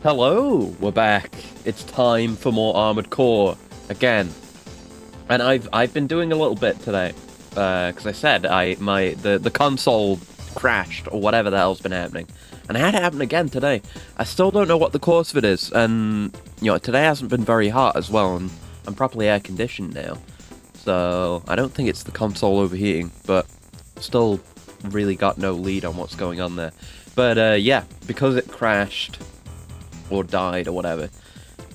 Hello, we're back. It's time for more Armored Core again, and I've been doing a little bit today because I said the console crashed or whatever the hell's been happening, and it had it happen again today. I still don't know what the cause of it is, and today hasn't been very hot as well, and I'm properly air conditioned now, so I don't think it's the console overheating, but still really got no lead on what's going on there. But yeah, because it crashed or died or whatever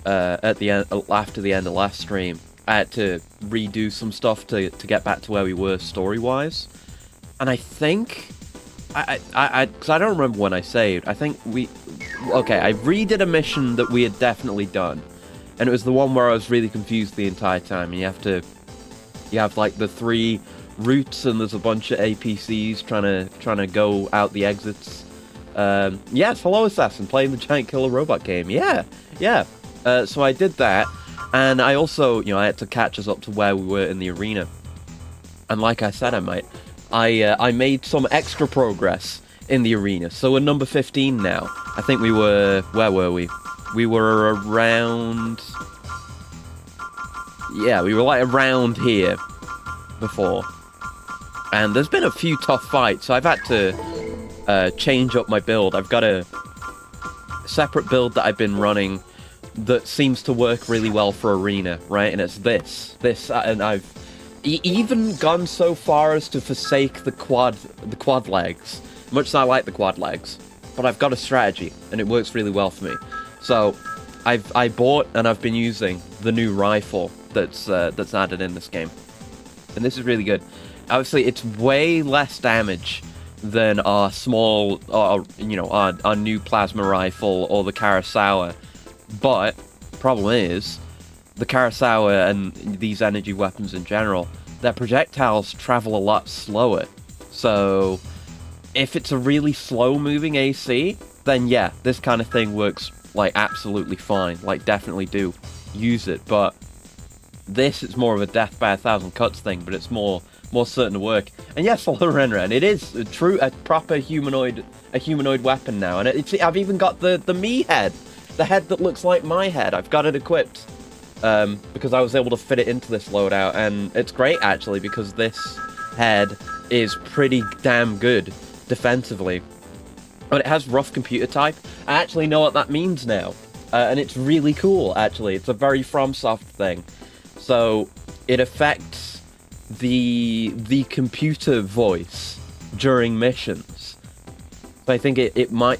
at the end, after the end of last stream, I had to redo some stuff to get back to where we were story-wise. And I think because I don't remember when I saved. I think I redid a mission that we had definitely done, and it was the one where I was really confused the entire time. And you have like the 3 routes, and there's a bunch of APCs trying to go out the exits. Yes, hello Assassin, playing the Giant Killer Robot game. Yeah. So I did that, and I also, I had to catch us up to where we were in the arena. And like I said, I made some extra progress in the arena. So we're number 15 now. I think we were, where were we? We were around, yeah, we were like around here before. And there's been a few tough fights, so I've had to change up my build. I've got a separate build that I've been running that seems to work really well for arena, right? And it's this, and I've even gone so far as to forsake the quad legs, much as I like the quad legs, but I've got a strategy and it works really well for me. So I bought and I've been using the new rifle that's added in this game, and this is really good. Obviously, it's way less damage than our small, our new plasma rifle or the Kurosawa. But problem is, the Kurosawa and these energy weapons in general, their projectiles travel a lot slower. So if it's a really slow-moving AC, then yeah, this kind of thing works like absolutely fine. Like, definitely do use it. But this is more of a death by 1,000 cuts thing, but it's more certain to work. And yes, hello Renren, it is a proper humanoid weapon now, and I've even got the me head, the head that looks like my head. I've got it equipped because I was able to fit it into this loadout, and it's great actually because this head is pretty damn good defensively. But it has rough computer type. I actually know what that means now, and it's really cool actually. It's a very FromSoft thing, so it affects the computer voice during missions. So I think it might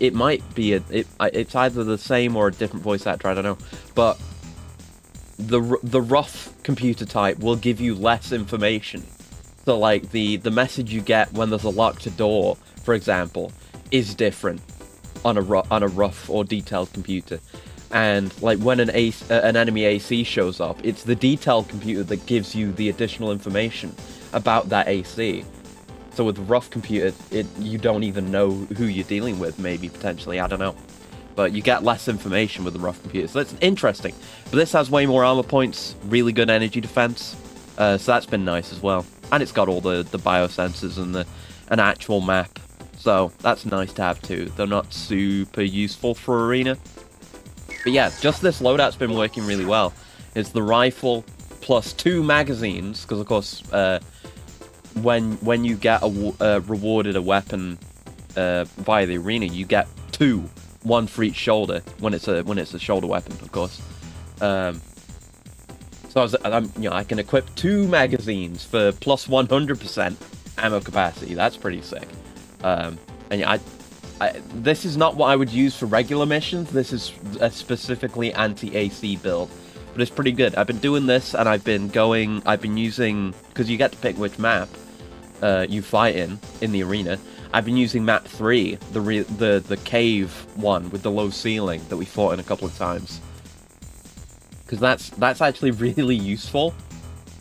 be it's either the same or a different voice actor, I don't know. But the rough computer type will give you less information. So like the message you get when there's a locked door, for example, is different on a rough or detailed computer. And like when an enemy AC shows up, it's the detailed computer that gives you the additional information about that AC. So with the rough computer, you don't even know who you're dealing with, maybe, potentially, I don't know. But you get less information with the rough computer, so that's interesting. But this has way more armor points, really good energy defense, so that's been nice as well. And it's got all the biosensors and an actual map, so that's nice to have too. They're not super useful for arena. But yeah, just this loadout's been working really well. It's the rifle plus 2 magazines, because of course, when you get rewarded a weapon via the arena, you get 2, 1 for each shoulder when it's a shoulder weapon, of course. So I can equip 2 magazines for plus 100% ammo capacity. That's pretty sick. And yeah, this is not what I would use for regular missions. This is a specifically anti-AC build, but it's pretty good. I've been doing this, and I've been using, because you get to pick which map you fight in the arena. I've been using map 3, the cave one with the low ceiling that we fought in a couple of times, because that's actually really useful,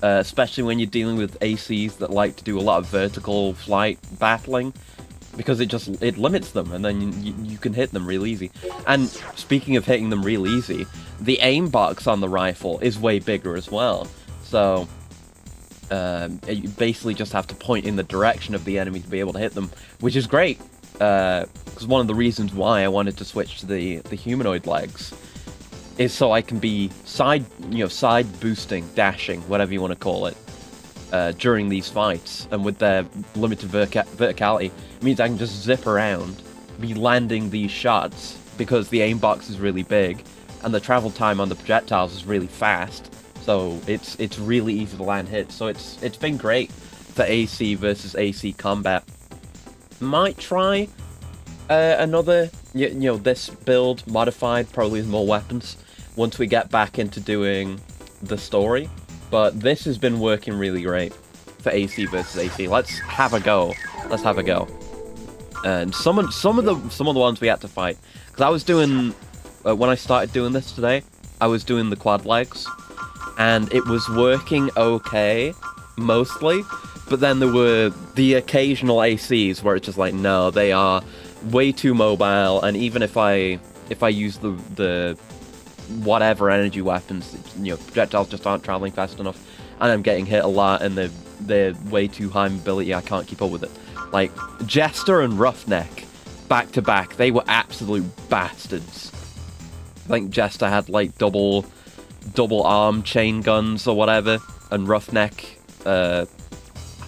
especially when you're dealing with ACs that like to do a lot of vertical flight battling. Because it limits them, and then you can hit them real easy. And speaking of hitting them real easy, the aim box on the rifle is way bigger as well. So you basically just have to point in the direction of the enemy to be able to hit them, which is great. because one of the reasons why I wanted to switch to the humanoid legs is so I can be side boosting, dashing, whatever you want to call it, during these fights. And with their limited verticality, it means I can just zip around, be landing these shots because the aim box is really big, and the travel time on the projectiles is really fast. So it's really easy to land hits. So it's been great for AC versus AC combat. Might try another, this build modified, probably with more weapons, once we get back into doing the story. But this has been working really great for AC versus AC. Let's have a go. Let's have a go. And some of the ones we had to fight, because I was doing when I started doing this today, I was doing the quad legs, and it was working okay mostly. But then there were the occasional ACs where it's just like, no, they are way too mobile, and even if I use the whatever energy weapons, projectiles just aren't traveling fast enough, and I'm getting hit a lot, and they're way too high mobility, I can't keep up with it. Like, Jester and Roughneck, back to back, they were absolute bastards. I think Jester had, like, double arm chain guns or whatever, and Roughneck, I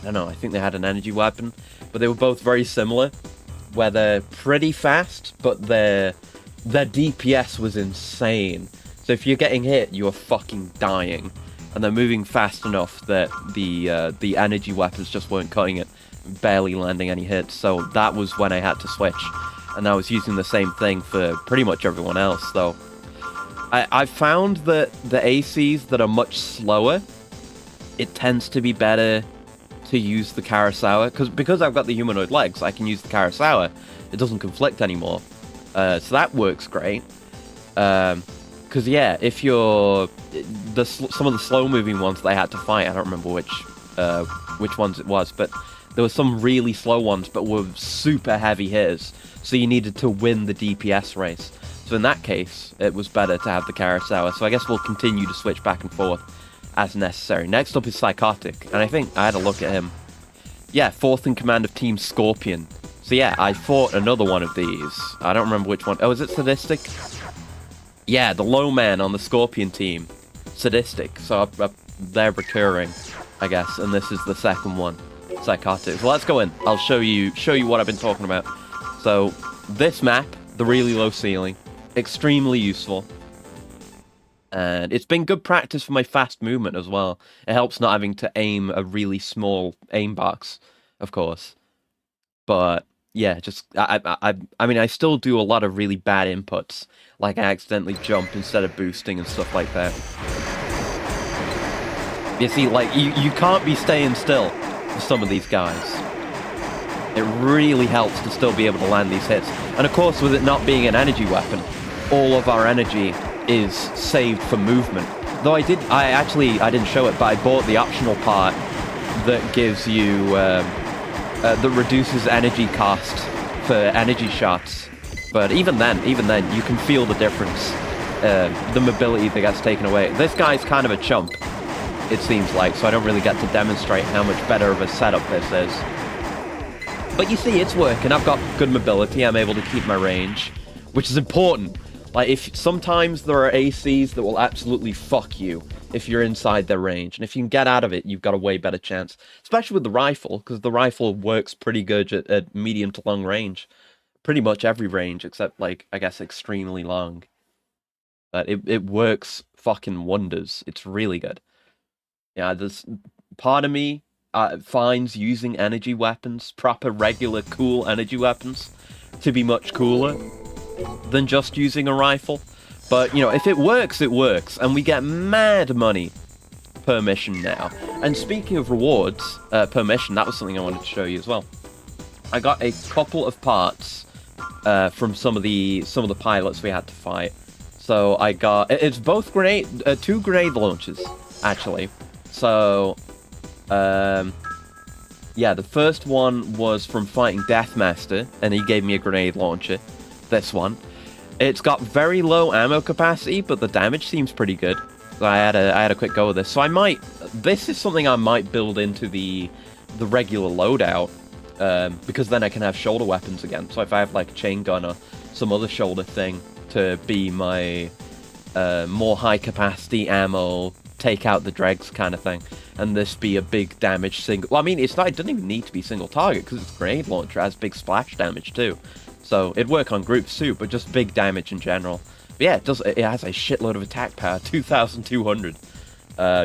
don't know, I think they had an energy weapon, but they were both very similar, where they're pretty fast, but their DPS was insane. So if you're getting hit, you are fucking dying. And they're moving fast enough that the energy weapons just weren't cutting it, barely landing any hits. So that was when I had to switch. And I was using the same thing for pretty much everyone else, though. I found that the ACs that are much slower, it tends to be better to use the Kurosawa, because I've got the humanoid legs, I can use the Kurosawa. It doesn't conflict anymore, so that works great. Because yeah, if you're some of the slow moving ones that I had to fight, I don't remember which ones it was, but there were some really slow ones, but were super heavy hitters, so you needed to win the DPS race. So in that case, it was better to have the Kurosawa. So I guess we'll continue to switch back and forth as necessary. Next up is Psychotic, and I think I had a look at him. Yeah, 4th in command of Team Scorpion. So yeah, I fought another one of these. I don't remember which one. Oh, is it Sadistic? Yeah, the low man on the Scorpion team. Sadistic. So they're recurring, I guess, and this is the second one. Psychotic. So let's go in. I'll show you what I've been talking about. So this map, the really low ceiling, extremely useful. And it's been good practice for my fast movement as well. It helps not having to aim a really small aim box, of course. But yeah, just I mean, I still do a lot of really bad inputs, like I accidentally jump instead of boosting and stuff like that. You see, like you can't be staying still with some of these guys. It really helps to still be able to land these hits. And of course, with it not being an energy weapon, all of our energy is saved for movement. Though I didn't show it, but I bought the optional part that gives you, that reduces energy cost for energy shots. But even then, you can feel the difference, the mobility that gets taken away. This guy's kind of a chump, it seems like, so I don't really get to demonstrate how much better of a setup this is. But you see, it's working. I've got good mobility, I'm able to keep my range, which is important. Like, if sometimes there are ACs that will absolutely fuck you if you're inside their range, and if you can get out of it, you've got a way better chance. Especially with the rifle, because the rifle works pretty good at medium to long range. Pretty much every range, except, like, I guess extremely long. But it works fucking wonders. It's really good. Yeah, there's part of me finds using energy weapons, proper, regular, cool energy weapons, to be much cooler than just using a rifle. But, if it works, it works. And we get mad money per mission now. And speaking of rewards per mission, that was something I wanted to show you as well. I got a couple of parts from some of the pilots we had to fight. So I got... It's both two grenade launchers, actually. So, yeah, the first one was from fighting Deathmaster, and he gave me a grenade launcher. This one. It's got very low ammo capacity, but the damage seems pretty good. So I had a quick go with this. So this is something I might build into the regular loadout. because then I can have shoulder weapons again. So if I have like a chain gun or some other shoulder thing to be my more high capacity ammo, take out the dregs kind of thing, and this be a big damage single. Well, I mean, it doesn't even need to be single target because it's a grenade launcher. It has big splash damage too, so it'd work on groups too, but just big damage in general. But yeah, it has a shitload of attack power, 2,200.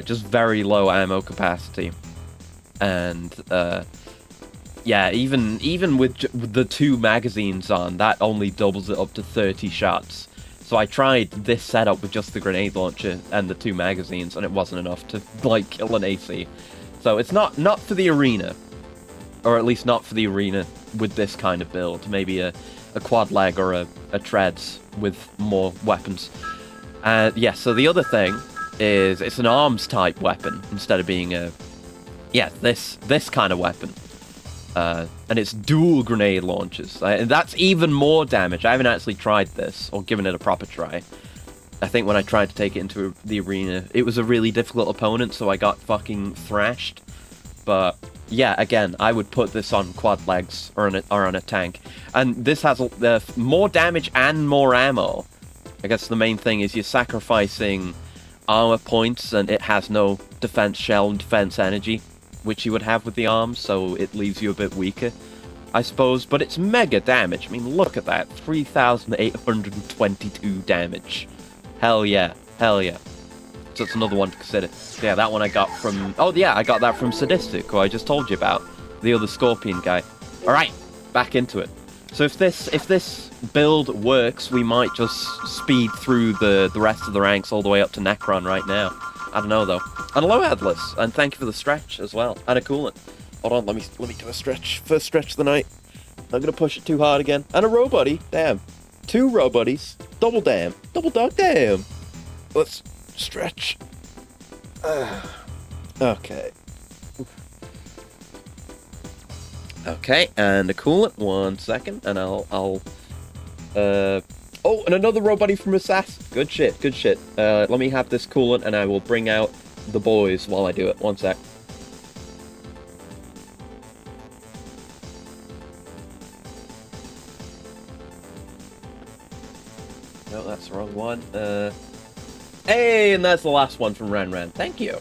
Just very low ammo capacity, and yeah, even with the 2 magazines on, that only doubles it up to 30 shots. So I tried this setup with just the grenade launcher and the 2 magazines, and it wasn't enough to, like, kill an AC. So it's not for the arena, or at least not for the arena with this kind of build. Maybe a quad leg or a treads with more weapons. Yeah, so the other thing is it's an arms type weapon instead of being this kind of weapon. And it's dual grenade launchers, and that's even more damage. I haven't actually tried this, or given it a proper try. I think when I tried to take it into the arena, it was a really difficult opponent, so I got fucking thrashed. But yeah, again, I would put this on quad legs or on a tank. And this has more damage and more ammo. I guess the main thing is you're sacrificing armor points, and it has no defense shell and defense energy, which you would have with the arms, so it leaves you a bit weaker, I suppose. But it's mega damage. I mean, look at that. 3,822 damage. Hell yeah. Hell yeah. So it's another one to consider. Yeah, that one I got from... Oh, yeah, I got that from Sadistic, who I just told you about. The other Scorpion guy. Alright, back into it. So if this build works, we might just speed through the rest of the ranks all the way up to Necron right now. I don't know, though. And hello, Headless, and thank you for the stretch as well, and a coolant. Hold on, let me do a stretch. First stretch of the night. I'm gonna push it too hard again. And a robuddy, damn. 2 robuddies, double damn, double dog damn. Let's stretch. Okay. Okay, and a coolant. 1 second, and I'll. Oh, and another robuddy from Assassin. Good shit, good shit. Let me have this coolant, and I will bring out the boys while I do it. 1 sec. No, that's the wrong one. Hey, and that's the last one from Ren. Thank you.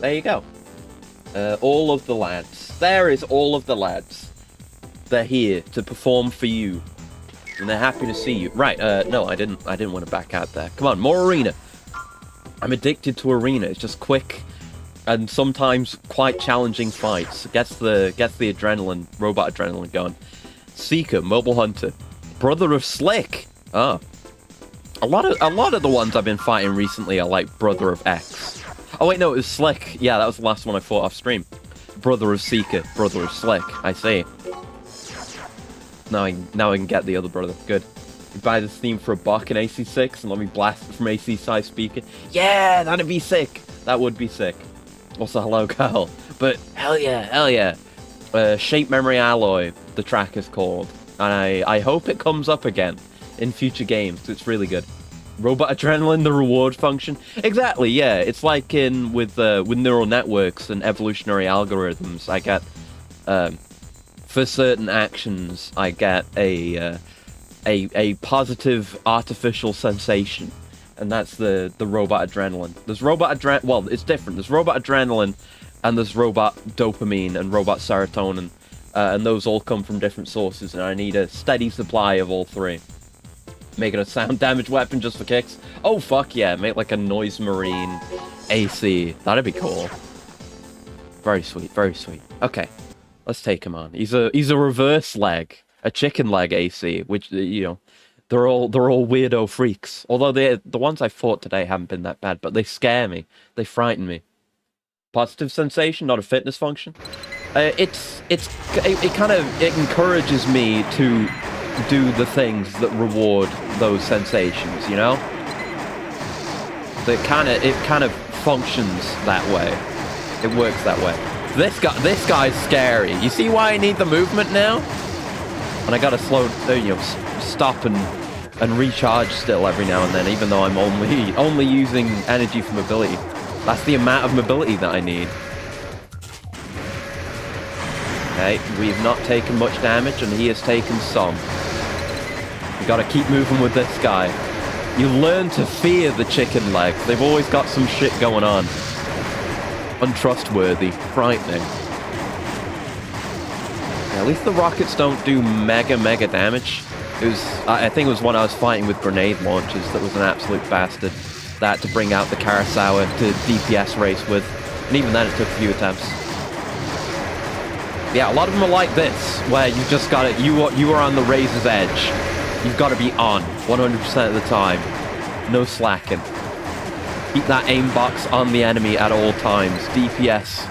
There you go. All of the lads. There is all of the lads. They're here to perform for you. And they're happy to see you. Right, no, I didn't want to back out there. Come on, more arena. I'm addicted to arena. It's just quick and sometimes quite challenging fights. Gets the adrenaline, robot adrenaline going. Seeker, Mobile Hunter, Brother of Slick. Oh. A lot of the ones I've been fighting recently are like Brother of X. Oh wait, no, it was Slick. Yeah, that was the last one I fought off stream. Brother of Seeker, Brother of Slick. I see. Now I can get the other brother. Good. You buy this theme for $1 in AC6 and let me blast it from AC size speaker. Yeah, that'd be sick. That would be sick. Also, hello, girl. But hell yeah, hell yeah. Shape Memory Alloy, the track is called, and I hope it comes up again in future games, 'cause it's really good. Robot Adrenaline, the reward function. Exactly, yeah. It's like with neural networks and evolutionary algorithms. I get for certain actions, I get a positive artificial sensation, and that's the robot adrenaline. There's well, it's different. There's robot adrenaline, and there's robot dopamine and robot serotonin, and those all come from different sources, and I need a steady supply of all three. Making a sound damage weapon just for kicks. Oh fuck yeah! Make like a noise marine AC. That'd be cool. Very sweet, very sweet. Okay, let's take him on. He's a reverse leg, a chicken leg AC, which you know, they're all weirdo freaks. Although the ones I fought today haven't been that bad, but they scare me. They frighten me. Positive sensation, not a fitness function. It encourages me to do the things that reward those sensations, you know? It kind of functions that way. It works that way. This guy's scary. You see why I need the movement now? And I gotta stop and recharge still every now and then, even though I'm only using energy from ability. That's the amount of mobility that I need. Okay, we've not taken much damage, and he has taken some. We gotta keep moving with this guy. You learn to fear the chicken legs. They've always got some shit going on. Untrustworthy. Frightening. Yeah, at least the rockets don't do mega damage. It was, I think it was when I was fighting with grenade launchers that was an absolute bastard. That to bring out the Kurosawa to DPS race with. And even then it took a few attempts. Yeah, a lot of them are like this, where you just gotta, you are on the razor's edge. You've got to be on 100% of the time. No slacking. Keep that aim box on the enemy at all times. DPS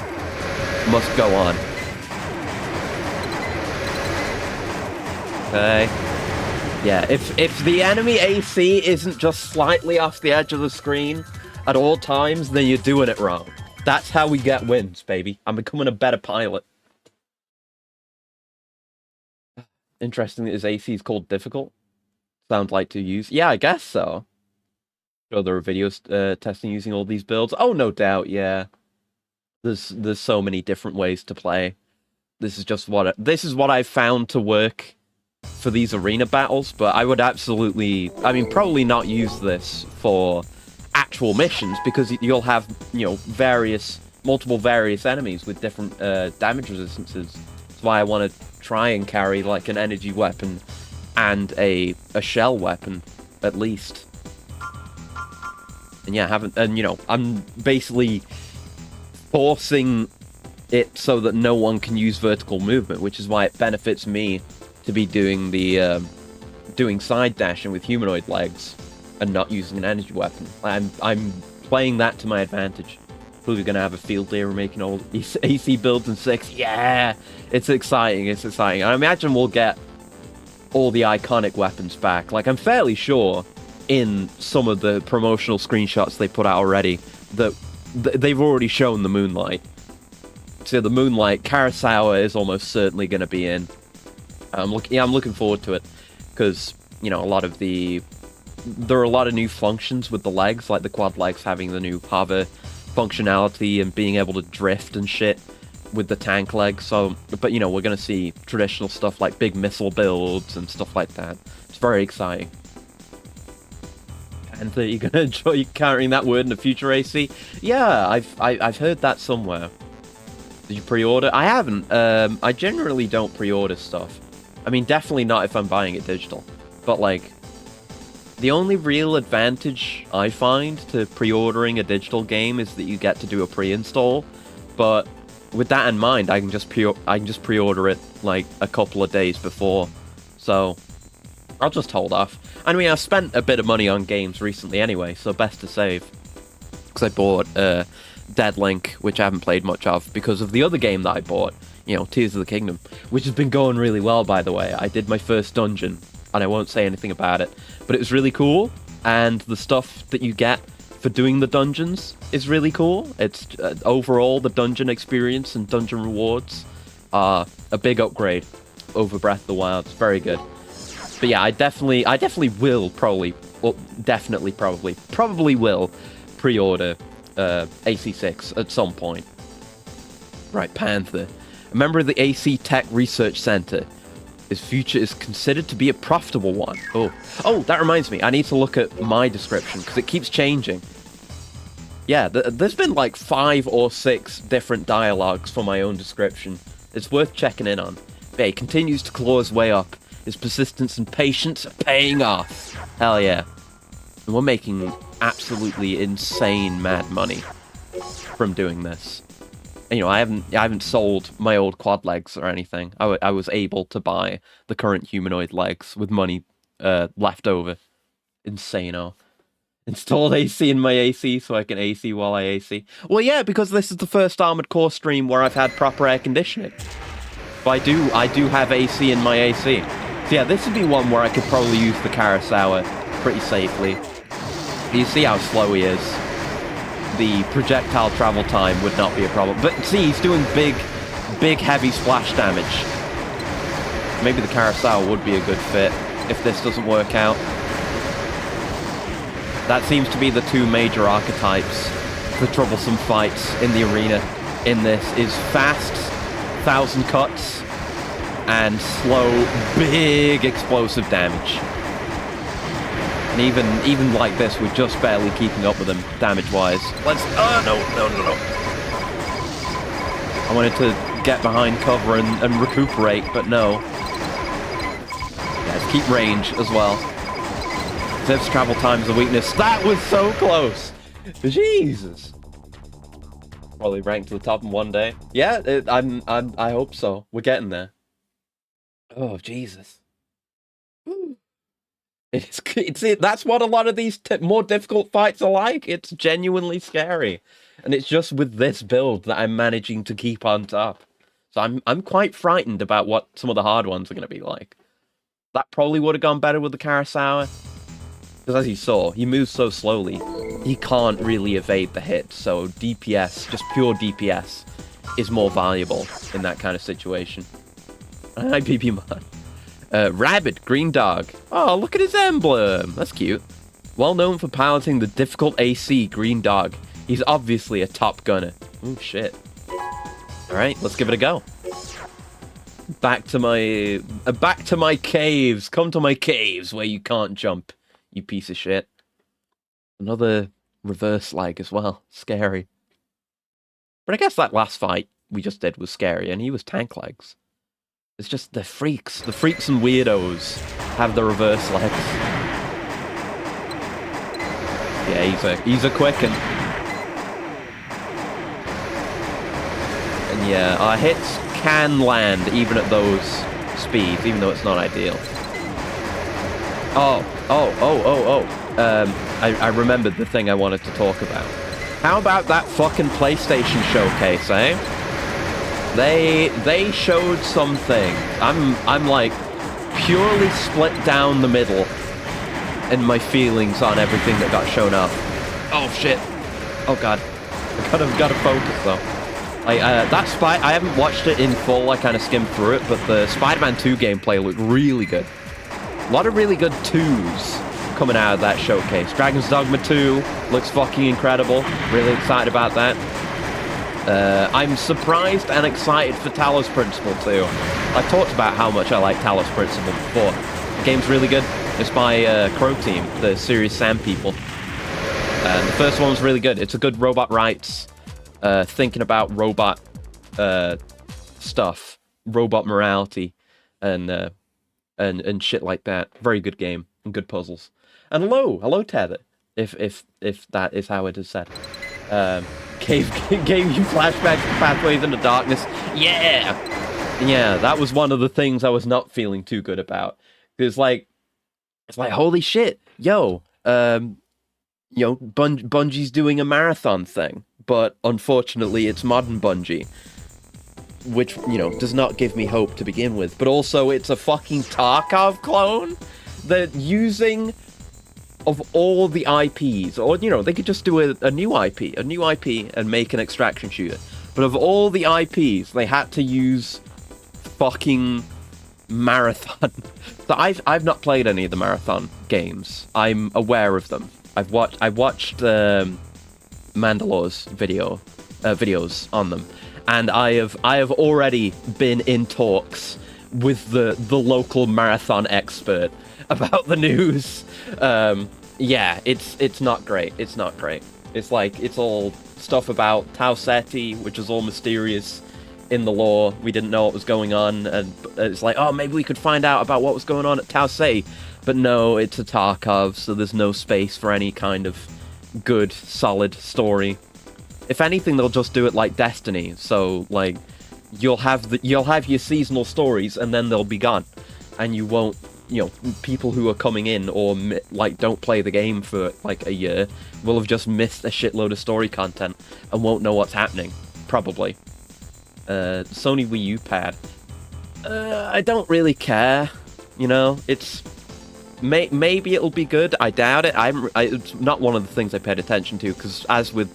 must go on. Okay. Yeah, if the enemy AC isn't just slightly off the edge of the screen at all times, then you're doing it wrong. That's how we get wins, baby. I'm becoming a better pilot. Interesting that his AC is called difficult. Sounds like to use. Yeah, I guess so. Sure, there are videos testing using all these builds. Oh, no doubt, yeah. There's so many different ways to play. This is just what I've found to work for these arena battles, but I would absolutely, I mean, probably not use this for actual missions, because you'll have, you know, multiple various enemies with different damage resistances. That's why I want to try and carry like an energy weapon and a shell weapon at least. And yeah, you know, I'm basically forcing it so that no one can use vertical movement, which is why it benefits me to be doing the doing side dashing with humanoid legs and not using an energy weapon. I'm playing that to my advantage. Probably gonna have a field day. We're making all AC builds in 6. Yeah, it's exciting. It's exciting. I imagine we'll get all the iconic weapons back. Like, I'm fairly sure in some of the promotional screenshots they put out already that they've already shown the Moonlight. So the Moonlight, Kurosawa is almost certainly going to be in. I'm looking forward to it, because, you know, there are a lot of new functions with the legs, like the quad legs having the new hover functionality and being able to drift and shit with the tank legs. So, but, you know, we're going to see traditional stuff like big missile builds and stuff like that. It's very exciting. And you're going to enjoy carrying that word in the future, AC? Yeah, I've heard that somewhere. Did you pre-order? I haven't. I generally don't pre-order stuff. I mean, definitely not if I'm buying it digital. But, like, the only real advantage I find to pre-ordering a digital game is that you get to do a pre-install. But with that in mind, I can just pre-order it, like, a couple of days before. So I'll just hold off. I mean, I've spent a bit of money on games recently anyway, so best to save. Because I bought Dead Link, which I haven't played much of, because of the other game that I bought, you know, Tears of the Kingdom, which has been going really well, by the way. I did my first dungeon, and I won't say anything about it, but it was really cool, and the stuff that you get for doing the dungeons is really cool. It's overall, the dungeon experience and dungeon rewards are a big upgrade over Breath of the Wild. It's very good. But yeah, I definitely will probably will pre-order AC6 at some point. Right, Panther. A member of the AC Tech Research Center. His future is considered to be a profitable one. Oh, that reminds me. I need to look at my description, because it keeps changing. Yeah, there's been like 5 or 6 different dialogues for my own description. It's worth checking in on. But he continues to claw his way up. His persistence and patience are paying off. Hell yeah. And we're making absolutely insane mad money from doing this. And, you know, I haven't sold my old quad legs or anything. I was able to buy the current humanoid legs with money left over. Insane-o. Installed AC in my AC so I can AC while I AC. Well, yeah, because this is the first Armored Core stream where I've had proper air conditioning. But I do have AC in my AC. So yeah, this would be one where I could probably use the Kurosawa pretty safely. You see how slow he is. The projectile travel time would not be a problem. But see, he's doing big heavy splash damage. Maybe the Kurosawa would be a good fit if this doesn't work out. That seems to be the 2 major archetypes for troublesome fights in the arena in this, is fast 1,000 cuts and slow, big explosive damage. And even like this, we're just barely keeping up with him damage-wise. Let's... Oh, no. I wanted to get behind cover and recuperate, but no. Let's keep range as well. Ziv's travel time is a weakness. That was so close! Jesus! Probably rank to the top in one day. Yeah, I hope so. We're getting there. Oh, Jesus. That's what a lot of these more difficult fights are like. It's genuinely scary. And it's just with this build that I'm managing to keep on top. So I'm quite frightened about what some of the hard ones are going to be like. That probably would have gone better with the Kurosawa. Because as you saw, he moves so slowly, he can't really evade the hit. So DPS, just pure DPS, is more valuable in that kind of situation. Hi, BB Man. Rabbit, green dog. Oh, look at his emblem. That's cute. Well known for piloting the difficult AC, green dog. He's obviously a top gunner. Oh, shit. Alright, let's give it a go. Back to my caves. Come to my caves where you can't jump, you piece of shit. Another reverse lag as well. Scary. But I guess that last fight we just did was scary, and he was tank legs. It's just the freaks. The freaks and weirdos have the reverse legs. Yeah, he's a quicken. And yeah, our hits can land even at those speeds, even though it's not ideal. Oh. I remembered the thing I wanted to talk about. How about that fucking PlayStation showcase, eh? They showed something. I'm like purely split down the middle in my feelings on everything that got shown up. Oh shit. Oh god. I gotta focus though. I haven't watched it in full, I kind of skimmed through it, but the Spider-Man 2 gameplay looked really good. A lot of really good 2s coming out of that showcase. Dragon's Dogma 2 looks fucking incredible. Really excited about that. I'm surprised and excited for Talos Principle 2. I talked about how much I like Talos Principle before. The game's really good. It's by Crow Team, the Serious Sam people. The first one was really good. It's a good robot rights, thinking about robot stuff, robot morality, and shit like that. Very good game and good puzzles. And hello Tether, if that is how it is said. Gave you flashbacks to Pathways into Darkness. Yeah, that was one of the things I was not feeling too good about. It's like holy shit, Bungie's doing a marathon thing, but unfortunately it's modern Bungie, which, does not give me hope to begin with. But also it's a fucking Tarkov clone. They're using, of all the IPs, or, they could just do a new IP and make an extraction shooter. But of all the IPs, they had to use fucking Marathon. So I've not played any of the Marathon games. I'm aware of them. I watched Mandalore's videos on them, and I have already been in talks with the local Marathon expert about the news. Yeah, it's not great. It's not great. It's all stuff about Tau Ceti, which is all mysterious in the lore. We didn't know what was going on, and it's like, oh, maybe we could find out about what was going on at Tau Ceti. But no, it's a Tarkov, so there's no space for any kind of good, solid story. If anything, they'll just do it like Destiny. So, like, you'll have your seasonal stories, and then they'll be gone, and you won't. People who are coming in or don't play the game for like a year will have just missed a shitload of story content and won't know what's happening. Probably. Sony Wii U pad. I don't really care. It's. Maybe it'll be good. I doubt it. It's not one of the things I paid attention to, because what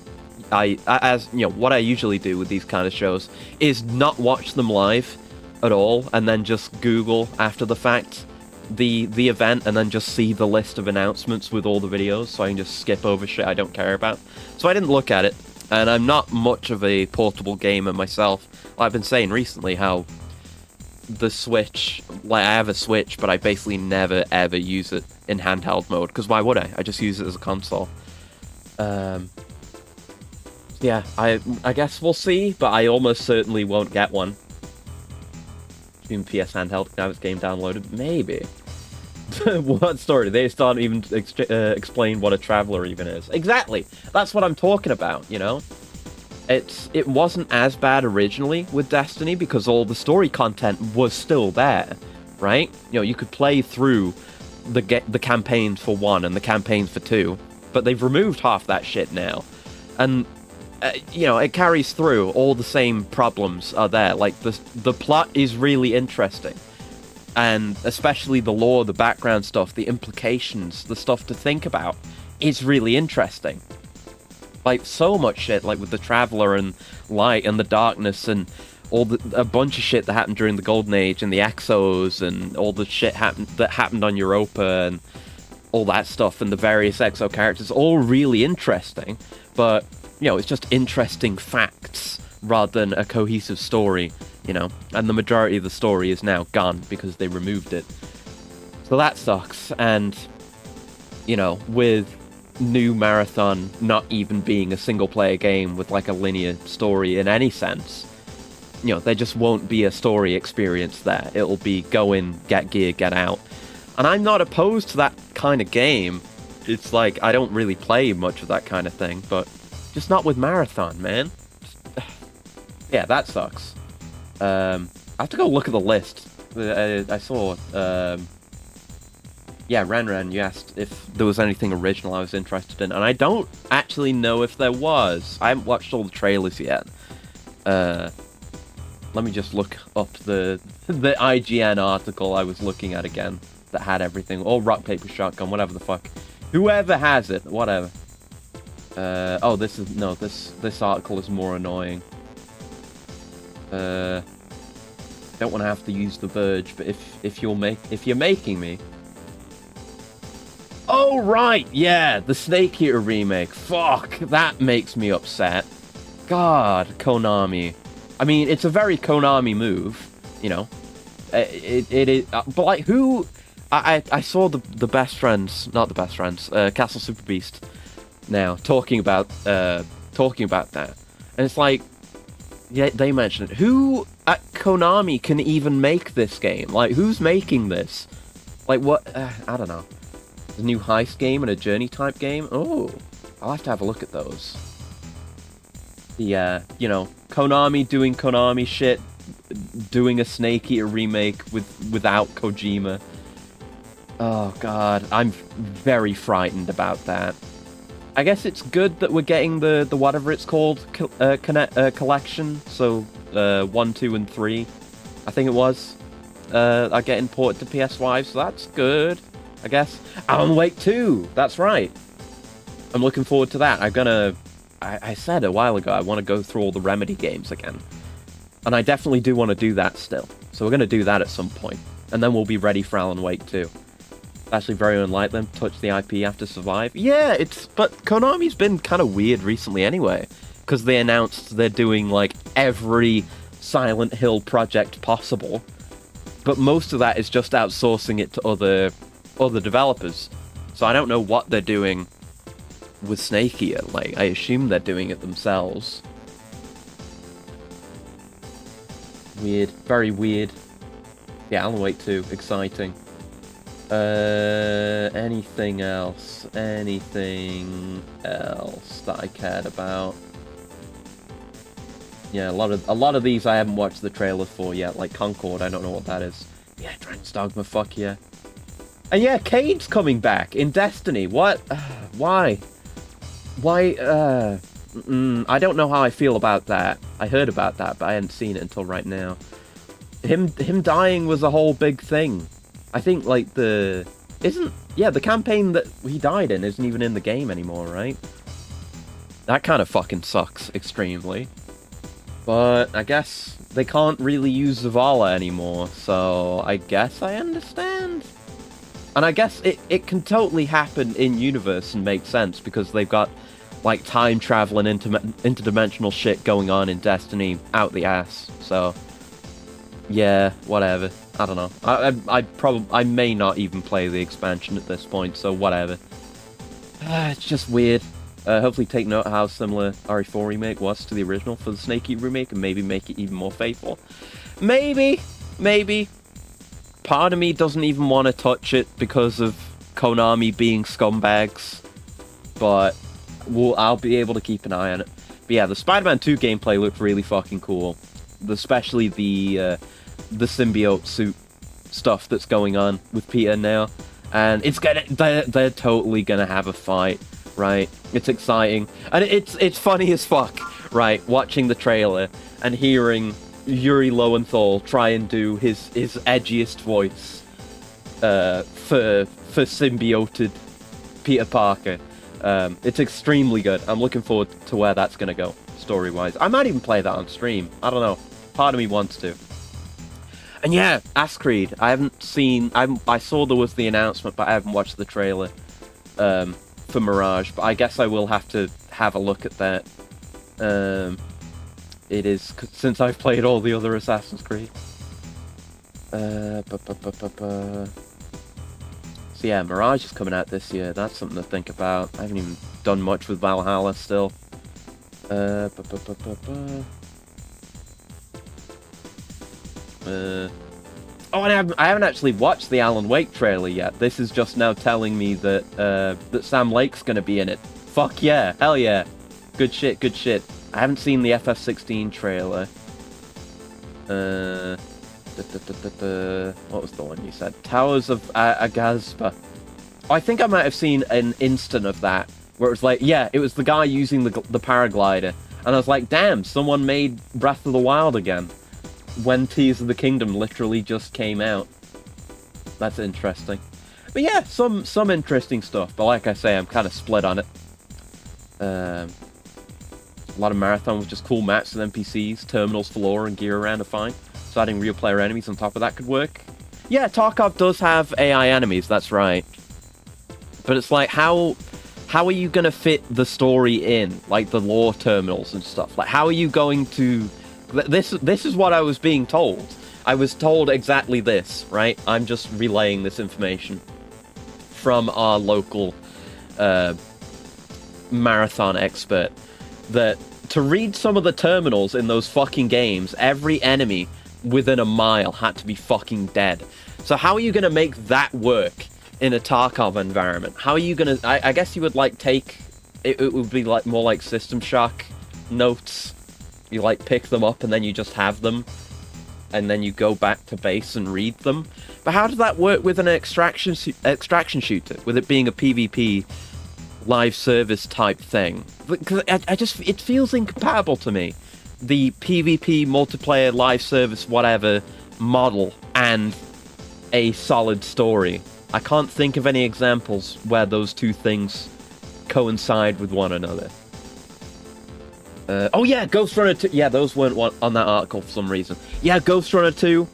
I usually do with these kind of shows is not watch them live at all, and then just Google after the fact the event, and then just see the list of announcements with all the videos, so I can just skip over shit I don't care about. So I didn't look at it. And I'm not much of a portable gamer myself. I've been saying recently how the Switch, like I have a Switch, but I basically never ever use it in handheld mode, because why would I? I just use it as a console. Yeah, I guess we'll see, but I almost certainly won't get one. Even PS handheld can have its game downloaded, maybe. What story? They still haven't even explained what a traveler even is. Exactly, that's what I'm talking about. You know, it wasn't as bad originally with Destiny because all the story content was still there, right? You know, you could play through the campaigns for 1 and the campaigns for 2, but they've removed half that shit now, and you know, it carries through. All the same problems are there. Like the plot is really interesting. And especially the lore, the background stuff, the implications, the stuff to think about is really interesting. Like, so much shit, like with the Traveler and Light and the Darkness and a bunch of shit that happened during the Golden Age and the Exos and all the shit that happened on Europa and all that stuff and the various Exo characters, all really interesting. But, you know, it's just interesting facts rather than a cohesive story. You know, and the majority of the story is now gone because they removed it. So that sucks. And, you know, with New Marathon not even being a single-player game with, like, a linear story in any sense, you know, there just won't be a story experience there. It'll be go in, get gear, get out. And I'm not opposed to that kind of game. It's like, I don't really play much of that kind of thing, but just not with Marathon, man. Yeah, that sucks. I have to go look at the list. I saw, yeah, Ren, you asked if there was anything original I was interested in, and I don't actually know if there was. I haven't watched all the trailers yet. Let me just look up the IGN article I was looking at again that had everything, or Rock, Paper, Shotgun, whatever the fuck. Whoever has it, whatever. Oh, this article is more annoying. Don't want to have to use The Verge, but if you're making me. Oh right, yeah, the Snake Eater remake. Fuck, that makes me upset. God, Konami. I mean, it's a very Konami move, you know. It is, but like who? I saw the best friends, not the best friends, Castle Super Beast. Now talking about that, and it's like. Yeah, they mentioned it. Who at Konami can even make this game? Like, who's making this? Like, what? I don't know. A new heist game and a journey type game? Oh, I'll have to have a look at those. The, you know, Konami doing Konami shit, doing a Snake Eater remake without Kojima. Oh, God. I'm very frightened about that. I guess it's good that we're getting the whatever it's called collection. So 1, 2, and 3, I think it was, are getting ported to PS5. So that's good, I guess. Alan Wake 2. That's right. I'm looking forward to that. I said a while ago I want to go through all the Remedy games again, and I definitely do want to do that still. So we're gonna do that at some point, and then we'll be ready for Alan Wake 2. Actually very unlike them, touch the IP after Survive. Yeah, but Konami's been kind of weird recently anyway, because they announced they're doing, like, every Silent Hill project possible, but most of that is just outsourcing it to other developers. So I don't know what they're doing with Snake Eater. Like, I assume they're doing it themselves. Weird. Very weird. Yeah, Alan Wake 2. Exciting. Anything else? Anything else that I cared about? Yeah, a lot of these I haven't watched the trailer for yet, like Concord, I don't know what that is. Yeah, Dragon's Dogma, fuck yeah. And yeah, Cade's coming back in Destiny. What? Why? Why, I don't know how I feel about that. I heard about that, but I hadn't seen it until right now. Him dying was a whole big thing. I think, like, the campaign that he died in isn't even in the game anymore, right? That kind of fucking sucks extremely. But I guess they can't really use Zavala anymore, so I guess I understand. And I guess it can totally happen in universe and make sense, because they've got like time traveling interdimensional shit going on in Destiny out the ass. So yeah, whatever. I don't know. I may not even play the expansion at this point, so whatever. It's just weird. Hopefully take note of how similar RE4 Remake was to the original for the Snake Eater Remake, and maybe make it even more faithful. Maybe. Part of me doesn't even want to touch it because of Konami being scumbags, but I'll be able to keep an eye on it. But yeah, the Spider-Man 2 gameplay looked really fucking cool, especially the symbiote suit stuff that's going on with Peter now, and they're totally gonna have a fight, right? It's exciting, and it's funny as fuck, right? Watching the trailer and hearing Yuri Lowenthal try and do his edgiest voice for symbioted Peter Parker. It's extremely good. I'm looking forward to where that's gonna go story-wise. I might even play that on stream. I don't know. Part of me wants to. And yeah, Ass Creed. I haven't seen. I saw there was the announcement, but I haven't watched the trailer for Mirage. But I guess I will have to have a look at that. It is since I've played all the other Assassin's Creed. So yeah, Mirage is coming out this year. That's something to think about. I haven't even done much with Valhalla still. Oh, and I haven't actually watched the Alan Wake trailer yet. This is just now telling me that that Sam Lake's gonna be in it. Fuck yeah, hell yeah, good shit, good shit. I haven't seen the FF16 trailer. What was the one you said? Towers of Agazba. Oh, I think I might have seen an instant of that where it was like, yeah, it was the guy using the paraglider, and I was like, damn, someone made Breath of the Wild again when Tears of the Kingdom literally just came out. That's interesting. But yeah, some interesting stuff. But like I say, I'm kind of split on it. A lot of Marathon with just cool maps with NPCs, terminals for lore, and gear around to find. So adding real player enemies on top of that could work. Yeah, Tarkov does have AI enemies, that's right. But it's like, how are you going to fit the story in? Like the lore terminals and stuff. Like, how are you going to... This is what I was being told. I was told exactly this, right? I'm just relaying this information from our local Marathon expert. That to read some of the terminals in those fucking games, every enemy within a mile had to be fucking dead. So how are you going to make that work in a Tarkov environment? How are you going to... I guess you would like take... It would be like more like System Shock notes. You like pick them up and then you just have them. And then you go back to base and read them. But how does that work with an extraction shooter? With it being a PvP live service type thing? Because it feels incompatible to me. The PvP multiplayer live service whatever model and a solid story. I can't think of any examples where those two things coincide with one another. Oh yeah, Ghost Runner 2. Yeah, those weren't on that article for some reason. Yeah, Ghost Runner 2.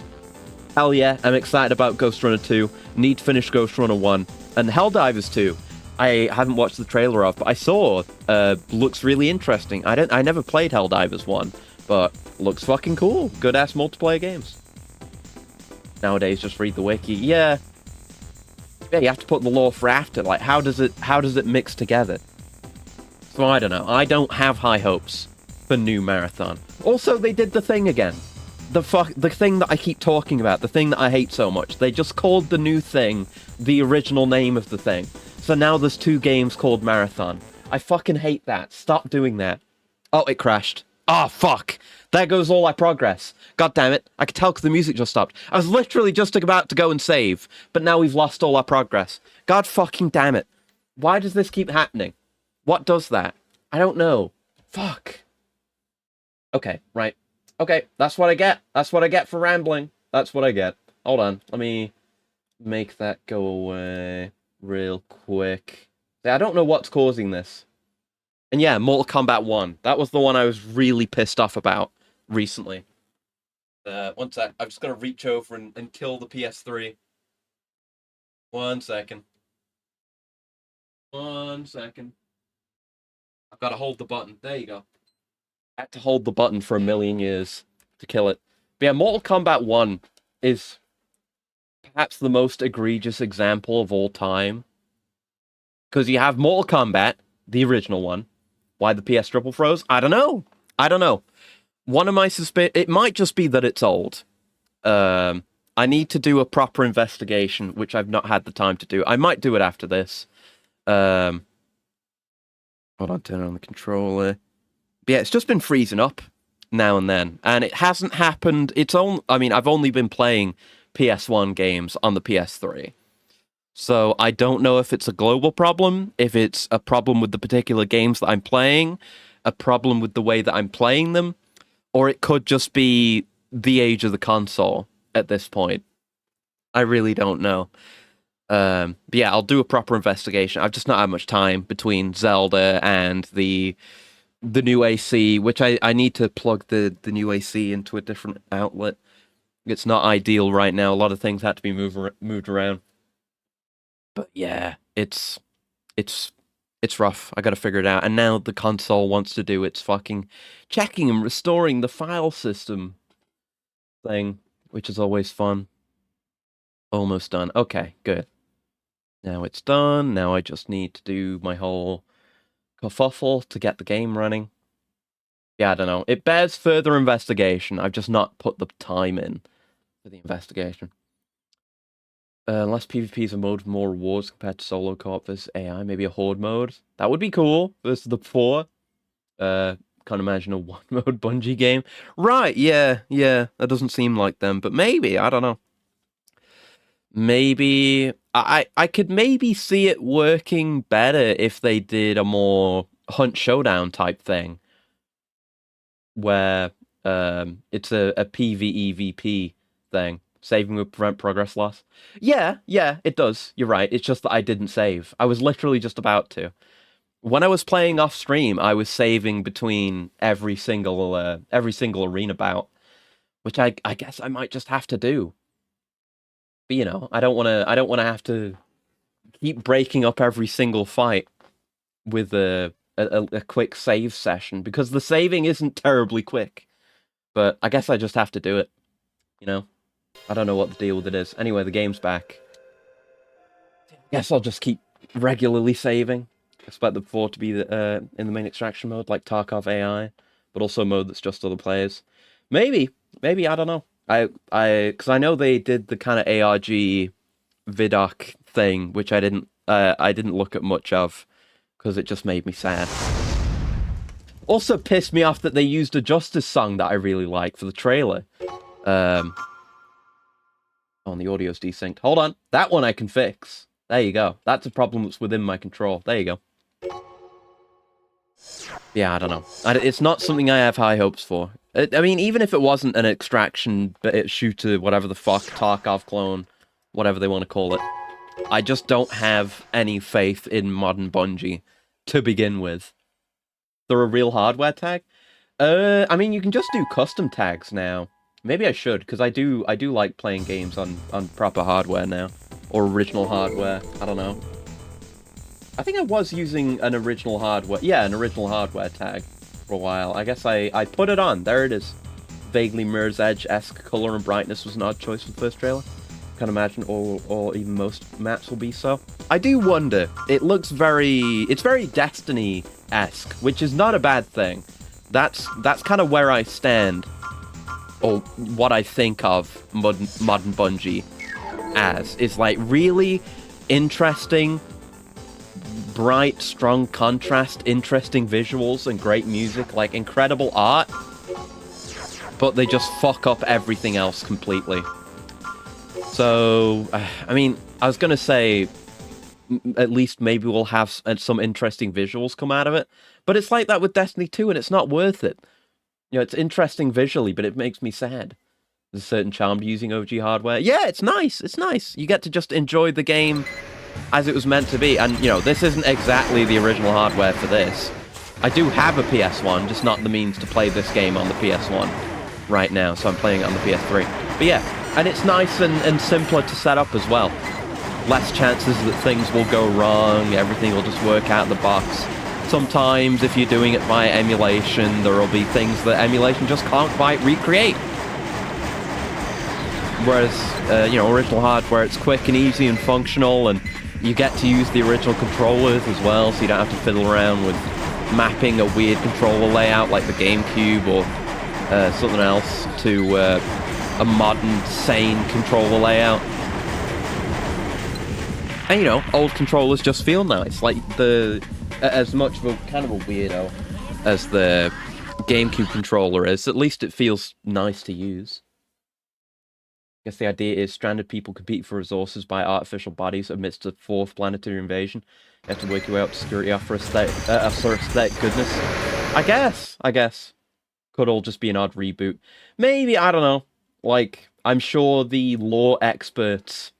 Hell yeah, I'm excited about Ghost Runner 2. Need to finish Ghost Runner 1. And Helldivers 2. I haven't watched the trailer of, but I saw. Looks really interesting. I never played Helldivers 1, but looks fucking cool. Good ass multiplayer games. Nowadays, just read the wiki. Yeah, you have to put the lore for after. Like, how does it mix together? So I don't know. I don't have high hopes for new Marathon. Also, they did the thing again. The thing that I keep talking about. The thing that I hate so much. They just called the new thing the original name of the thing. So now there's two games called Marathon. I fucking hate that. Stop doing that. Oh, it crashed. Oh, fuck. There goes all our progress. God damn it. I could tell because the music just stopped. I was literally just about to go and save, but now we've lost all our progress. God fucking damn it. Why does this keep happening? What does that? I don't know. Fuck. Okay, right. Okay, that's what I get. That's what I get for rambling. That's what I get. Hold on. Let me make that go away real quick. I don't know what's causing this. And yeah, Mortal Kombat 1. That was the one I was really pissed off about recently. One sec. I'm just going to reach over and kill the PS3. 1 second. 1 second. gotta hold the button. There you go. I had to hold the button for a million years to kill it. But yeah, Mortal Kombat 1 is perhaps the most egregious example of all time. Because you have Mortal Kombat, the original one. Why the PS triple froze? I don't know. I don't know. One of my it might just be that it's old. I need to do a proper investigation, which I've not had the time to do. I might do it after this. Hold on, turn on the controller. But yeah, it's just been freezing up now and then, and it hasn't happened. I mean, I've only been playing PS1 games on the PS3, so I don't know if it's a global problem, if it's a problem with the particular games that I'm playing, a problem with the way that I'm playing them, or it could just be the age of the console at this point. I really don't know. But yeah, I'll do a proper investigation. I've just not had much time between Zelda and the new AC, which I need to plug the new AC into a different outlet. It's not ideal right now. A lot of things had to be moved around. But yeah, it's rough. I gotta figure it out. And now the console wants to do its fucking checking and restoring the file system thing, which is always fun. Almost done. Okay, good. Now it's done. Now I just need to do my whole kerfuffle to get the game running. Yeah, I don't know. It bears further investigation. I've just not put the time in for the investigation. Unless PvP is a mode with more rewards compared to solo co-op versus AI, maybe a horde mode. That would be cool versus the 4. Can't imagine a one-mode Bungie game. Right, yeah, that doesn't seem like them, but maybe, I don't know. Maybe, I could maybe see it working better if they did a more Hunt Showdown type thing, where it's a PvEVP thing. Saving would prevent progress loss. Yeah, it does. You're right. It's just that I didn't save. I was literally just about to. When I was playing off stream, I was saving between every single arena bout, which I guess I might just have to do. But you know, I don't want to have to keep breaking up every single fight with a quick save session, because the saving isn't terribly quick. But I guess I just have to do it. You know. I don't know what the deal with it is. Anyway, the game's back. Guess I'll just keep regularly saving. Expect the 4 to be in the main extraction mode, like Tarkov AI, but also mode that's just other players. Maybe, I don't know. Because I know they did the kind of ARG Vidoc thing, which I didn't look at much of, because it just made me sad. Also pissed me off that they used a Justice song that I really like for the trailer. Oh, and the audio's desynced. Hold on. That one I can fix. There you go. That's a problem that's within my control. There you go. Yeah, I don't know. It's not something I have high hopes for. I mean, even if it wasn't an extraction shooter, whatever the fuck, Tarkov clone, whatever they want to call it, I just don't have any faith in modern Bungie to begin with. They're a real hardware tag? I mean, you can just do custom tags now. Maybe I should, because I do like playing games on proper hardware now. Or original hardware. I don't know. I think I was using an original hardware... Yeah, an original hardware tag for a while. I guess I put it on. There it is. Vaguely Mirror's Edge-esque color and brightness was an odd choice for the first trailer. Can't imagine all or even most maps will be so. I do wonder. It looks very... It's very Destiny-esque, which is not a bad thing. That's kind of where I stand. Or what I think of modern Bungie as, is like really interesting, bright, strong contrast, interesting visuals and great music, like incredible art, but they just fuck up everything else completely. So, I mean, I was gonna say, at least maybe we'll have some interesting visuals come out of it, but it's like that with Destiny 2 and it's not worth it. You know, it's interesting visually, but it makes me sad. There's a certain charm to using OG hardware. Yeah, it's nice. It's nice. You get to just enjoy the game as it was meant to be. And, you know, this isn't exactly the original hardware for this. I do have a PS1, just not the means to play this game on the PS1 right now. So I'm playing it on the PS3. But yeah, and it's nice and simpler to set up as well. Less chances that things will go wrong. Everything will just work out of the box. Sometimes, if you're doing it via emulation, there will be things that emulation just can't quite recreate. Whereas, you know, original hardware, it's quick and easy and functional, and you get to use the original controllers as well, so you don't have to fiddle around with mapping a weird controller layout like the GameCube or something else to a modern, sane controller layout. And, you know, old controllers just feel nice. Like, as much of a kind of a weirdo as the GameCube controller is, at least it feels nice to use. I guess the idea is stranded people compete for resources by artificial bodies amidst a fourth planetary invasion. You have to work your way up to security for aesthetic goodness. I guess. Could all just be an odd reboot. Maybe, I don't know. Like, I'm sure the lore experts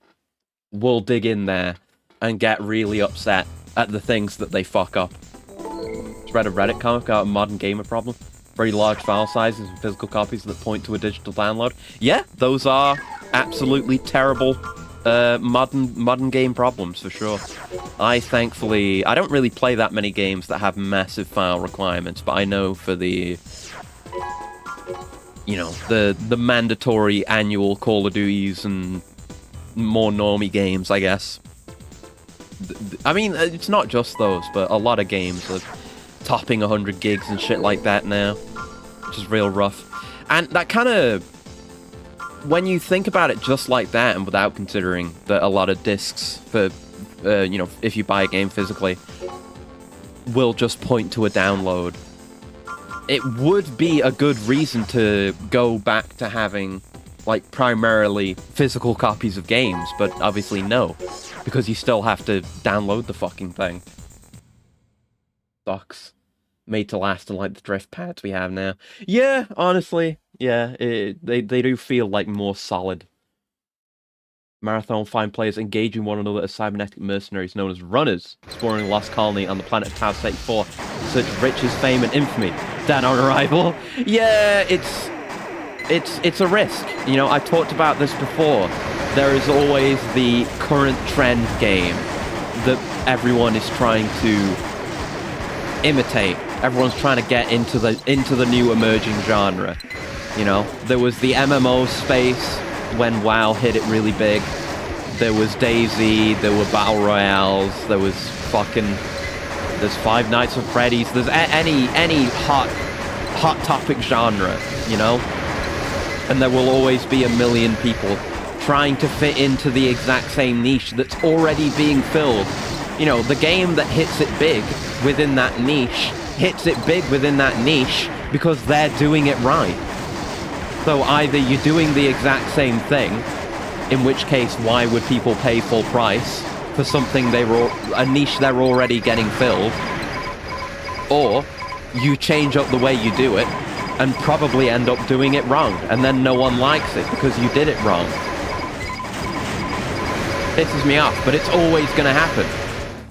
will dig in there and get really upset at the things that they fuck up. Just read a Reddit comic about a modern gamer problem. Very large file sizes and physical copies that point to a digital download. Yeah, those are absolutely terrible modern game problems, for sure. I don't really play that many games that have massive file requirements, but I know for the, you know, the mandatory annual Call of Duties and more normie games, I guess. I mean, it's not just those, but a lot of games are topping 100 gigs and shit like that now, which is real rough. And that kind of, when you think about it just like that, and without considering that a lot of discs for, you know, if you buy a game physically, will just point to a download, it would be a good reason to go back to having, like, primarily physical copies of games, but obviously no, because you still have to download the fucking thing. Sucks. Made to last, unlike the drift pads we have now. Yeah, honestly, yeah, they do feel like more solid. Marathon find players engaging one another as cybernetic mercenaries known as runners, exploring a lost colony on the planet of Tau 84, search of riches, fame, and infamy. Dead on arrival. Yeah, it's a risk. You know, I've talked about this before. There is always the current trend game that everyone is trying to imitate. Everyone's trying to get into the new emerging genre. You know, there was the MMO space when WoW hit it really big. There was DayZ, there were Battle Royales, there's Five Nights at Freddy's, there's any hot topic genre, you know? And there will always be a million people trying to fit into the exact same niche that's already being filled. You know, the game that hits it big within that niche hits it big within that niche because they're doing it right. So either you're doing the exact same thing, in which case why would people pay full price for something a niche they're already getting filled, or you change up the way you do it and probably end up doing it wrong, and then no one likes it because you did it wrong. Pisses me off, but it's always going to happen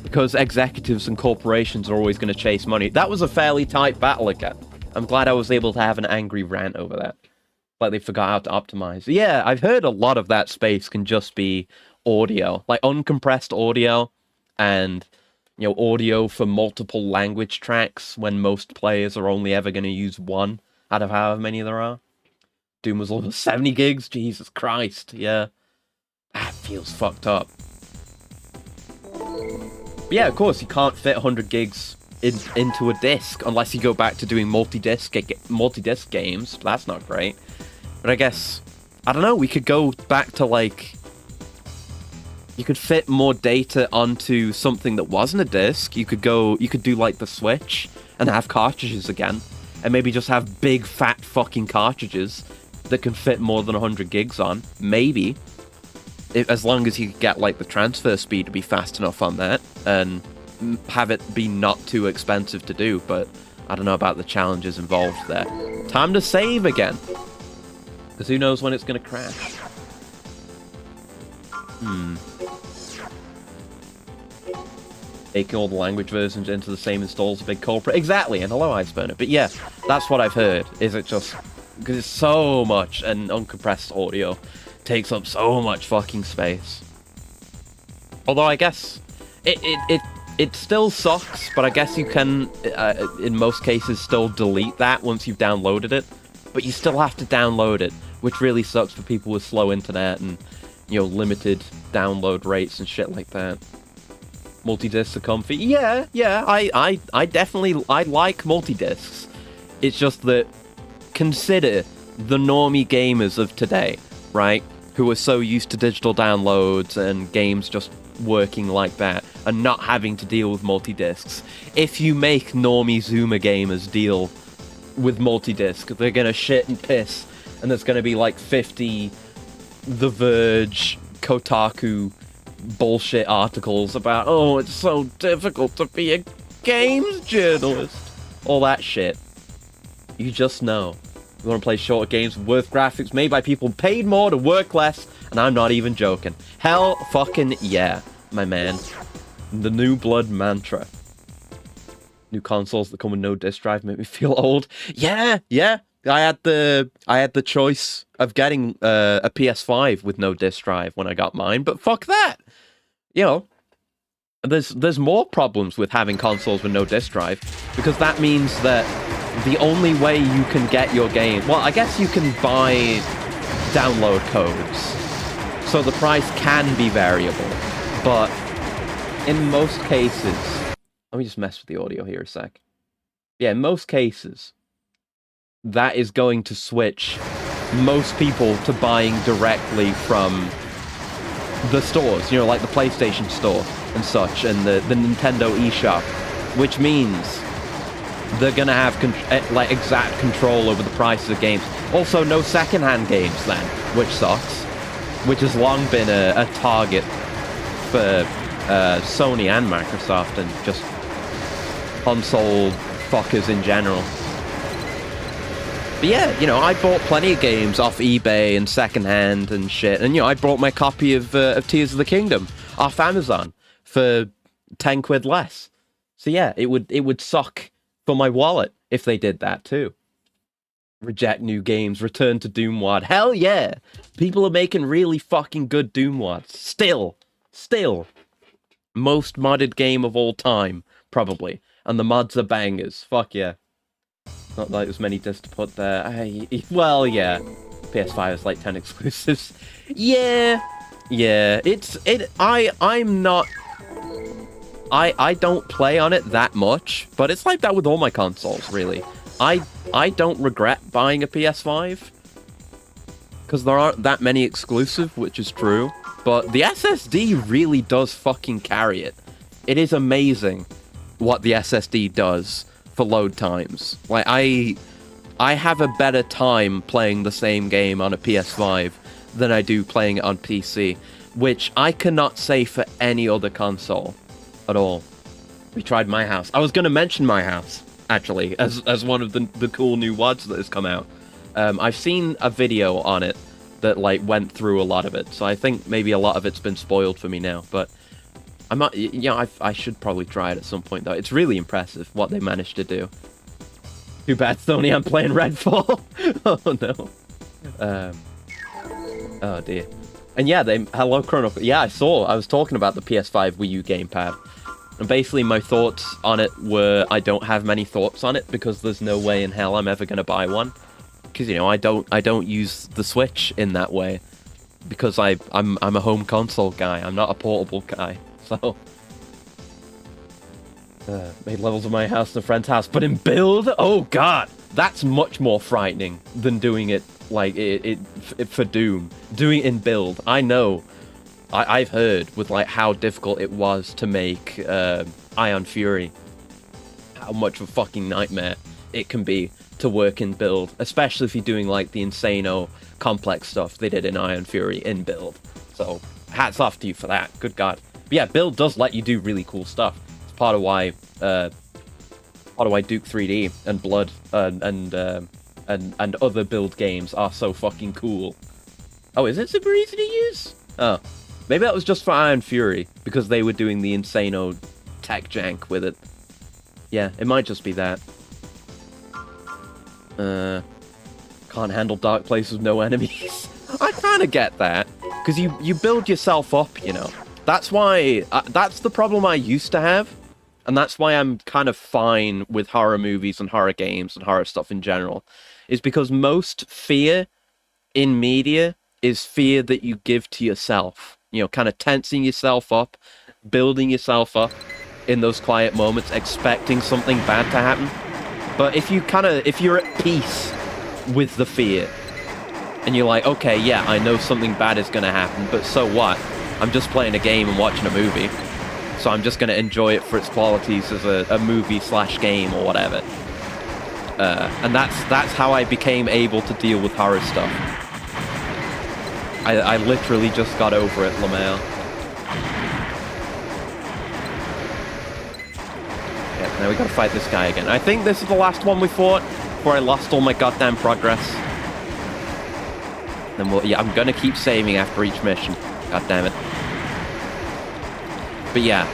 because executives and corporations are always going to chase money. That was a fairly tight battle again. I'm glad I was able to have an angry rant over that. Like they forgot how to optimize. Yeah, I've heard a lot of that space can just be audio, like uncompressed audio, and, you know, audio for multiple language tracks when most players are only ever going to use one out of however many there are. Doom was almost 70 gigs? Jesus Christ, yeah. That feels fucked up. But yeah, of course, you can't fit 100 gigs into a disc unless you go back to doing multi-disc games. That's not great. But I guess, I don't know, we could go back to, like, you could fit more data onto something that wasn't a disc. You could do, like, the Switch and have cartridges again. And maybe just have big, fat fucking cartridges that can fit more than 100 gigs on. Maybe. As long as you get, like, the transfer speed to be fast enough on that. And have it be not too expensive to do. But I don't know about the challenges involved there. Time to save again. Because who knows when it's going to crash. Taking all the language versions into the same installs a big corporate. Exactly, and hello, Iceburner. But yeah, that's what I've heard. Is it just... because it's so much, and uncompressed audio takes it it still sucks, but I guess you can, in most cases, still delete that once you've downloaded it. But you still have to download it, which really sucks for people with slow internet and, you know, limited download rates and shit like that. Multi-discs are comfy. Yeah, I definitely, I like multi-discs. It's just that, consider the normie gamers of today, right? Who are so used to digital downloads and games just working like that, and not having to deal with multi-discs. If you make normie Zoomer gamers deal with multi-disc, they're gonna shit and piss, and there's gonna be like 50 The Verge, Kotaku bullshit articles about, oh, it's so difficult to be a games journalist. All that shit. You just know. You want to play shorter games with worth graphics made by people paid more to work less, and I'm not even joking. Hell fucking yeah, my man. The new blood mantra. New consoles that come with no disc drive make me feel old. Yeah. I had the choice of getting a PS5 with no disc drive when I got mine, but fuck that. You know, there's more problems with having consoles with no disc drive, because that means that the only way you can get your game... Well, I guess you can buy download codes, so the price can be variable, but in most cases... Let me just mess with the audio here a sec. Yeah, in most cases, that is going to switch most people to buying directly from the stores, you know, like the PlayStation Store and such, and the Nintendo eShop, which means they're gonna have like exact control over the prices of games. Also, no secondhand games then, which sucks, which has long been a target for Sony and Microsoft and just console fuckers in general. But yeah, you know, I bought plenty of games off eBay and secondhand and shit, and you know, I bought my copy of Tears of the Kingdom off Amazon for 10 quid less. So yeah, it would suck for my wallet if they did that too. Reject new games, return to Doom WAD. Hell yeah! People are making really fucking good Doom WADs. Still. Most modded game of all time, probably. And the mods are bangers. Fuck yeah. Not like there's many discs to put there. Well, yeah. PS5 has like 10 exclusives. Yeah. I'm not... I don't play on it that much, but it's like that with all my consoles, really. I don't regret buying a PS5, because there aren't that many exclusive, which is true, but the SSD really does fucking carry it. It is amazing what the SSD does for load times. Like, I have a better time playing the same game on a PS5 than I do playing it on PC, which I cannot say for any other console at all. We tried My House. I was going to mention My House, actually, as one of the cool new WADs that has come out. I've seen a video on it that, like, went through a lot of it, so I think maybe a lot of it's been spoiled for me now, but I'm not, you know, I should probably try it at some point, though. It's really impressive what they managed to do. Too bad, Sony, I'm playing Redfall. Oh, no. Oh, dear. And yeah, Hello Chrono... Yeah, I was talking about the PS5 Wii U gamepad. And basically my thoughts on it were, I don't have many thoughts on it, because there's no way in hell I'm ever going to buy one. Because, you know, I don't use the Switch in that way. Because I'm a home console guy. I'm not a portable guy. So, made levels of My House and a friend's house, but in build, oh god, that's much more frightening than doing it like it for Doom. Doing it in build, I know, I've heard with like how difficult it was to make Ion Fury, how much of a fucking nightmare it can be to work in build, especially if you're doing like the insano complex stuff they did in Ion Fury in build. So hats off to you for that. Good god. But yeah, build does let you do really cool stuff. It's part of why Duke 3D and Blood and other build games are so fucking cool. Oh, is it super easy to use? Oh, maybe that was just for Iron Fury, because they were doing the insano tech jank with it. Yeah, it might just be that. Can't handle dark places with no enemies. I kind of get that, because you build yourself up, you know. That's why, that's the problem I used to have and that's why I'm kind of fine with horror movies and horror games and horror stuff in general, is because most fear in media is fear that you give to yourself. You know, kind of tensing yourself up, building yourself up in those quiet moments, expecting something bad to happen. But if you're at peace with the fear, and you're like, okay, yeah, I know something bad is going to happen, but so what? I'm just playing a game and watching a movie, so I'm just going to enjoy it for its qualities as a movie/game or whatever. And that's how I became able to deal with horror stuff. I literally just got over it, Lamail. Yeah, now we gotta fight this guy again. I think this is the last one we fought before I lost all my goddamn progress. Then I'm gonna keep saving after each mission. God damn it. But yeah,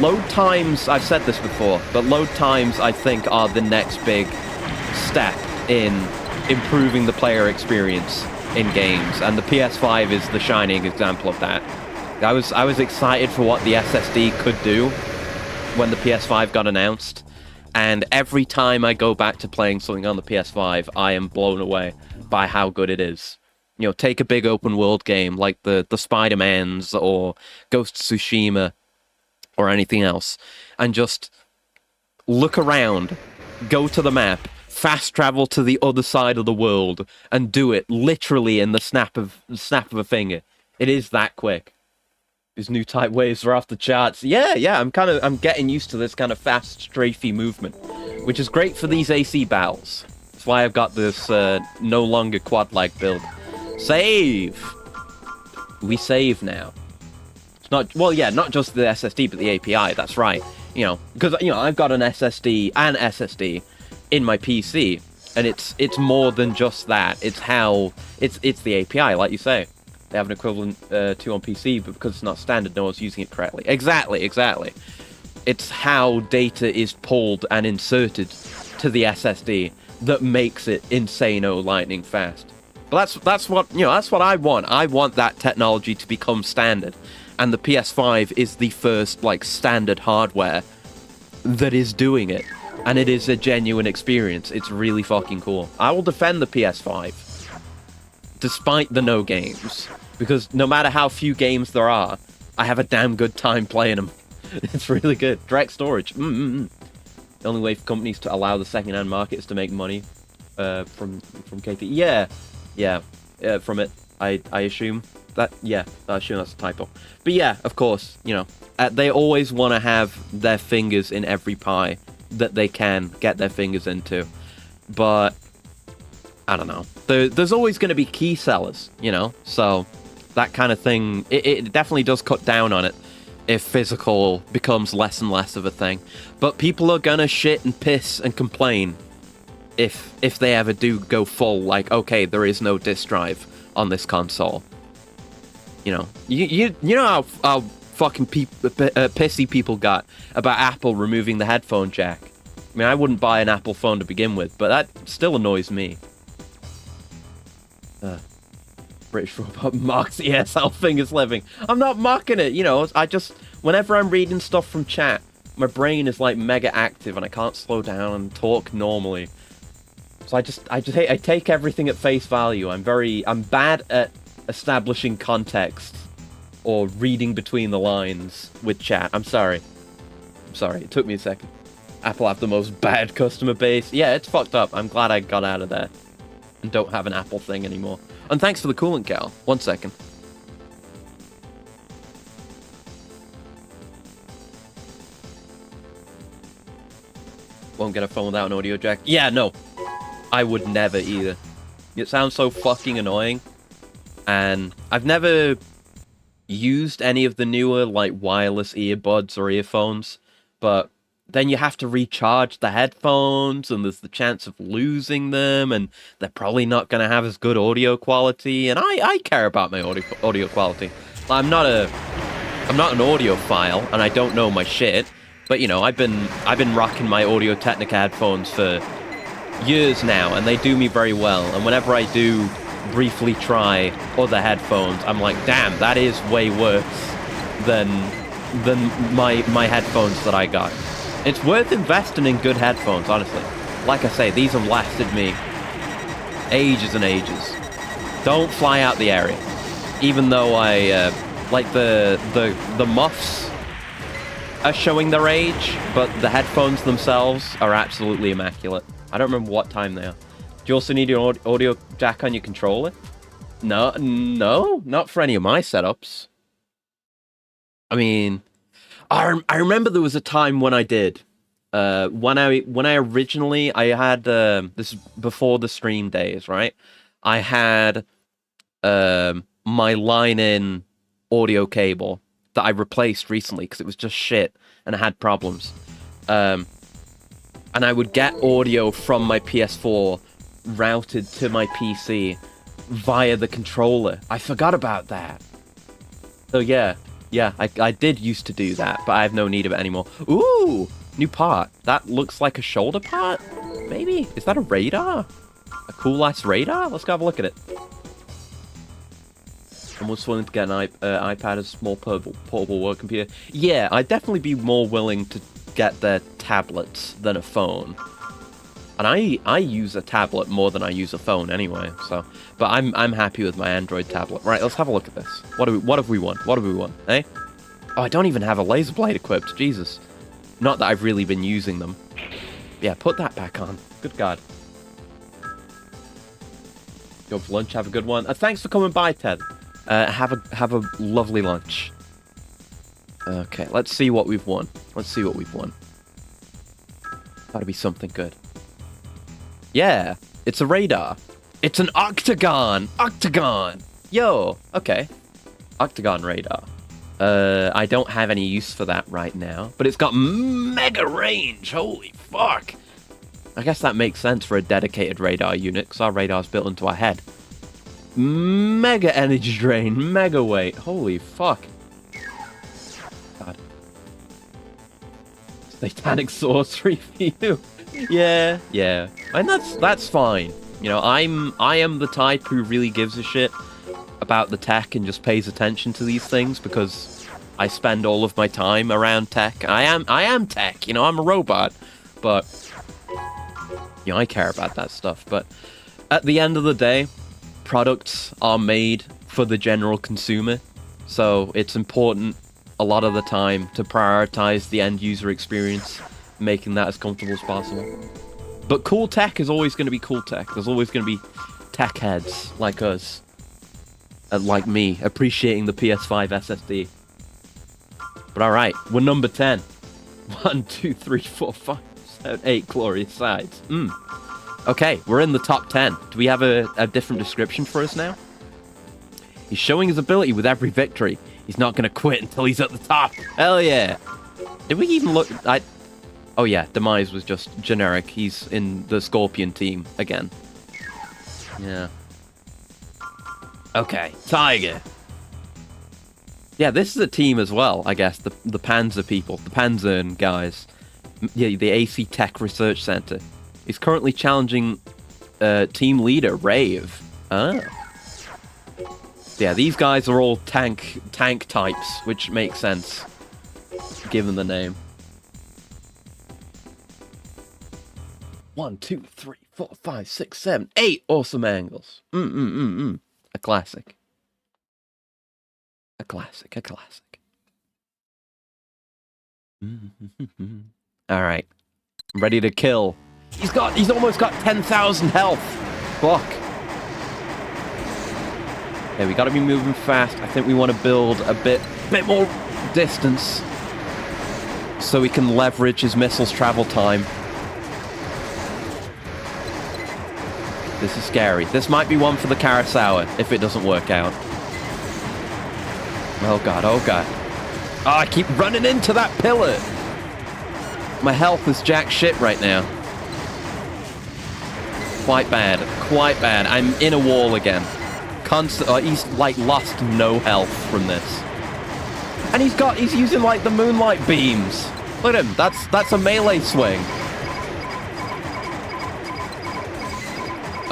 load times, I've said this before, but load times I think are the next big step in improving the player experience in games, and the PS5 is the shining example of that. I was excited for what the SSD could do when the PS5 got announced, and every time I go back to playing something on the PS5, I am blown away by how good it is. You know, take a big open world game like the Spider-Mans or Ghost of Tsushima or anything else, and just look around, go to the map, fast travel to the other side of the world, and do it literally in the snap of a finger. It is that quick. These new type waves are off the charts. Yeah, I'm getting used to this kind of fast, strafey movement, which is great for these AC battles. That's why I've got this no longer quad-like build. Save! We save now. It's not, well, yeah, not just the SSD, but the API, that's right. You know, because, you know, I've got an SSD in my PC, and it's more than just that. It's how, it's the API, like you say. They have an equivalent to on PC, but because it's not standard, no one's using it correctly. Exactly. It's how data is pulled and inserted to the SSD that makes it insane-o lightning fast. But that's what, you know, that's what I want. I want that technology to become standard. And the PS5 is the first, like, standard hardware that is doing it. And it is a genuine experience. It's really fucking cool. I will defend the PS5, despite the no games. Because no matter how few games there are, I have a damn good time playing them. It's really good. Direct storage. The only way for companies to allow the second-hand market is to make money from KP. Yeah, from it, I assume. I assume that's a typo. But yeah, of course, you know, they always want to have their fingers in every pie that they can get their fingers into. But, I don't know. There's always going to be key sellers, you know? So, that kind of thing, it definitely does cut down on it if physical becomes less and less of a thing. But people are going to shit and piss and complain if they ever do go full, like, okay, there is no disk drive on this console. You know, you know how fucking pissy people got about Apple removing the headphone jack. I mean, I wouldn't buy an Apple phone to begin with, but that still annoys me. British robot mocks ESL fingers living. I'm not mocking it, you know, whenever I'm reading stuff from chat, my brain is like mega active and I can't slow down and talk normally. So I take everything at face value. I'm bad at establishing context or reading between the lines with chat. I'm sorry, it took me a second. Apple have the most bad customer base. Yeah, it's fucked up. I'm glad I got out of there and don't have an Apple thing anymore. And thanks for the coolant, Cal. 1 second. Won't get a phone without an audio jack. Yeah, no. I would never either. It sounds so fucking annoying. And I've never used any of the newer, like, wireless earbuds or earphones. But then you have to recharge the headphones, and there's the chance of losing them, and they're probably not going to have as good audio quality, and I care about my audio quality. I'm not an audiophile, and I don't know my shit, but, you know, I've been rocking my Audio-Technica headphones for years now, and they do me very well, and whenever I do briefly try other headphones, I'm like, damn, that is way worse than my headphones that I got. It's worth investing in good headphones, honestly. Like I say, these have lasted me ages and ages. Don't fly out the area. Even though I, like the muffs are showing their age, but the headphones themselves are absolutely immaculate. I don't remember what time they are. Do you also need your audio jack on your controller? No, not for any of my setups. I mean, I remember there was a time when I did. When I originally, I had, this is before the stream days, right? I had my line-in audio cable that I replaced recently because it was just shit and I had problems. And I would get audio from my PS4 routed to my PC via the controller. I forgot about that. So yeah, I did used to do that, but I have no need of it anymore. Ooh, new part. That looks like a shoulder part? Maybe? Is that a radar? A cool-ass radar? Let's go have a look at it. Someone's willing to get an iPad as a small portable work computer. Yeah, I'd definitely be more willing to get their tablets than a phone. And I use a tablet more than I use a phone anyway, so... But I'm happy with my Android tablet. Right, let's have a look at this. What have we won? What have we won, eh? Oh, I don't even have a laser blade equipped, Jesus. Not that I've really been using them. Yeah, put that back on. Good God. Go for lunch, have a good one. Thanks for coming by, Ted. Have a lovely lunch. Okay, let's see what we've won. Let's see what we've won. Gotta be something good. Yeah, it's a radar. It's an octagon! Octagon! Yo, okay. Octagon radar. I don't have any use for that right now, but it's got mega range! Holy fuck! I guess that makes sense for a dedicated radar unit, because our radar's built into our head. Mega energy drain, mega weight. Holy fuck. God. Satanic sorcery for you. Yeah. And that's fine. You know, I am the type who really gives a shit about the tech and just pays attention to these things because I spend all of my time around tech. I am tech, you know, I'm a robot. But you know, I care about that stuff. But at the end of the day, products are made for the general consumer, so it's important a lot of the time to prioritize the end user experience, making that as comfortable as possible. But cool tech is always going to be cool tech. There's always going to be tech heads like us, and like me, appreciating the PS5 SSD. But alright, we're number 10. 1, 2, 3, 4, 5, 7, 8 glorious sides. Okay, we're in the top 10. Do we have a different description for us now? He's showing his ability with every victory. He's not going to quit until he's at the top. Hell yeah. Did we even look... Oh yeah, Demise was just generic. He's in the Scorpion team again. Yeah. Okay, Tiger. Yeah, this is a team as well, I guess. The Panzer people. The Panzern guys. Yeah, the AC Tech Research Center. He's currently challenging team leader, Rave. Oh. Yeah, these guys are all tank types, which makes sense, given the name. 1, 2, 3, 4, 5, 6, 7, 8 awesome angles. A classic. A classic. Alright. I'm ready to kill. He's almost got 10,000 health. Fuck. Okay, we gotta be moving fast. I think we want to build a bit more distance so we can leverage his missile's travel time. This is scary. This might be one for the Kurosawa if it doesn't work out. Oh god, oh god. Oh, I keep running into that pillar. My health is jack shit right now. Quite bad. I'm in a wall again. He's like lost no health from this. And he's using like the moonlight beams. Look at him. That's a melee swing.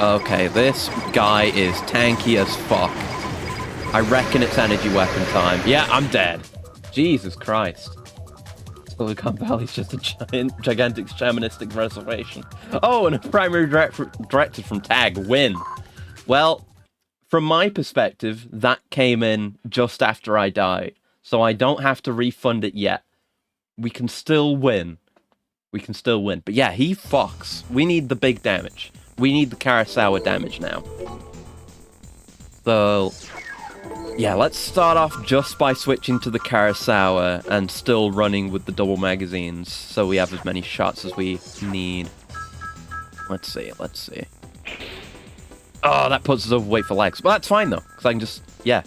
Okay, this guy is tanky as fuck. I reckon it's energy weapon time. Yeah, I'm dead. Jesus Christ. Silicon Valley's just a gigantic shamanistic reservation. Oh, and a primary directive from Tag. Win. Well, from my perspective, that came in just after I died. So I don't have to refund it yet. We can still win. We can still win. But yeah, he fucks. We need the big damage. We need the Kurosawa damage now. So, yeah, let's start off just by switching to the Kurosawa and still running with the double magazines so we have as many shots as we need. Let's see, let's see. Oh, that puts us overweight for legs. Well, that's fine, though, because I can just, yeah.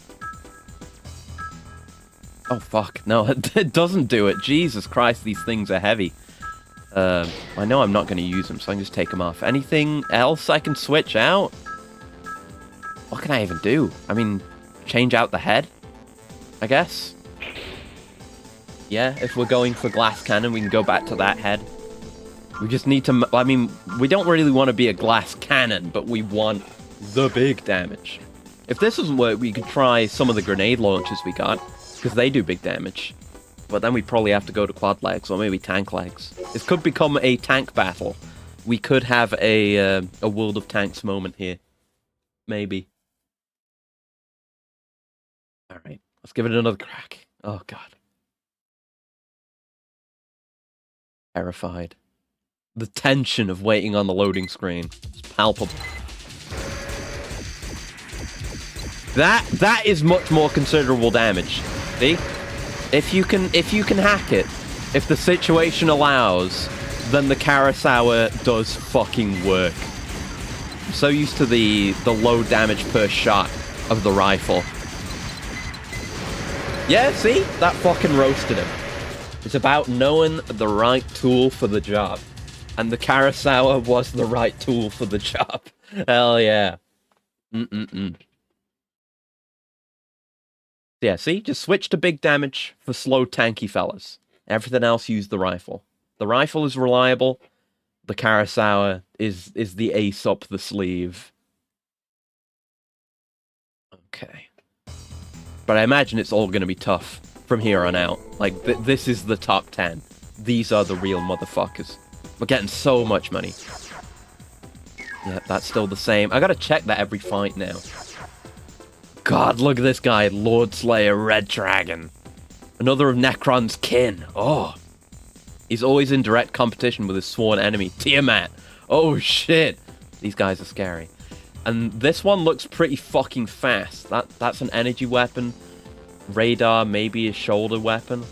Oh, fuck. No, it doesn't do it. Jesus Christ, these things are heavy. I know I'm not going to use them, so I can just take them off. Anything else I can switch out? What can I even do? I mean, change out the head, I guess. Yeah, if we're going for glass cannon, we can go back to that head. We just need to... I mean, we don't really want to be a glass cannon, but we want the big damage. If this doesn't work, we could try some of the grenade launchers we got, because they do big damage. But then we probably have to go to quad legs, or maybe tank legs. This could become a tank battle. We could have a World of Tanks moment here. Maybe. Alright, let's give it another crack. Oh, God. Terrified. The tension of waiting on the loading screen is palpable. That is much more considerable damage. See? If you can hack it, if the situation allows, then the Kurosawa does fucking work. I'm so used to the low damage per shot of the rifle. Yeah, see? That fucking roasted him. It's about knowing the right tool for the job. And the Kurosawa was the right tool for the job. Hell yeah. Yeah, see? Just switch to big damage for slow, tanky fellas. Everything else, use the rifle. The rifle is reliable. The Kurosawa is the ace up the sleeve. Okay. But I imagine it's all going to be tough from here on out. Like, this is the top 10. These are the real motherfuckers. We're getting so much money. Yeah, that's still the same. I gotta check that every fight now. God, look at this guy, Lord Slayer Red Dragon. Another of Necron's kin. Oh. He's always in direct competition with his sworn enemy, Tiamat. Oh, shit. These guys are scary. And this one looks pretty fucking fast. That's an energy weapon. Radar, maybe a shoulder weapon.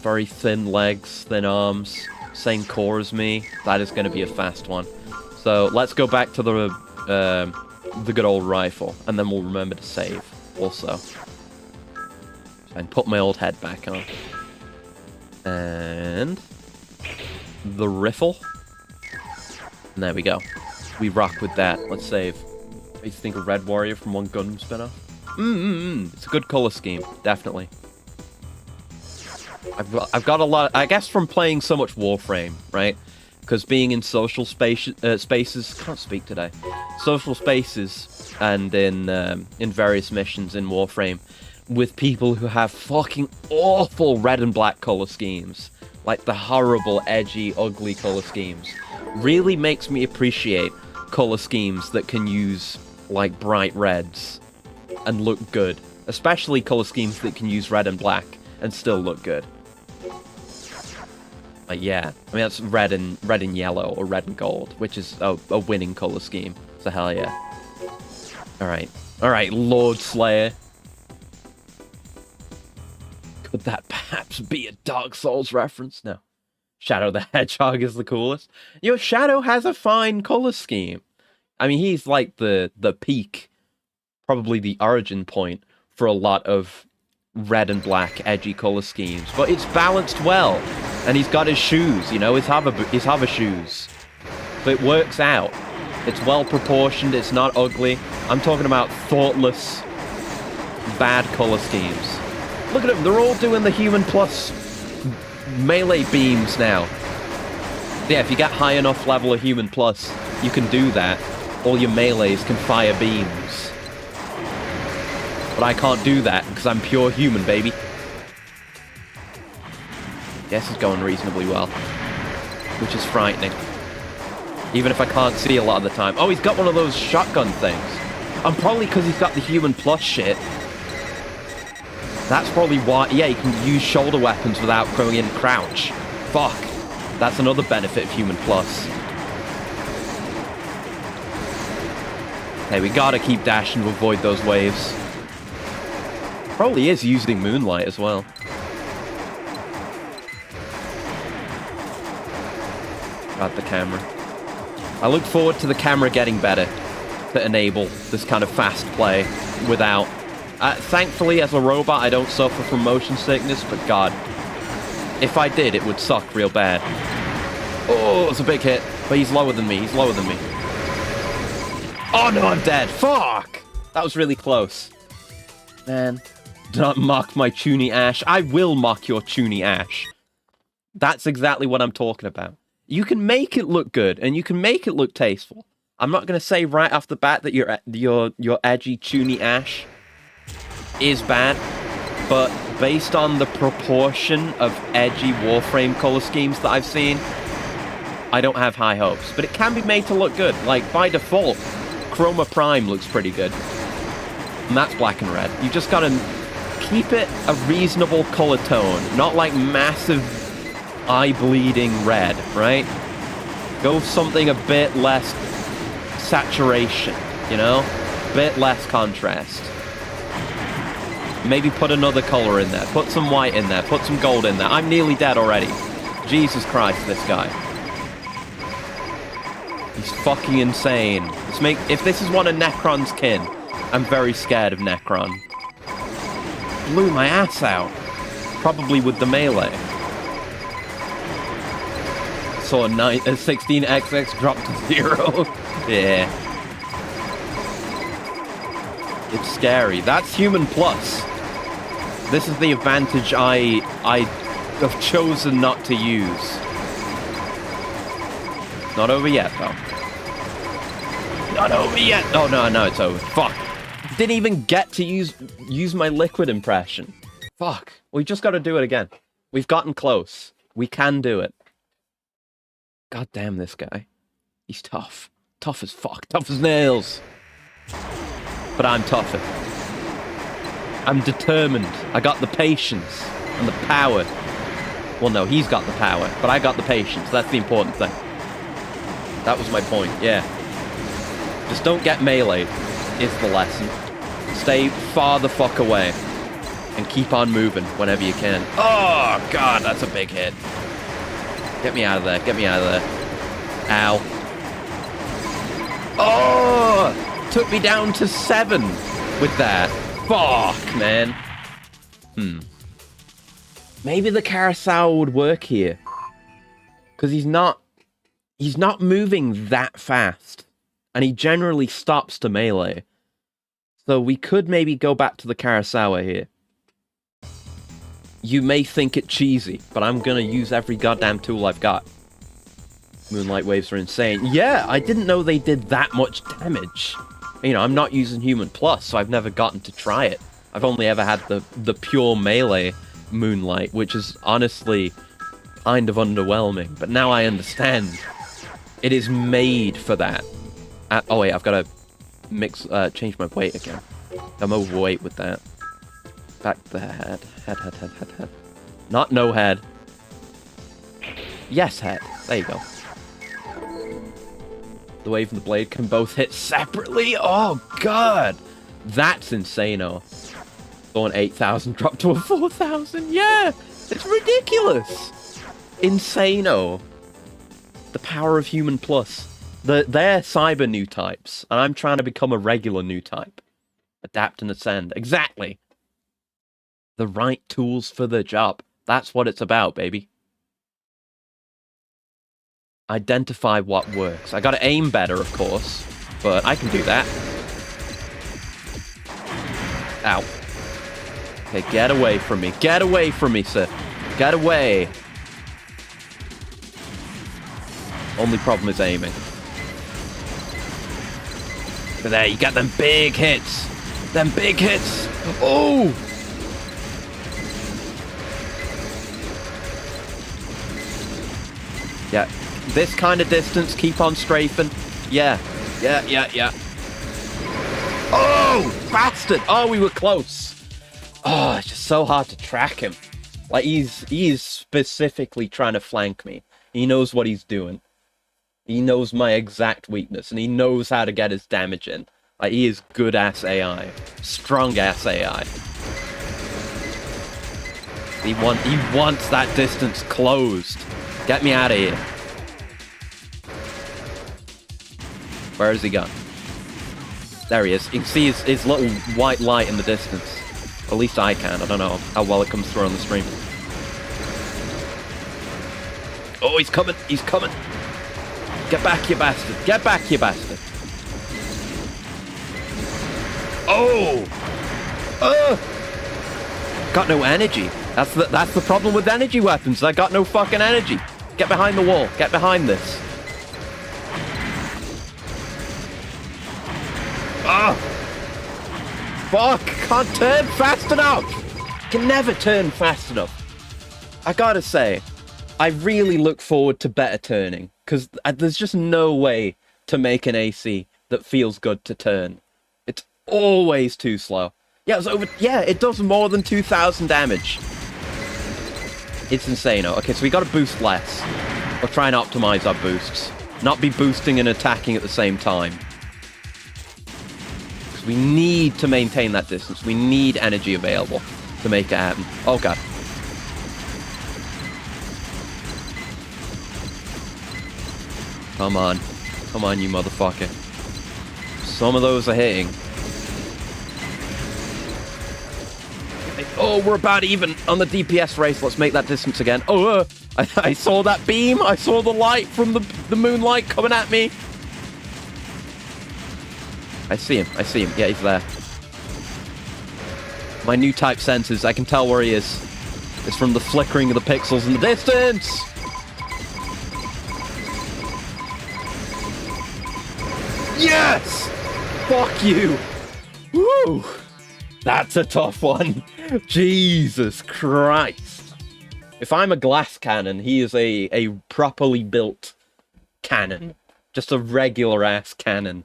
Very thin legs, thin arms. Same core as me. That is going to be a fast one. So let's go back to the good old rifle, and then we'll remember to save also. And put my old head back on. And the riffle. And there we go. We rock with that. Let's save. I used to think of Red Warrior from one Gundam spinoff. It's a good color scheme, definitely. I've got a lot, I guess, from playing so much Warframe, right? Because being in social spaces, can't speak today. Social spaces and in various missions in Warframe with people who have fucking awful red and black color schemes, like the horrible, edgy, ugly color schemes, really makes me appreciate color schemes that can use like bright reds and look good, especially color schemes that can use red and black and still look good. Yeah, I mean that's red and yellow or red and gold, which is a winning color scheme. So hell yeah. All right, Lord Slayer. Could that perhaps be a Dark Souls reference? No. Shadow the Hedgehog is the coolest. Yo, Shadow has a fine color scheme. I mean, he's like the peak, probably the origin point for a lot of red and black edgy color schemes, but it's balanced well. And he's got his shoes, you know, his hover shoes. So it works out. It's well proportioned, it's not ugly. I'm talking about thoughtless, bad color schemes. Look at them, they're all doing the Human Plus melee beams now. Yeah, if you get high enough level of Human Plus, you can do that. All your melees can fire beams. But I can't do that, because I'm pure human, baby. Guess it's going reasonably well. Which is frightening. Even if I can't see a lot of the time. Oh, he's got one of those shotgun things. And probably because he's got the Human Plus shit. That's probably why... Yeah, you can use shoulder weapons without going in crouch. Fuck. That's another benefit of Human Plus. Okay, we gotta keep dashing to avoid those waves. Probably is using Moonlight as well. Got the camera. I look forward to the camera getting better to enable this kind of fast play without... thankfully, as a robot, I don't suffer from motion sickness, but God, if I did, it would suck real bad. Oh, it's a big hit, but he's lower than me. He's lower than me. Oh no, I'm dead. Fuck! That was really close. Man, do not mock my Chuny Ash. I will mock your Chuny Ash. That's exactly what I'm talking about. You can make it look good, and you can make it look tasteful. I'm not going to say right off the bat that your edgy Chuny Ash is bad, but based on the proportion of edgy Warframe color schemes that I've seen, I don't have high hopes. But it can be made to look good. Like, by default, Chroma Prime looks pretty good. And that's black and red. You just got to keep it a reasonable color tone, not like massive eye-bleeding red, right? Go something a bit less saturation, you know? A bit less contrast. Maybe put another color in there. Put some white in there. Put some gold in there. I'm nearly dead already. Jesus Christ, this guy. He's fucking insane. If this is one of Necron's kin, I'm very scared of Necron. Blew my ass out. Probably with the melee. Saw a 16XX drop to 0. Yeah. It's scary. That's Human Plus. This is the advantage I have chosen not to use. Not over yet, though. Not over yet. Oh, no, it's over. Fuck. Didn't even get to use my liquid impression. Fuck. We just got to do it again. We've gotten close. We can do it. God damn this guy. He's tough. Tough as fuck. Tough as nails. But I'm tougher. I'm determined. I got the patience and the power. Well, no, he's got the power, but I got the patience. That's the important thing. That was my point, yeah. Just don't get meleeed, is the lesson. Stay far the fuck away. And keep on moving whenever you can. Oh, God, that's a big hit. Get me out of there. Get me out of there. Ow. Oh! Took me down to 7 with that. Fuck, man. Maybe the Carousel would work here. Because he's not moving that fast. And he generally stops to melee. So we could maybe go back to the Carousel here. You may think it cheesy, but I'm gonna use every goddamn tool I've got. Moonlight waves are insane. Yeah, I didn't know they did that much damage. You know, I'm not using Human Plus, so I've never gotten to try it. I've only ever had the pure melee Moonlight, which is honestly kind of underwhelming. But now I understand. It is made for that. Oh wait, I've got to change my weight again. I'm overweight with that. Back to the head. Head. Not no head. Yes, head. There you go. The wave and the blade can both hit separately? Oh, God! That's insano. Going 8,000, drop to a 4,000? Yeah! It's ridiculous! Insano. The power of Human Plus. They're cyber new types, and I'm trying to become a regular new type. Adapt and ascend. Exactly! The right tools for the job. That's what it's about, baby. Identify what works. I gotta aim better, of course, but I can do that. Ow. Okay, get away from me. Get away from me, sir. Get away. Only problem is aiming. But there, you got them big hits. Them big hits. Oh! Yeah. This kind of distance, keep on strafing. Yeah. Yeah. Oh, bastard! Oh, we were close. Oh, it's just so hard to track him. Like, he's specifically trying to flank me. He knows what he's doing. He knows my exact weakness, and he knows how to get his damage in. Like, he is good-ass AI. Strong-ass AI. He wants that distance closed. Get me out of here. Where has he gone? There he is. You can see his little white light in the distance. At least I can. I don't know how well it comes through on the stream. Oh, he's coming. He's coming. Get back, you bastard. Get back, you bastard. Oh! Got no energy. That's the problem with energy weapons. I got no fucking energy. Get behind the wall. Get behind this. Ah! Fuck! Can't turn fast enough! Can never turn fast enough. I gotta say, I really look forward to better turning, because there's just no way to make an AC that feels good to turn. It's always too slow. Yeah, it does more than 2,000 damage. It's insane. Okay, so we gotta boost less. We'll try and optimize our boosts. Not be boosting and attacking at the same time. Because we need to maintain that distance. We need energy available to make it happen. Oh, God. Come on. Come on, you motherfucker. Some of those are hitting. Oh, we're about even on the DPS race. Let's make that distance again. Oh, I saw that beam. I saw the light from the moonlight coming at me. I see him. I see him. Yeah, he's there. My new type senses. I can tell where he is. It's from the flickering of the pixels in the distance. Yes! Fuck you. Woo! That's a tough one. Jesus Christ. If I'm a glass cannon, he is a properly built cannon. Just a regular ass cannon.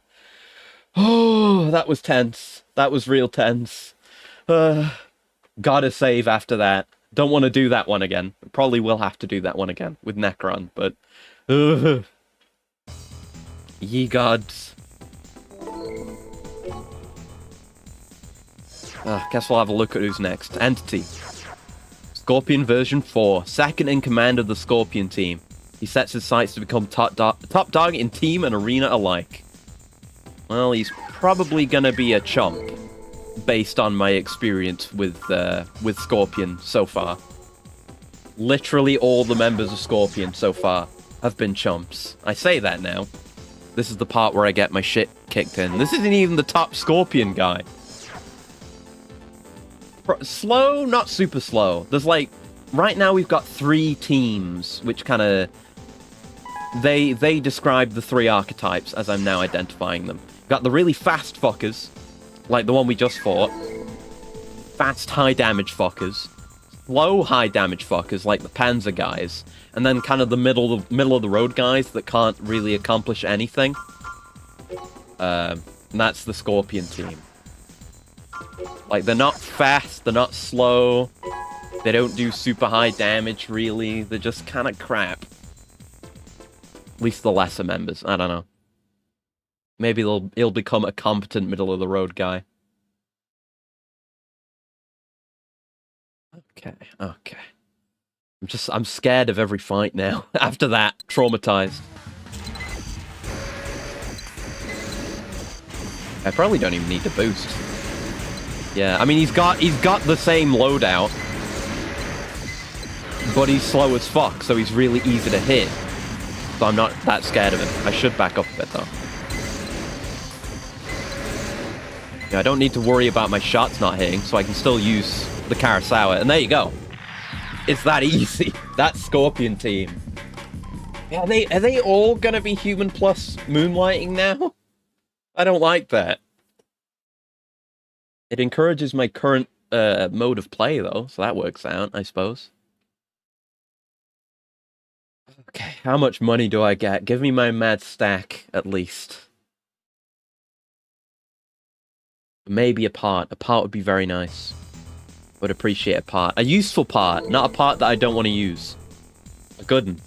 Oh, that was tense. That was real tense. Gotta save after that. Don't want to do that one again. Probably will have to do that one again with Necron, but... Ye gods. Guess we'll have a look at who's next. Entity. Scorpion version 4. Second in command of the Scorpion team. He sets his sights to become top dog in team and arena alike. Well, he's probably gonna be a chump, based on my experience with Scorpion so far. Literally all the members of Scorpion so far have been chumps. I say that now. This is the part where I get my shit kicked in. This isn't even the top Scorpion guy. Slow, not super slow. There's like, right now we've got 3 teams, which kind of, they describe the 3 archetypes as I'm now identifying them. We've got the really fast fuckers, like the one we just fought. Fast, high damage fuckers. Slow, high damage fuckers, like the Panzer guys. And then kind of the middle of the road guys that can't really accomplish anything. And that's the Scorpion team. Like, they're not fast, they're not slow. They don't do super high damage, really. They're just kind of crap. At least the lesser members, I don't know. Maybe he'll become a competent middle-of-the-road guy. Okay. I'm scared of every fight now. After that, traumatized. I probably don't even need to boost. Yeah, I mean, he's got the same loadout, but he's slow as fuck, so he's really easy to hit. So I'm not that scared of him. I should back up a bit, though. Yeah, I don't need to worry about my shots not hitting, so I can still use the Kurosawa. And there you go. It's that easy. That Scorpion team. Yeah, are they all gonna be human plus moonlighting now? I don't like that. It encourages my current mode of play, though, so that works out, I suppose. Okay, how much money do I get? Give me my mad stack, at least. Maybe a part. A part would be very nice. Would appreciate a part. A useful part, not a part that I don't want to use. A good one.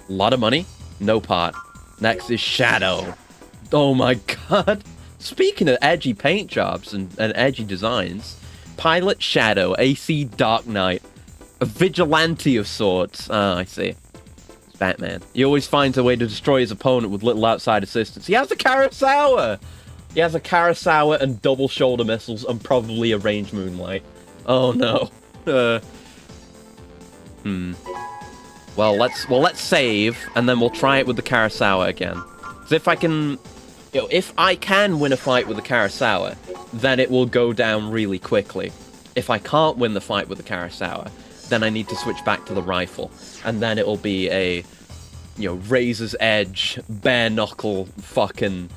A lot of money, no part. Next is Shadow. Oh my god. Speaking of edgy paint jobs and edgy designs, Pilot Shadow, AC Dark Knight. A vigilante of sorts. Ah, I see. It's Batman. He always finds a way to destroy his opponent with little outside assistance. He has a Kurosawa! He has a Kurosawa and double shoulder missiles and probably a ranged moonlight. Oh no. Well, let's save and then we'll try it with the Kurosawa again. Because if I can, if I can win a fight with the Kurosawa, then it will go down really quickly. If I can't win the fight with the Kurosawa, then I need to switch back to the rifle, and then it'll be a, razor's edge, bare knuckle, fucking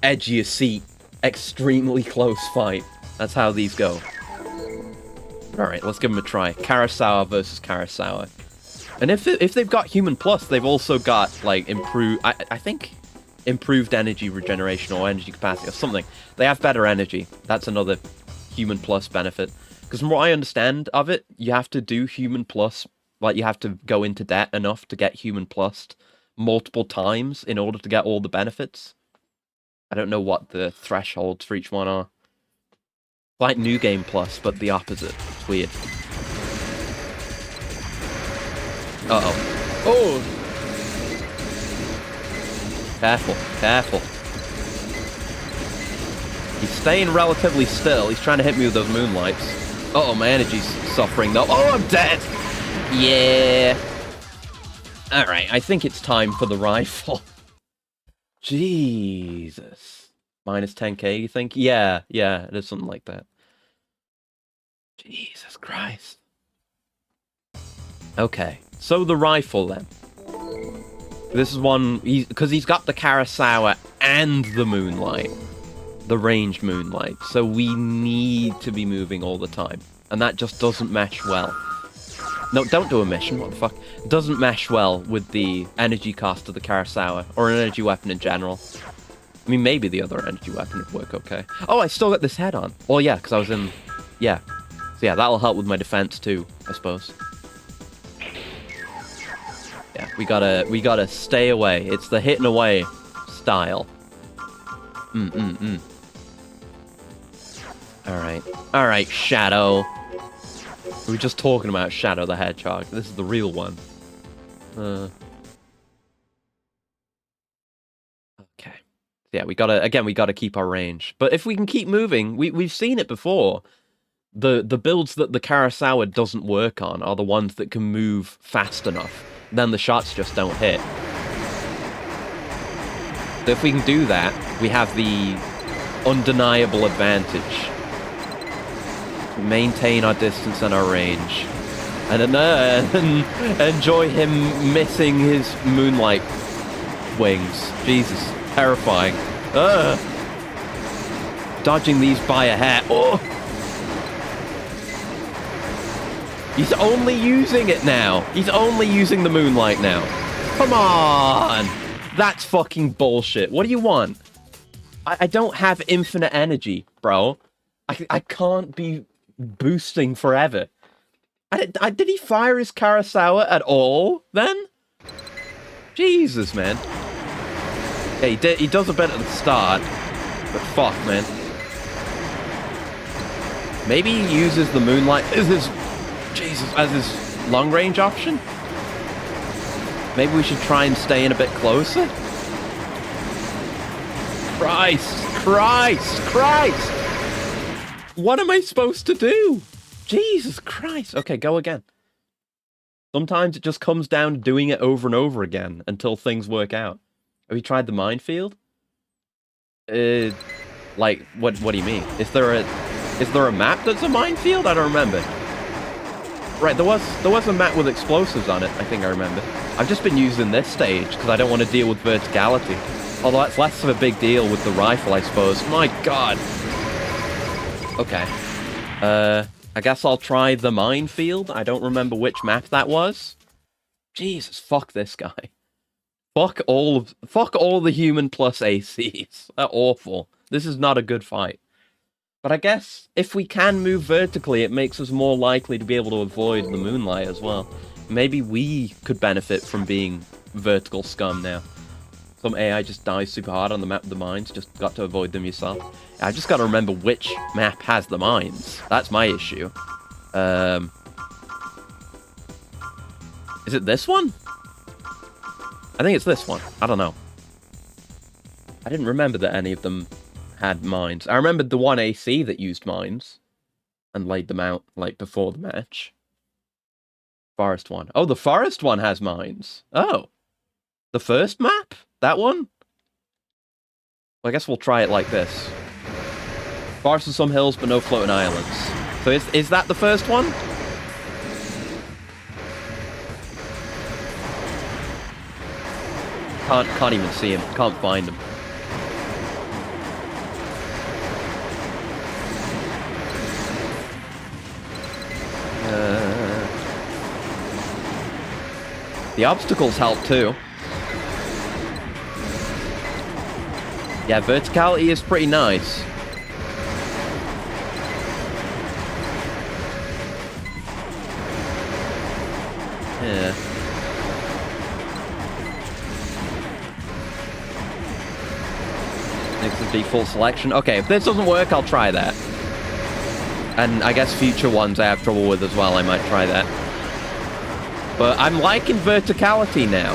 edge of your seat, extremely close fight. That's how these go. Alright, let's give them a try. Kurosawa versus Kurosawa. And if they've got Human Plus, they've also got, like, I think improved energy regeneration or energy capacity or something. They have better energy. That's another Human Plus benefit. Because from what I understand of it, you have to do Human Plus, like, you have to go into debt enough to get Human Plus multiple times in order to get all the benefits. I don't know what the thresholds for each one are. Like New Game Plus, but the opposite. It's weird. Uh-oh. Oh! Careful, careful. He's staying relatively still. He's trying to hit me with those moonlights. Uh-oh, my energy's suffering though. Oh, I'm dead! Yeah. Alright, I think it's time for the rifle. Jesus. Minus 10k, you think? Yeah, it is something like that. Jesus Christ. Okay, so the rifle then. This is one, because he's got the Kurosawa and the moonlight. The ranged moonlight. So we need to be moving all the time. And that just doesn't mesh well. No, don't do a mission, what the fuck? It doesn't mesh well with the energy cost of the Kurosawa, or an energy weapon in general. I mean, maybe the other energy weapon would work okay. Oh, I still got this head on. Well, yeah, because I was in... Yeah. So yeah, that'll help with my defense too, I suppose. Yeah, we gotta stay away. It's the hitting away style. Alright, Shadow. We were just talking about Shadow the Hedgehog. This is the real one. Okay. Yeah, we gotta keep our range. But if we can keep moving, we've seen it before. The builds that the Kurosawa doesn't work on are the ones that can move fast enough. Then the shots just don't hit. So if we can do that, we have the undeniable advantage. Maintain our distance and our range. And then enjoy him missing his moonlight wings. Jesus, terrifying. Dodging these by a hair. Oh! He's only using it now. He's only using the moonlight now. Come on! That's fucking bullshit. What do you want? I don't have infinite energy, bro. I can't be boosting forever. Did he fire his Kurosawa at all, then? Jesus, man. Yeah, he does a bit at the start. But fuck, man. Maybe he uses the moonlight as his long-range option? Maybe we should try and stay in a bit closer? Christ! What am I supposed to do? Jesus Christ. Okay, go again. Sometimes it just comes down to doing it over and over again until things work out. Have you tried the minefield? Like, what do you mean? Is there a map that's a minefield? I don't remember. Right, there was a map with explosives on it, I think I remember. I've just been using this stage because I don't want to deal with verticality. Although that's less of a big deal with the rifle, I suppose. My god. Okay. I guess I'll try the minefield. I don't remember which map that was. Jesus, fuck this guy. Fuck all the human plus ACs. They're awful. This is not a good fight. But I guess if we can move vertically, it makes us more likely to be able to avoid the moonlight as well. Maybe we could benefit from being vertical scum now. Some AI just dies super hard on the map of the mines, just got to avoid them yourself. I just got to remember which map has the mines. That's my issue. Is it this one? I think it's this one. I don't know. I didn't remember that any of them had mines. I remembered the one AC that used mines and laid them out, like, before the match. Forest one. Oh, the forest one has mines. Oh. The first map? That one? Well, I guess we'll try it like this. Forest with some hills, but no floating islands. So is that the first one? Can't even see him. Can't find him. The obstacles help too. Yeah, verticality is pretty nice. Yeah. Next is default selection. Okay, if this doesn't work, I'll try that. And I guess future ones I have trouble with as well. I might try that. But I'm liking verticality now.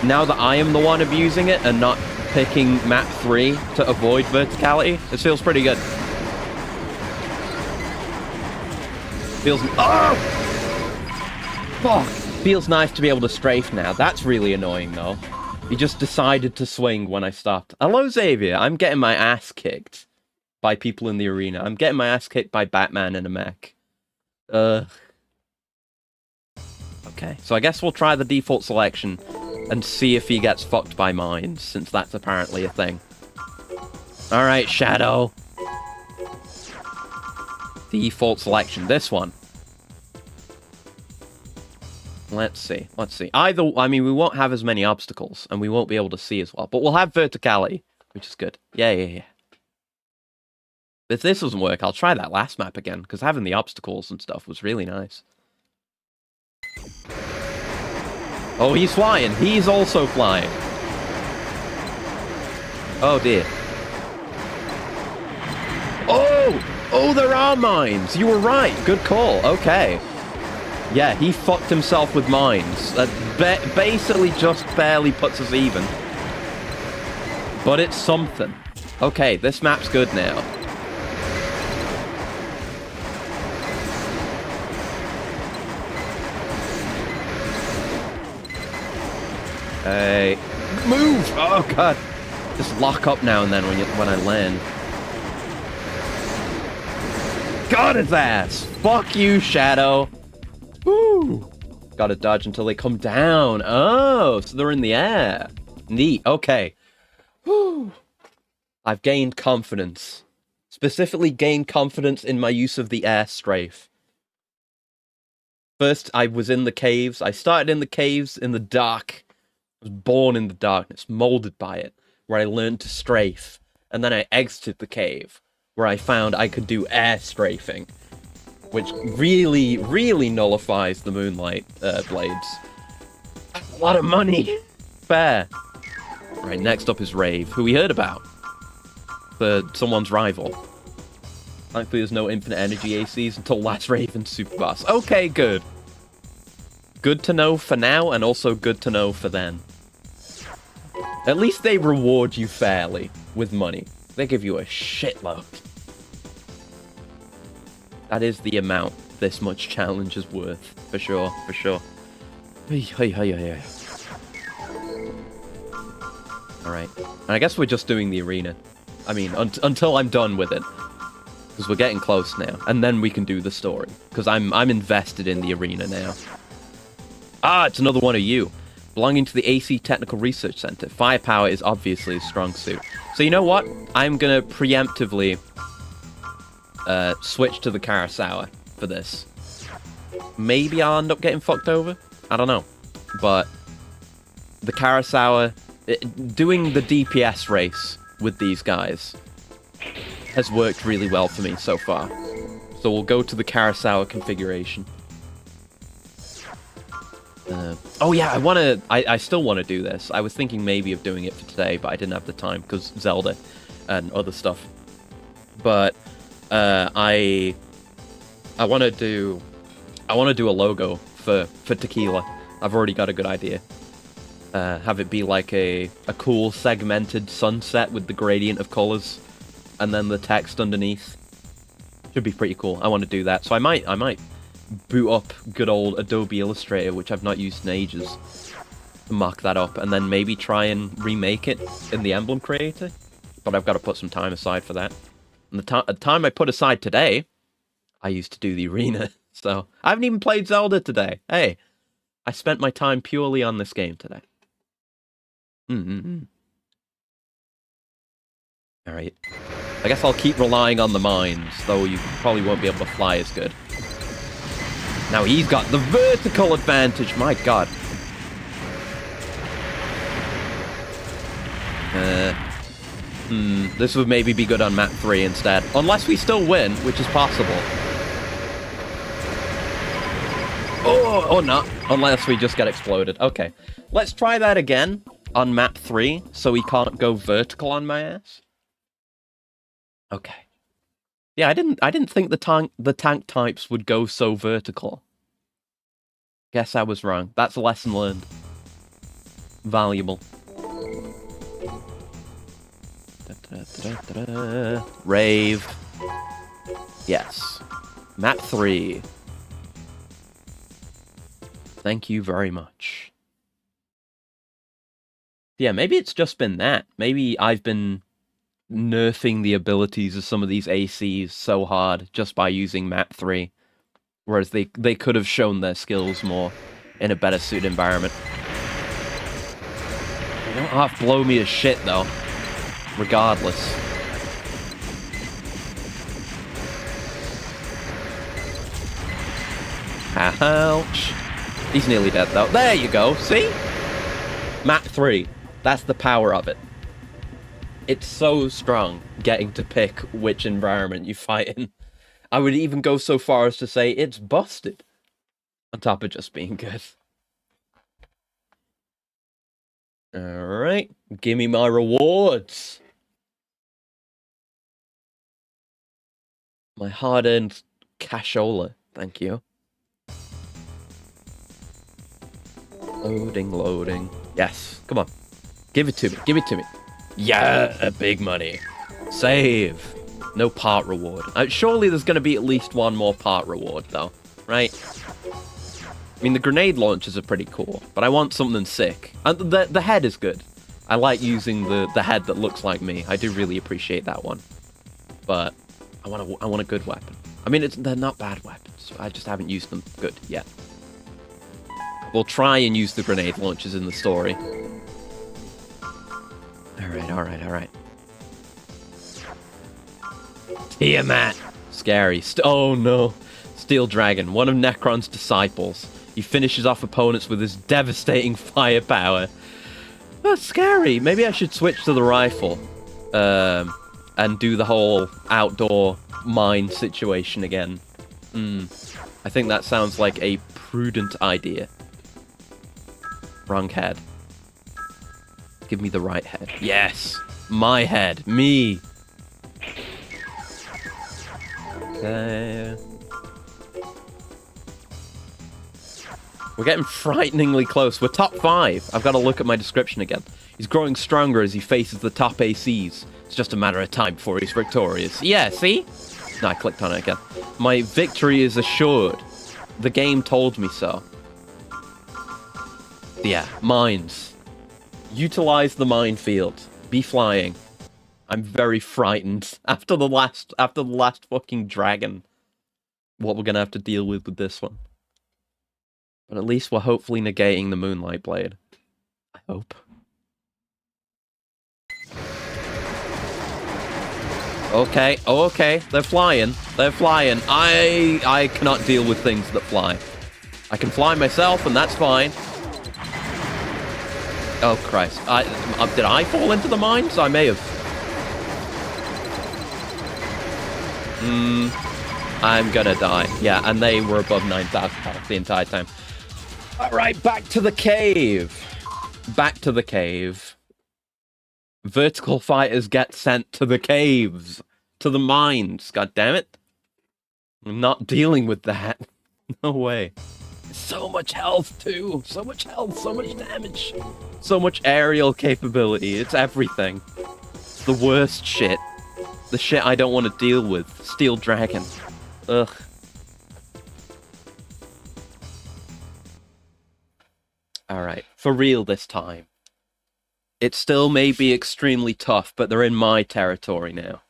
Now that I am the one abusing it and not picking map 3 to avoid verticality, this feels pretty good. Feels... Oh! Fuck! Feels nice to be able to strafe now. That's really annoying, though. He just decided to swing when I stopped. Hello, Xavier. I'm getting my ass kicked by people in the arena. I'm getting my ass kicked by Batman in a mech. Okay, so I guess we'll try the default selection and see if he gets fucked by mines, since that's apparently a thing. Alright, Shadow. Default selection, this one. Let's see. Either, I mean, we won't have as many obstacles, and we won't be able to see as well, but we'll have verticality, which is good. Yeah. If this doesn't work, I'll try that last map again, because having the obstacles and stuff was really nice. Oh, he's flying. He's also flying. Oh, dear. Oh, there are mines. You were right. Good call. Okay. Yeah, he fucked himself with mines. That basically just barely puts us even. But it's something. Okay, this map's good now. Hey, move! Oh god, just lock up now and then when I land. Got his ass! Fuck you, Shadow. Woo! Gotta dodge until they come down. Oh, so they're in the air. Neat. Okay. Woo! I've gained confidence. Specifically, gained confidence in my use of the air strafe. First, I was in the caves. I started in the caves in the dark. I was born in the darkness, molded by it, where I learned to strafe. And then I exited the cave, where I found I could do air strafing, which really, really nullifies the moonlight blades. That's a lot of money. Fair. Right, next up is Rave, who we heard about. For someone's rival. Thankfully, there's no infinite energy ACs until last Raven Superboss. Okay, good. Good to know for now, and also good to know for then. At least they reward you fairly with money. They give you a shitload. That is the amount this much challenge is worth, for sure, for sure. Alright, and I guess we're just doing the arena. I mean, until I'm done with it. Because we're getting close now, and then we can do the story. Because I'm invested in the arena now. Ah, it's another one of you. Belonging to the AC Technical Research Center. Firepower is obviously a strong suit. So you know what? I'm gonna preemptively switch to the Kurosawa for this. Maybe I'll end up getting fucked over. I don't know. But the Kurosawa, doing the DPS race with these guys has worked really well for me so far. So we'll go to the Kurosawa configuration. Oh yeah, I still want to do this. I was thinking maybe of doing it for today, but I didn't have the time because Zelda and other stuff. But I want to do a logo for tequila. I've already got a good idea. Have it be like a cool segmented sunset with the gradient of colors, and then the text underneath. Should be pretty cool. I want to do that. So I might boot up good old Adobe Illustrator, which I've not used in ages, to mark that up, and then maybe try and remake it in the emblem creator. But I've got to put some time aside for that. And the time I put aside today, I used to do the arena. So I haven't even played Zelda today. Hey, I spent my time purely on this game today. Alright. I guess I'll keep relying on the mines, though you probably won't be able to fly as good. Now he's got the vertical advantage, my god. This would maybe be good on map 3 instead. Unless we still win, which is possible. Oh, or not. Unless we just get exploded. Okay. Let's try that again on map 3, so he can't go vertical on my ass. Okay. Yeah, I didn't think the tank types would go so vertical. Guess I was wrong. That's a lesson learned. Valuable. Rave. Yes. Map 3. Thank you very much. Yeah, maybe it's just been that. Maybe I've been nerfing the abilities of some of these ACs so hard just by using map 3. Whereas they could have shown their skills more in a better suit environment. They don't half blow me to shit, though. Regardless. Ouch. He's nearly dead, though. There you go, see? Map 3. That's the power of it. It's so strong, getting to pick which environment you fight in. I would even go so far as to say it's busted. On top of just being good. Alright, give me my rewards. My hard-earned cashola, thank you. Loading, loading. Yes, come on. Give it to me, give it to me. Yeah, big money. Save. No part reward. Surely there's going to be at least one more part reward, though, right? I mean, the grenade launchers are pretty cool, but I want something sick. And the head is good. I like using the head that looks like me. I do really appreciate that one. But I want a good weapon. I mean, they're not bad weapons. I just haven't used them good yet. We'll try and use the grenade launchers in the story. Alright, alright, alright. Tiamat! Scary. Oh no. Steel Dragon, one of Necron's disciples. He finishes off opponents with his devastating firepower. That's scary. Maybe I should switch to the rifle. And do the whole outdoor mine situation again. I think that sounds like a prudent idea. Wrong head. Give me the right head. Yes! My head. Me! Okay. We're getting frighteningly close. We're top 5. I've got to look at my description again. He's growing stronger as he faces the top ACs. It's just a matter of time before he's victorious. Yeah, see? No, I clicked on it again. My victory is assured. The game told me so. Yeah, mines. Utilize the minefield. Be flying. I'm very frightened after the last fucking dragon. What we're gonna have to deal with this one. But at least we're hopefully negating the Moonlight Blade. I hope. Okay, okay, they're flying. They're flying. I cannot deal with things that fly. I can fly myself, and that's fine. Oh, Christ. Did I fall into the mines? I may have. I'm gonna die. Yeah, and they were above 9,000 health the entire time. Alright, back to the cave. Back to the cave. Vertical fighters get sent to the caves. To the mines. God damn it. I'm not dealing with that. No way. So much health, too. So much health, so much damage. So much aerial capability. It's everything. It's the worst shit. The shit I don't want to deal with. Steel Dragon. Ugh. Alright, for real this time. It still may be extremely tough, but they're in my territory now.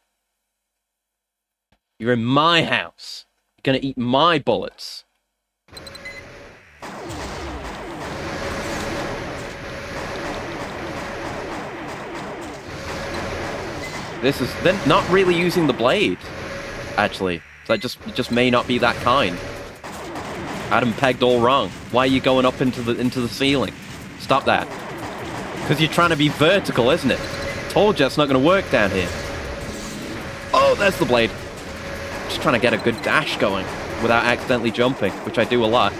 You're in my house. You're gonna eat my bullets. This is... They're not really using the blade, actually. That just may not be that kind. Adam pegged all wrong. Why are you going up into the ceiling? Stop that. Because you're trying to be vertical, isn't it? Told you it's not going to work down here. Oh, there's the blade. Just trying to get a good dash going without accidentally jumping, which I do a lot.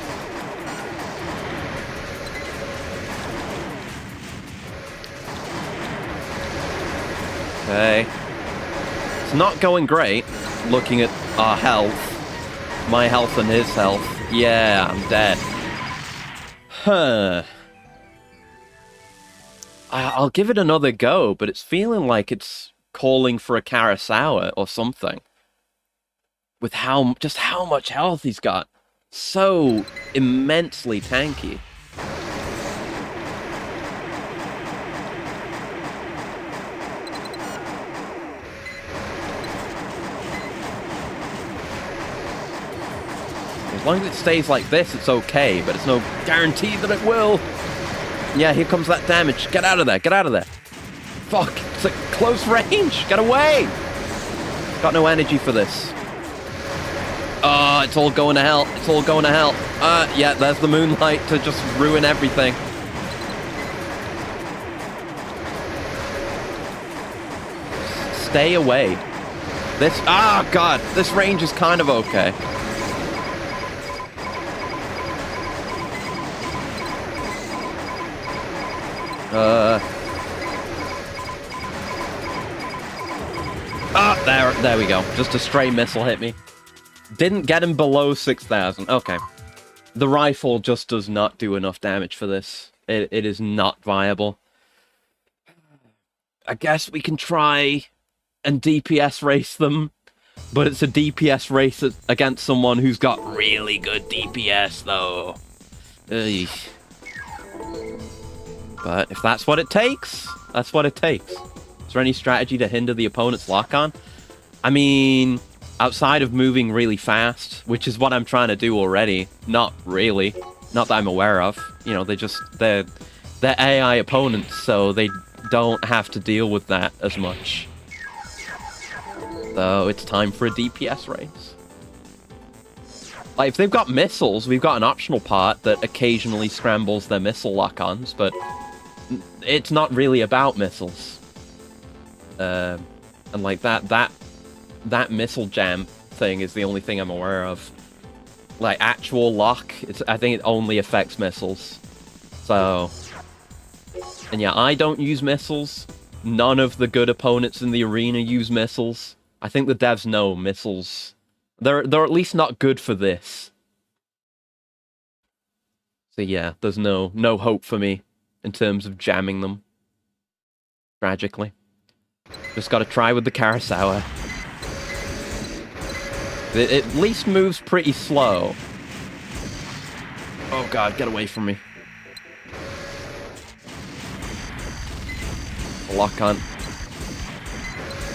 Okay. It's not going great, looking at our health. My health and his health. Yeah, I'm dead. Huh. I'll give it another go, but it's feeling like it's calling for a Kurosawa or something. With just how much health he's got. So immensely tanky. As long as it stays like this, it's okay, but it's no guarantee that it will. Yeah, here comes that damage. Get out of there, get out of there. Fuck, it's at close range. Get away. Got no energy for this. Oh, it's all going to hell. It's all going to hell. Yeah, there's the moonlight to just ruin everything. Stay away. God, this range is kind of okay. There we go. Just a stray missile hit me. Didn't get him below 6,000. Okay. The rifle just does not do enough damage for this. It is not viable. I guess we can try and DPS race them, but it's a DPS race against someone who's got really good DPS, though. Ugh. But if that's what it takes, that's what it takes. Is there any strategy to hinder the opponent's lock-on? I mean, outside of moving really fast, which is what I'm trying to do already, not really. Not that I'm aware of. You know, they're AI opponents, so they don't have to deal with that as much. So it's time for a DPS race. Like, if they've got missiles, we've got an optional part that occasionally scrambles their missile lock-ons, but it's not really about missiles. And like that missile jam thing is the only thing I'm aware of. Like, actual lock, I think it only affects missiles. So... And yeah, I don't use missiles. None of the good opponents in the arena use missiles. I think the devs know missiles. They're at least not good for this. So yeah, there's no hope for me in terms of jamming them. Tragically. Just gotta try with the Kurosawa. It at least moves pretty slow. Oh god, get away from me. Lock on.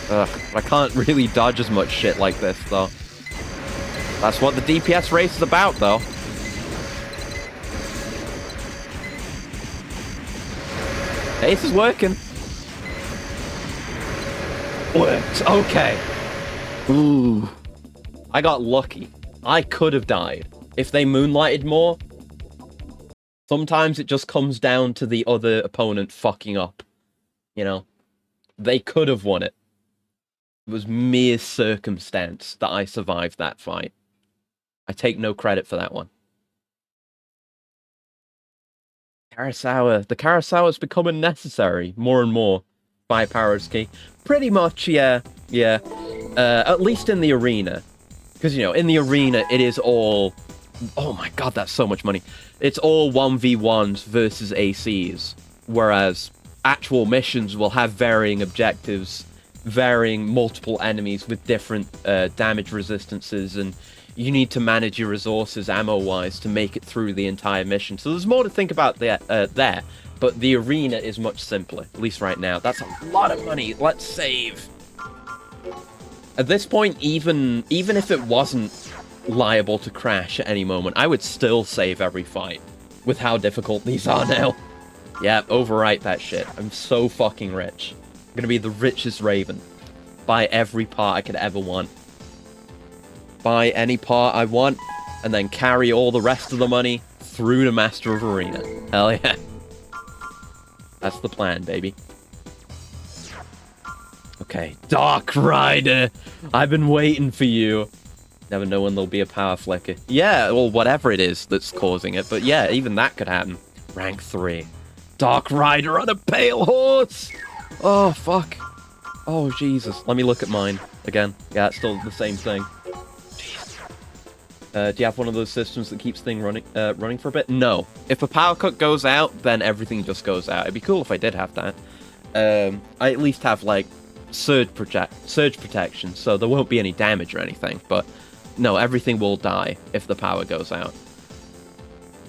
Ugh, I can't really dodge as much shit like this, though. That's what the DPS race is about, though. Ace is working. Worked. Okay. Ooh. I got lucky. I could have died. If they moonlighted more, Sometimes it just comes down to the other opponent fucking up. You know? They could have won it. It was mere circumstance that I survived that fight. I take no credit for that one. Kurosawa. The Kurosawa's becoming necessary more and more. Firepower's key. Pretty much, yeah. Yeah. At least in the arena. Because, you know, in the arena, it is all... Oh my god, that's so much money. It's all 1v1s versus ACs. Whereas actual missions will have varying objectives, varying multiple enemies with different damage resistances, and you need to manage your resources ammo-wise to make it through the entire mission. So there's more to think about there, but the arena is much simpler, at least right now. That's a lot of money. Let's save. At this point, even if it wasn't liable to crash at any moment, I would still save every fight with how difficult these are now. Yeah, overwrite that shit. I'm so fucking rich. I'm gonna be the richest Raven. Buy every part I could ever want. Buy any part I want, and then carry all the rest of the money through to Master of Arena. Hell yeah. That's the plan, baby. Okay, Dark Rider! I've been waiting for you. Never know when there'll be a power flicker. Yeah, well, whatever it is that's causing it, but yeah, even that could happen. Rank 3. Dark Rider on a pale horse! Oh, fuck. Oh, Jesus. Let me look at mine again. Yeah, it's still the same thing. Do you have one of those systems that keeps things running for a bit? No. If a power cut goes out, then everything just goes out. It'd be cool if I did have that. I at least have, like, surge protection, so there won't be any damage or anything, but no, everything will die if the power goes out.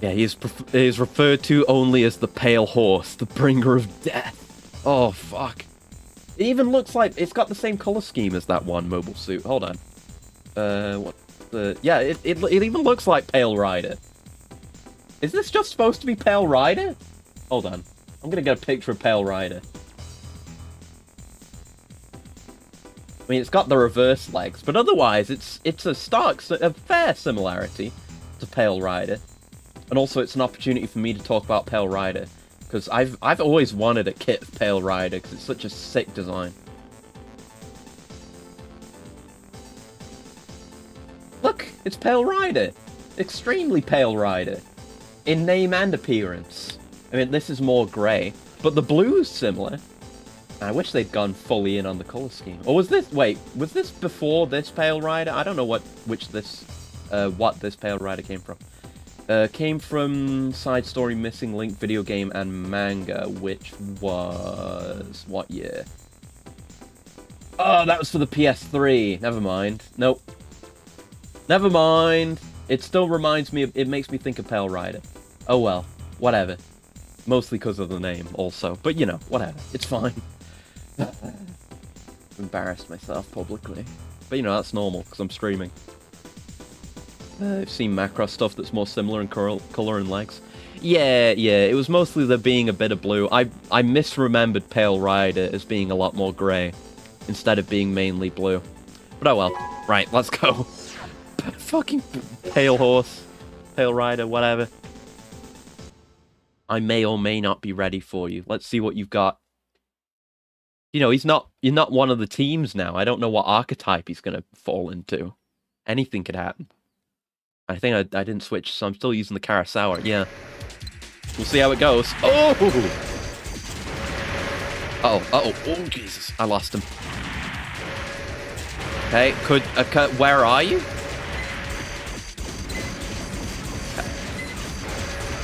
Yeah, he is referred to only as the Pale Horse, the bringer of death. Oh, fuck. It even looks like it's got the same color scheme as that one mobile suit. Hold on. What the... Yeah, it even looks like Pale Rider. Is this just supposed to be Pale Rider? Hold on. I'm gonna get a picture of Pale Rider. I mean, it's got the reverse legs, but otherwise, it's a fair similarity to Pale Rider. And also, it's an opportunity for me to talk about Pale Rider, because I've always wanted a kit of Pale Rider, because it's such a sick design. Look, it's Pale Rider! Extremely Pale Rider. In name and appearance. I mean, this is more grey, but the blue is similar. I wish they'd gone fully in on the color scheme. Or was this... Wait, was this before this Pale Rider? I don't know what this Pale Rider came from. Came from Side Story Missing Link video game and manga, which was... What year? Oh, that was for the PS3. Never mind. Nope. Never mind. It still reminds me of... It makes me think of Pale Rider. Oh well. Whatever. Mostly because of the name, also. But, you know, whatever. It's fine. Embarrassed myself publicly. But, you know, that's normal, because I'm streaming. I've seen Macross stuff that's more similar in color and legs. Yeah, it was mostly there being a bit of blue. I misremembered Pale Rider as being a lot more grey, instead of being mainly blue. But oh well. Right, let's go. Fucking Pale Horse. Pale Rider, whatever. I may or may not be ready for you. Let's see what you've got. You know, you're not one of the teams now. I don't know what archetype he's going to fall into. Anything could happen. I think I didn't switch, so I'm still using the Kurosawa. Yeah. We'll see how it goes. Oh! Oh, Jesus. I lost him. Okay, where are you?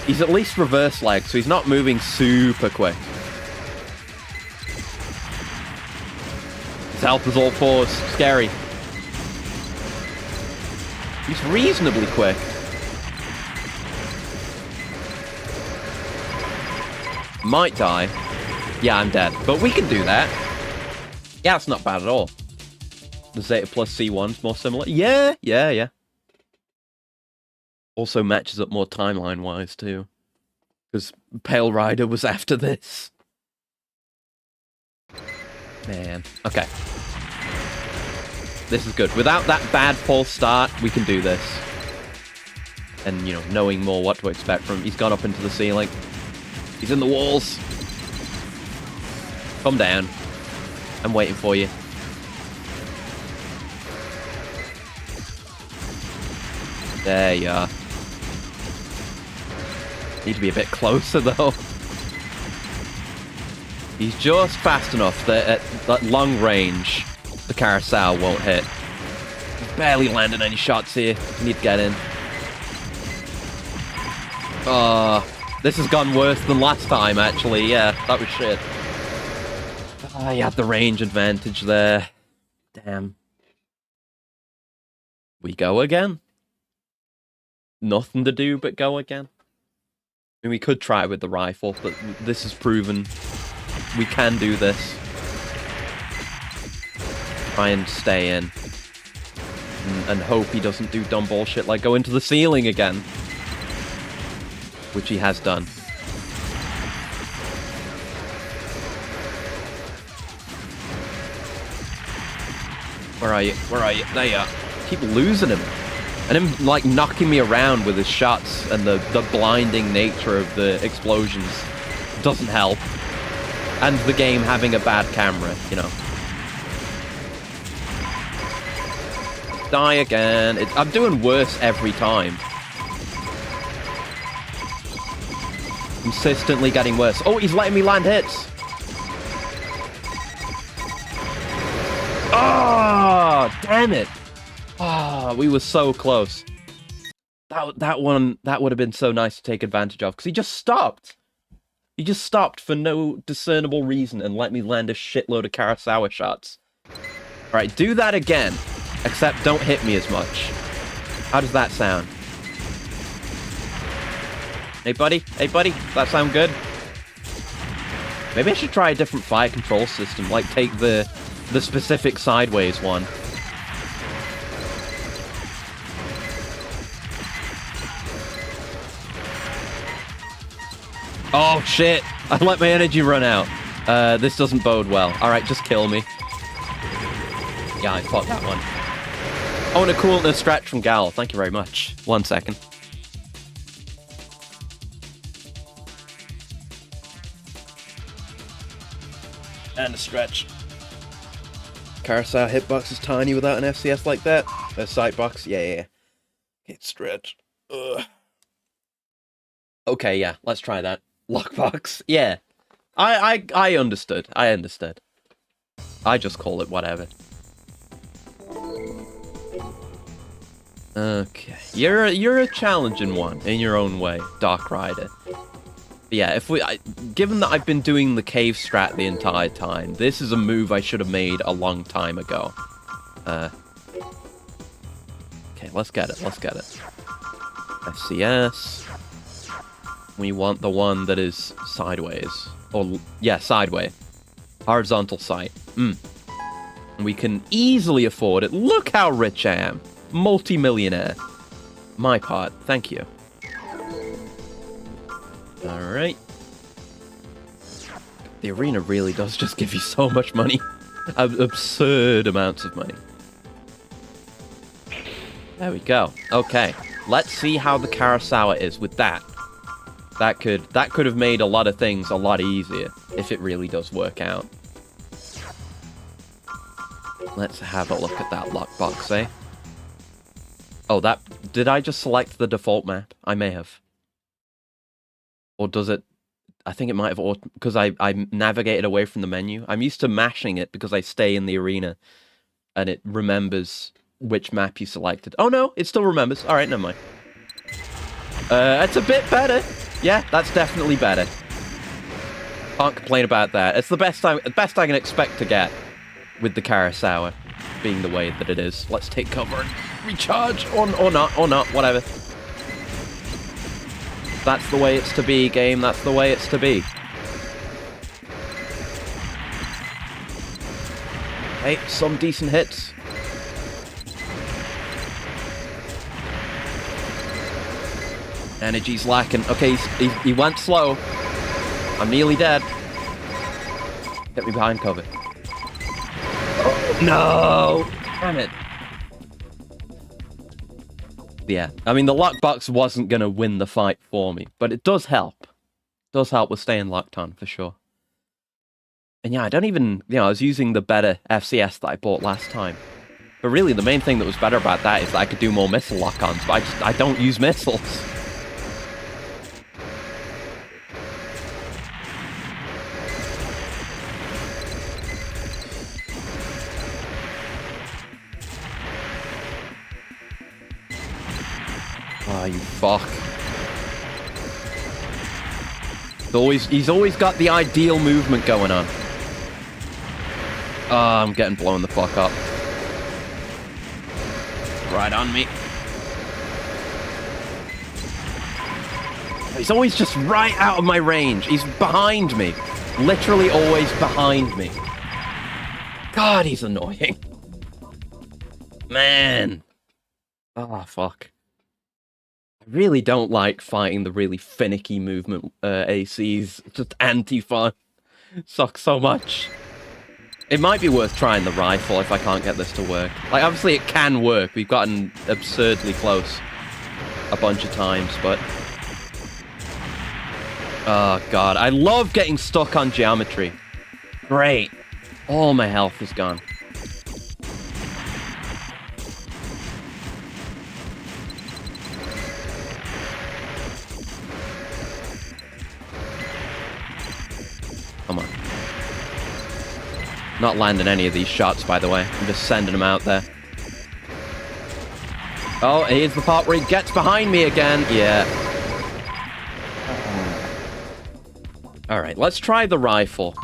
He's at least reverse leg, so he's not moving super quick. His health is all fours. Scary. He's reasonably quick. Might die. Yeah, I'm dead. But we can do that. Yeah, it's not bad at all. The Zeta plus C1's more similar. Yeah. Also matches up more timeline-wise, too. Because Pale Rider was after this. Man. Okay. This is good. Without that bad false start, we can do this. and, you know, knowing more what to expect from him. He's gone up into the ceiling. He's in the walls. Come down. I'm waiting for you. There you are. Need to be a bit closer, though. He's just fast enough that at long range, the carousel won't hit. He's barely landing any shots here. Need to get in. This has gone worse than last time, actually. Yeah, that was shit. You had the range advantage there. Damn. We go again? Nothing to do but go again? I mean, we could try it with the rifle, but this has proven we can do this. Try and stay in. And hope he doesn't do dumb bullshit like go into the ceiling again. Which he has done. Where are you? Where are you? There you are. Keep losing him. And him, like, knocking me around with his shots and the blinding nature of the explosions doesn't help. And the game having a bad camera, you know. Die again. I'm doing worse every time. Consistently getting worse. Oh, he's letting me land hits. Oh, damn it. Ah, we were so close. That one, that would have been so nice to take advantage of, because he just stopped. He just stopped for no discernible reason and let me land a shitload of Kurosawa shots. Alright, do that again, except don't hit me as much. How does that sound? Hey, buddy? Hey, buddy? Does that sound good? Maybe I should try a different fire control system, like take the specific sideways one. Oh, shit. I let my energy run out. This doesn't bode well. Alright, just kill me. Yeah, I fought that one. Oh, and a cool stretch from Gal. Thank you very much. 1 second. And a stretch. Carousel hitbox is tiny without an FCS like that. A sight box, yeah. Can't stretch. Ugh. Okay, yeah, let's try that. Lockbox, yeah. I understood. I understood. I just call it whatever. Okay, you're a challenging one in your own way, Dark Rider. But yeah, given that I've been doing the cave strat the entire time, this is a move I should have made a long time ago. Okay, let's get it. Let's get it. SCS. We want the one that is sideways. Or, yeah, sideways. Horizontal sight. We can easily afford it. Look how rich I am. Multi-millionaire. My part. Thank you. Alright. The arena really does just give you so much money. Absurd amounts of money. There we go. Okay. Let's see how the Kurosawa is with that. That could have made a lot of things a lot easier if it really does work out. Let's have a look at that lockbox, eh? Oh, did I just select the default map? I may have. Or does it... I think it might have... Because I navigated away from the menu. I'm used to mashing it because I stay in the arena. And it remembers which map you selected. Oh no, it still remembers. Alright, never mind. It's a bit better. Yeah, that's definitely better. Can't complain about that. It's the best I can expect to get with the Kurosawa being the way that it is. Let's take cover and recharge, or not, whatever. That's the way it's to be, game. That's the way it's to be. Hey, some decent hits. Energy's lacking. Okay, he went slow. I'm nearly dead. Get me behind cover. Oh, no! Damn it. Yeah, I mean, the lockbox wasn't going to win the fight for me, but it does help. It does help with staying locked on, for sure. And yeah, I don't even... I was using the better FCS that I bought last time. But really, the main thing that was better about that is that I could do more missile lock-ons, but I don't use missiles. Oh, you fuck. He's always got the ideal movement going on. Oh, I'm getting blown the fuck up. Right on me. He's always just right out of my range. He's behind me. Literally always behind me. God, he's annoying. Man. Oh, fuck. I really don't like fighting the really finicky movement ACs. It's just anti-fun. Sucks so much. It might be worth trying the rifle if I can't get this to work. Like, obviously it can work. We've gotten absurdly close a bunch of times, but... Oh, God. I love getting stuck on geometry. Great. All my health is gone. Come on. Not landing any of these shots, by the way. I'm just sending them out there. Oh, here's the part where he gets behind me again. Yeah. Alright, let's try the rifle.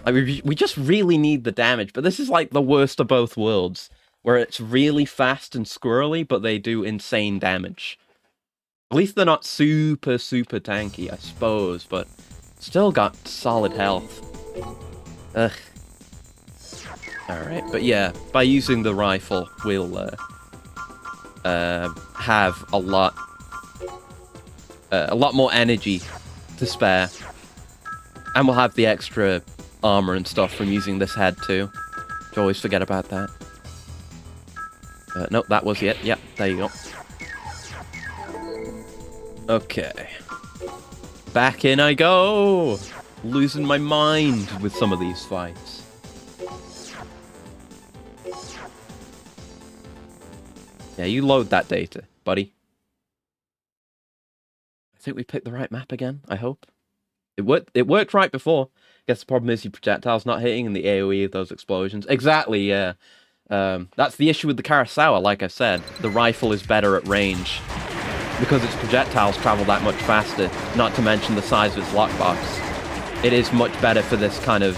I mean, we just really need the damage, but this is like the worst of both worlds. Where it's really fast and squirrely, but they do insane damage. At least they're not super, super tanky, I suppose, but still got solid health. Ugh. Alright, but yeah, by using the rifle, we'll have a lot more energy to spare. And we'll have the extra armor and stuff from using this head too. I always forget about that. Nope, that was it. Yep, there you go. Okay. Back in I go! Losing my mind with some of these fights. Yeah, you load that data, buddy. I think we picked the right map again, I hope. It worked right before. Guess the problem is your projectile's not hitting and the AoE of those explosions. Exactly, yeah. That's the issue with the Kurosawa, like I said. The rifle is better at range. Because its projectiles travel that much faster, not to mention the size of its lockbox. It is much better for this kind of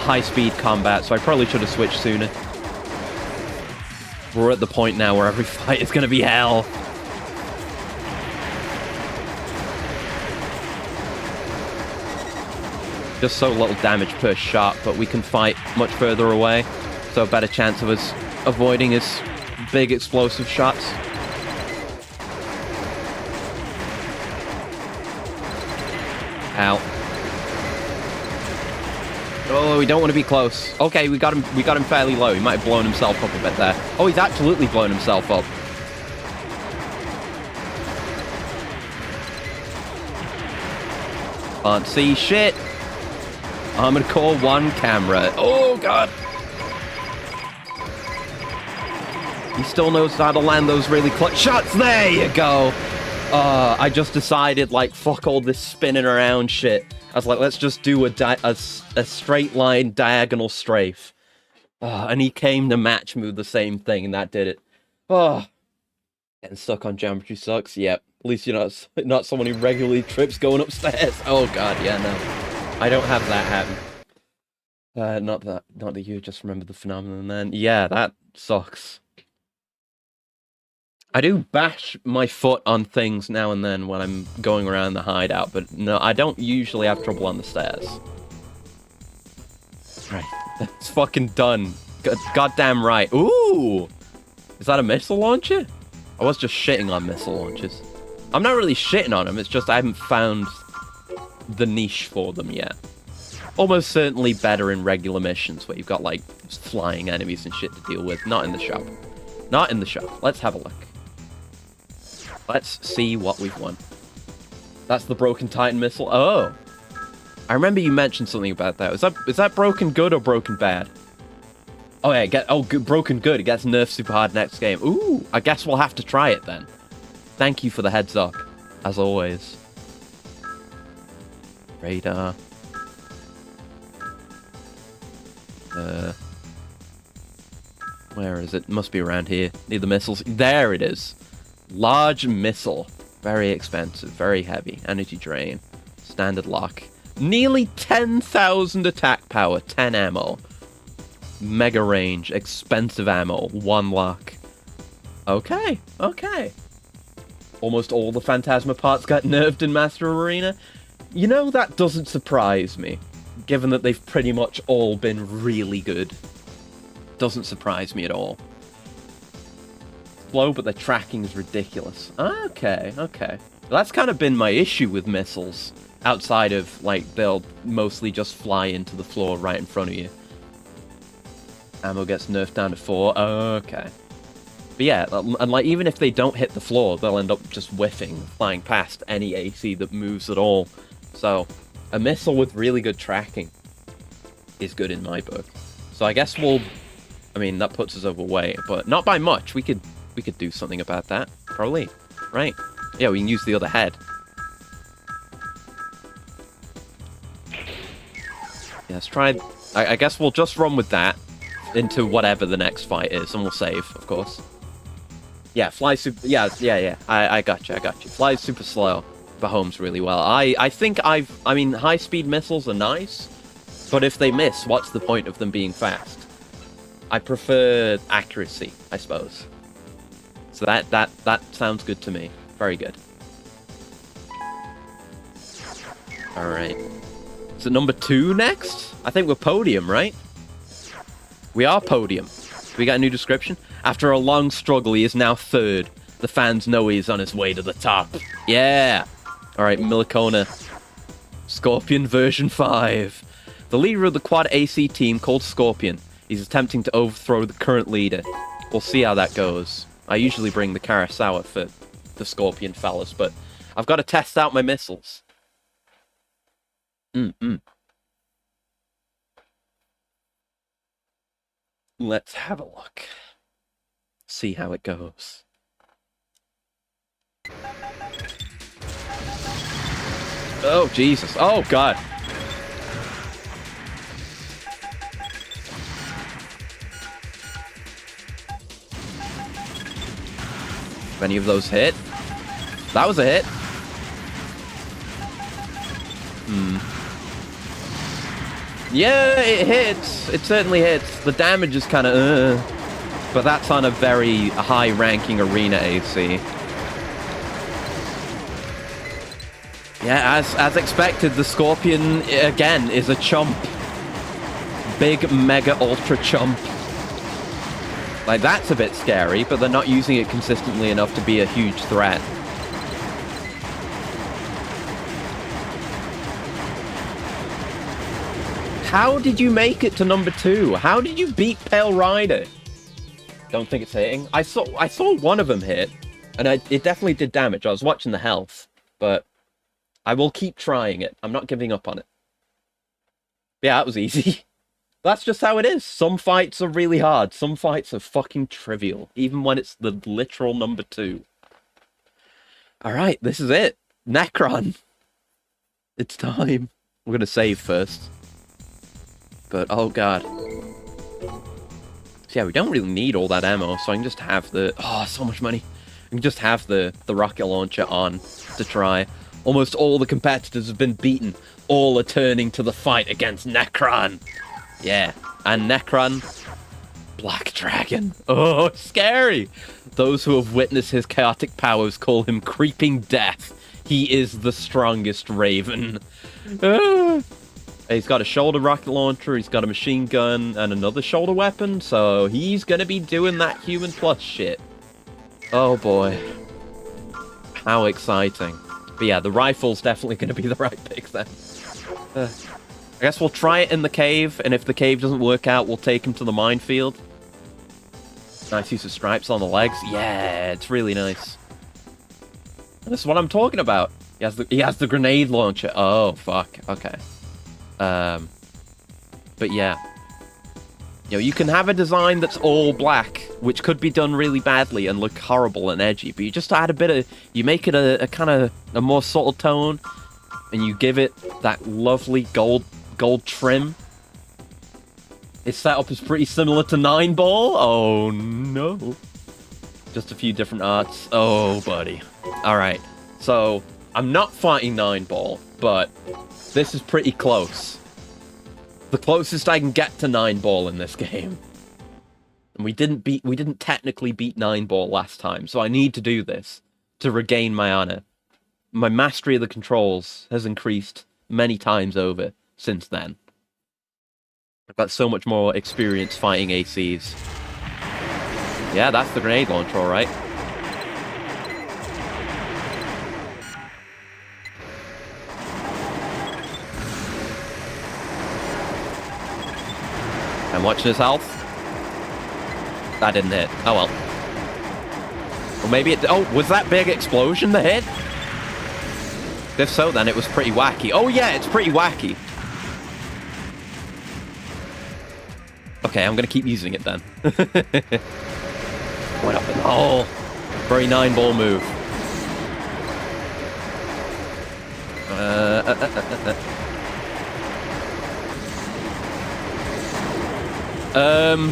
high-speed combat, so I probably should have switched sooner. We're at the point now where every fight is going to be hell. Just so little damage per shot, but we can fight much further away, so a better chance of us avoiding his big explosive shots. Ow. Oh, we don't want to be close. Okay, we got him fairly low. He might have blown himself up a bit there. Oh, he's absolutely blown himself up. Can't see shit. Armored Core 1 camera. Oh, God. He still knows how to land those really clutch shots. There you go. I just decided, like, fuck all this spinning around shit. I was like, let's just do a straight line diagonal strafe. And he came to match me with the same thing, and that did it. Getting stuck on geometry sucks. Yep. At least you're not someone who regularly trips going upstairs. Oh, God, yeah, no. I don't have that happen. Not that you just remember the phenomenon then. Yeah, that sucks. I do bash my foot on things now and then when I'm going around the hideout, but no, I don't usually have trouble on the stairs. Right, that's fucking done. Goddamn right. Ooh! Is that a missile launcher? I was just shitting on missile launchers. I'm not really shitting on them, it's just I haven't found the niche for them yet. Almost certainly better in regular missions where you've got, like, flying enemies and shit to deal with. Not in the shop. Not in the shop. Let's have a look. Let's see what we've won. That's the Broken Titan missile. Oh. I remember you mentioned something about that. Is that broken good or broken bad? Oh, yeah. Broken good. It gets nerfed super hard next game. Ooh. I guess we'll have to try it then. Thank you for the heads up, as always. Radar. Where is it? Must be around here. Near the missiles. There it is. Large missile. Very expensive. Very heavy. Energy drain. Standard lock. Nearly 10,000 attack power. 10 ammo. Mega range. Expensive ammo. 1 lock. Okay. Okay. Almost all the Phantasma parts got nerfed in Master Arena. You know, that doesn't surprise me. Given that they've pretty much all been really good. Doesn't surprise me at all. Slow, but the tracking is ridiculous. Okay, okay. That's kind of been my issue with missiles. Outside of, like, they'll mostly just fly into the floor right in front of you. Ammo gets nerfed down to 4. Okay. But yeah, and like, even if they don't hit the floor, they'll end up just whiffing, flying past any AC that moves at all. So, a missile with really good tracking is good in my book. So I guess we'll... I mean, that puts us overweight, but not by much. We could do something about that, probably. Right. Yeah, we can use the other head. Yeah, let's try... I guess we'll just run with that into whatever the next fight is, and we'll save, of course. Yeah, fly super... Yeah. I got you. Flies super slow, but homes really well. I think I mean, high-speed missiles are nice, but if they miss, what's the point of them being fast? I prefer accuracy, I suppose. So that sounds good to me. Very good. Alright. Is it number 2 next? I think we're podium, right? We are podium. We got a new description? After a long struggle, he is now 3rd. The fans know he is on his way to the top. Yeah! Alright, Millicona. Scorpion version 5. The leader of the Quad AC team called Scorpion. He's attempting to overthrow the current leader. We'll see how that goes. I usually bring the Kurosawa for the Scorpion fellas, but I've got to test out my missiles. Let's have a look. See how it goes. Oh, Jesus. Oh, God. If any of those hit? That was a hit. Yeah, it hits. It certainly hits. The damage is kind of, but that's on a very high-ranking arena AC. Yeah, as expected, the Scorpion, again, is a chump. Big, mega, ultra chump. Like, that's a bit scary, but they're not using it consistently enough to be a huge threat. How did you make it to number 2? How did you beat Pale Rider? Don't think it's hitting. I saw one of them hit, and it definitely did damage. I was watching the health, but I will keep trying it. I'm not giving up on it. Yeah, that was easy. That's just how it is. Some fights are really hard. Some fights are fucking trivial, even when it's the literal number 2. Alright, this is it. Necron. It's time. We're gonna save first. But, oh god. So yeah, we don't really need all that ammo, so I can just have the... Oh, so much money. I can just have the rocket launcher on to try. Almost all the competitors have been beaten. All are turning to the fight against Necron. Yeah, and Necron, Black Dragon. Oh, scary! Those who have witnessed his chaotic powers call him Creeping Death. He is the strongest Raven. He's got a shoulder rocket launcher, he's got a machine gun, and another shoulder weapon, so he's gonna be doing that Human Plus shit. Oh boy. How exciting. But yeah, the rifle's definitely gonna be the right pick then. I guess we'll try it in the cave, and if the cave doesn't work out, we'll take him to the minefield. Nice use of stripes on the legs. Yeah, it's really nice. That's what I'm talking about. He has the grenade launcher. Oh, fuck. Okay. But yeah. You know, you can have a design that's all black, which could be done really badly and look horrible and edgy, but you just add a bit of... You make it a kind of a more subtle tone, and you give it that lovely gold trim. Its setup is pretty similar to 9-Ball. Oh, no. Just a few different arts. Oh, buddy. Alright. So, I'm not fighting 9-Ball, but this is pretty close. The closest I can get to 9-Ball in this game. And we didn't technically beat 9-Ball last time, so I need to do this to regain my honor. My mastery of the controls has increased many times over since then. I've got so much more experience fighting ACs. Yeah, that's the grenade launcher, alright. I'm watching his health. That didn't hit. Oh well. Or maybe it... Oh, was that big explosion the hit? If so, then it was pretty wacky. Oh yeah, it's pretty wacky. Okay, I'm gonna keep using it then. Went up in the hole. Very 9-Ball move.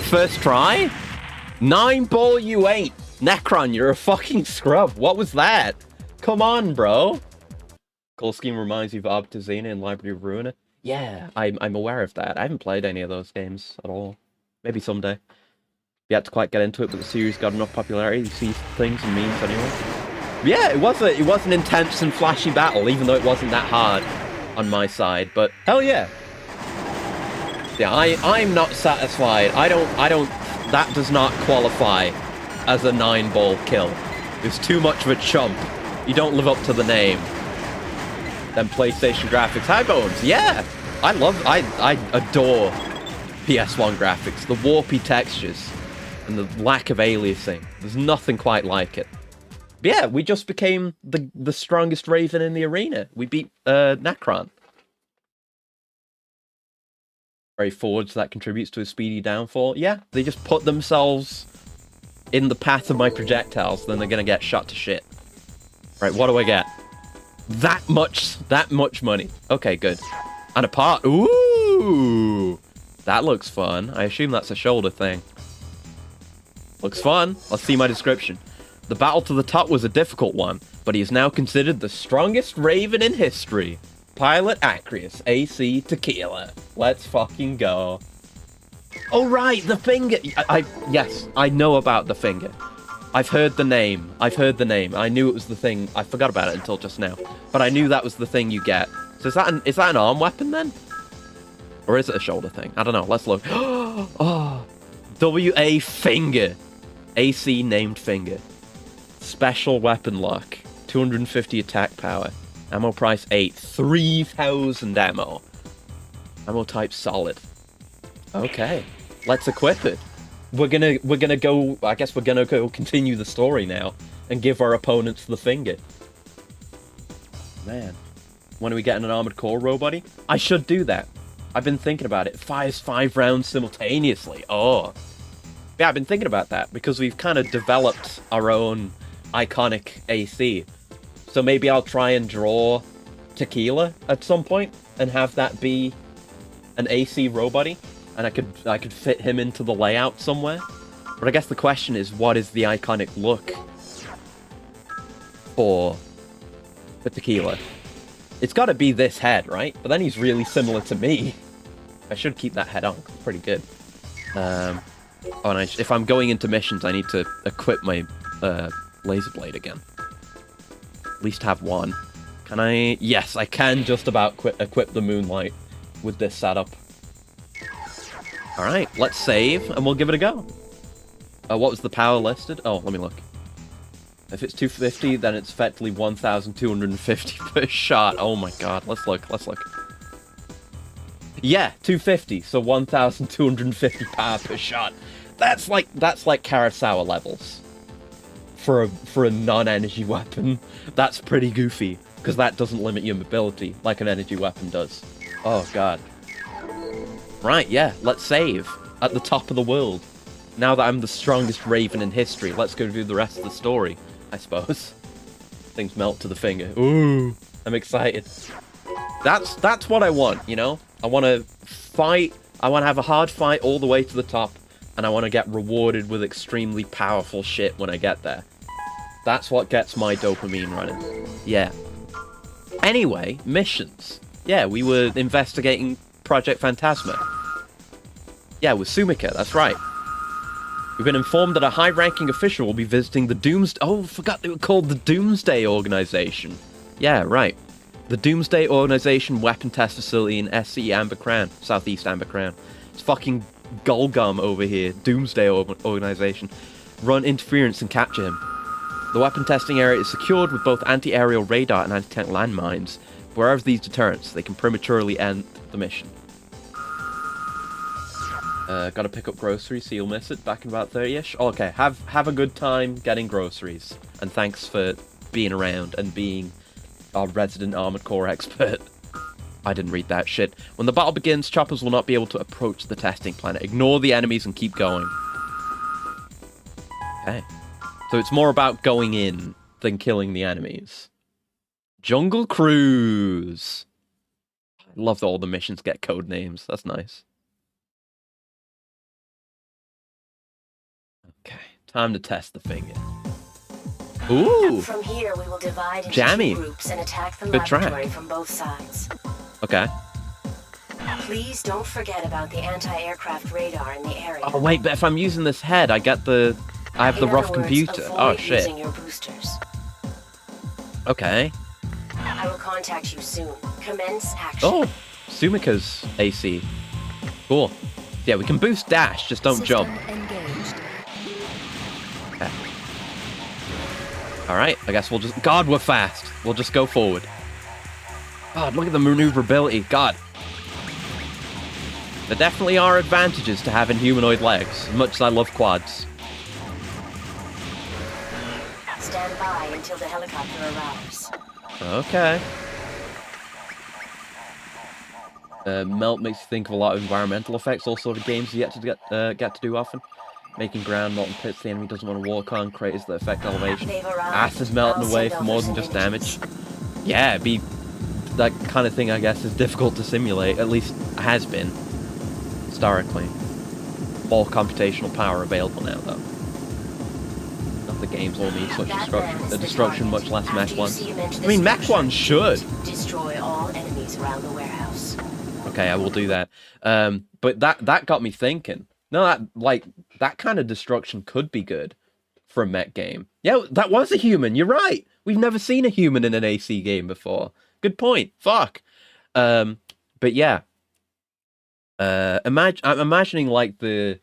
First try? 9-Ball you ain't. Necron, you're a fucking scrub. What was that? Come on, bro. Call scheme reminds you of Abtazina and Library of Ruina. Yeah, I'm aware of that. I haven't played any of those games at all. Maybe someday. You had to quite get into it, but the series got enough popularity. You see things and memes anyway. Yeah, it was an intense and flashy battle, even though it wasn't that hard on my side. But hell yeah. Yeah, I'm not satisfied. I don't. That does not qualify as a 9-Ball kill. There's too much of a chump. You don't live up to the name. Then PlayStation graphics. Hi, Bones. Yeah, I adore PS1 graphics. The warpy textures and the lack of aliasing. There's nothing quite like it. But yeah, we just became the strongest Raven in the arena. We beat Necron. Very forge that contributes to a speedy downfall. Yeah, they just put themselves in the path of my projectiles, then they're gonna get shot to shit. Right, what do I get? That much money. Okay, good. And a part. Ooh, that looks fun. I assume that's a shoulder thing. Looks fun. Let's see my description. The battle to the top was a difficult one, but he is now considered the strongest Raven in history. Pilot Acreus, AC Tequila. Let's fucking go. Oh right, the finger. Yes, I know about the finger. I've heard the name. I knew it was the thing. I forgot about it until just now. But I knew that was the thing you get. So is that an arm weapon then? Or is it a shoulder thing? I don't know. Let's look. Oh, WA finger. AC named finger. Special weapon lock. 250 attack power. Ammo price 8. 3,000 ammo. Ammo type solid. Okay. Let's equip it. We're gonna go, I guess we're gonna go continue the story now and give our opponents the finger. Man. When are we getting an armored core robot? I should do that. I've been thinking about it. It fires 5 rounds simultaneously. Oh. Yeah, I've been thinking about that because we've kind of developed our own iconic AC. So maybe I'll try and draw Tequila at some point and have that be an AC robot, and I could fit him into the layout somewhere. But I guess the question is, what is the iconic look for Tequila? It's got to be this head, right? But then he's really similar to me. I should keep that head on. It's pretty good. Oh, and if I'm going into missions, I need to equip my laser blade again. At least have one. Can I? Yes, I can just about equip the Moonlight with this setup. Alright, let's save, and we'll give it a go. What was the power listed? Oh, let me look. If it's 250, then it's effectively 1,250 per shot. Oh my god, let's look. Yeah, 250, so 1,250 power per shot. That's like Kurosawa levels. for a non-energy weapon. That's pretty goofy, because that doesn't limit your mobility like an energy weapon does. Oh god. Right, yeah, let's save at the top of the world. Now that I'm the strongest raven in history, let's go do the rest of the story, I suppose. Things melt to the finger. Ooh, I'm excited. That's what I want, you know? I want to fight, I want to have a hard fight all the way to the top, and I want to get rewarded with extremely powerful shit when I get there. That's what gets my dopamine running. Yeah. Anyway, missions. Yeah, we were investigating Project Phantasma. Yeah, with Sumika, that's right. We've been informed that a high-ranking official will be visiting the Oh, I forgot they were called the Doomsday Organization. Yeah, right. The Doomsday Organization weapon test facility in SC Amber Crown, Southeast Amber Crown. It's fucking Golgum over here. Doomsday Organization. Run interference and capture him. The weapon testing area is secured with both anti-aerial radar and anti-tank landmines. Wherever these deterrents, they can prematurely end the mission. Gotta pick up groceries, so you'll miss it. Back in about 30-ish. Okay, have a good time getting groceries. And thanks for being around and being our resident Armored Core expert. I didn't read that shit. When the battle begins, choppers will not be able to approach the testing planet. Ignore the enemies and keep going. Okay. So it's more about going in than killing the enemies. Jungle Cruise. I love that all the missions get code names. That's nice. Okay, time to test the finger. Ooh! From here, we will divide into Jammy. 2 groups and attack the Good laboratory from both sides. Okay. Please don't forget about the anti-aircraft radar in the area. Oh wait, but if I'm using this head, I have the rough computer. Oh shit. Using your boosters. Okay. I will contact you soon. Commence action. Oh, Sumika's AC. Cool. Yeah, we can boost dash, just don't jump. Engaged. Okay. Alright, I guess we'll just... God, we're fast. We'll just go forward. God, look at the maneuverability. God. There definitely are advantages to having humanoid legs, as much as I love quads. Stand by until the helicopter arrives. Okay. Melt makes you think of a lot of environmental effects, all sort of games you get to do often. Making ground molten pits the enemy doesn't want to walk on, creates the effect elevation. Acid melting away for more than just damage. Yeah, it'd be that kind of thing, I guess, is difficult to simulate, at least has been, historically. All computational power available now, though. Not the games all need such destruction, much less mech ones. I mean, mech ones should! Destroy all enemies around the warehouse. Okay, I will do that. But that got me thinking. No, that kind of destruction could be good for a mech game. Yeah, that was a human, you're right! We've never seen a human in an AC game before. Good point. Fuck. But yeah. I'm imagining like the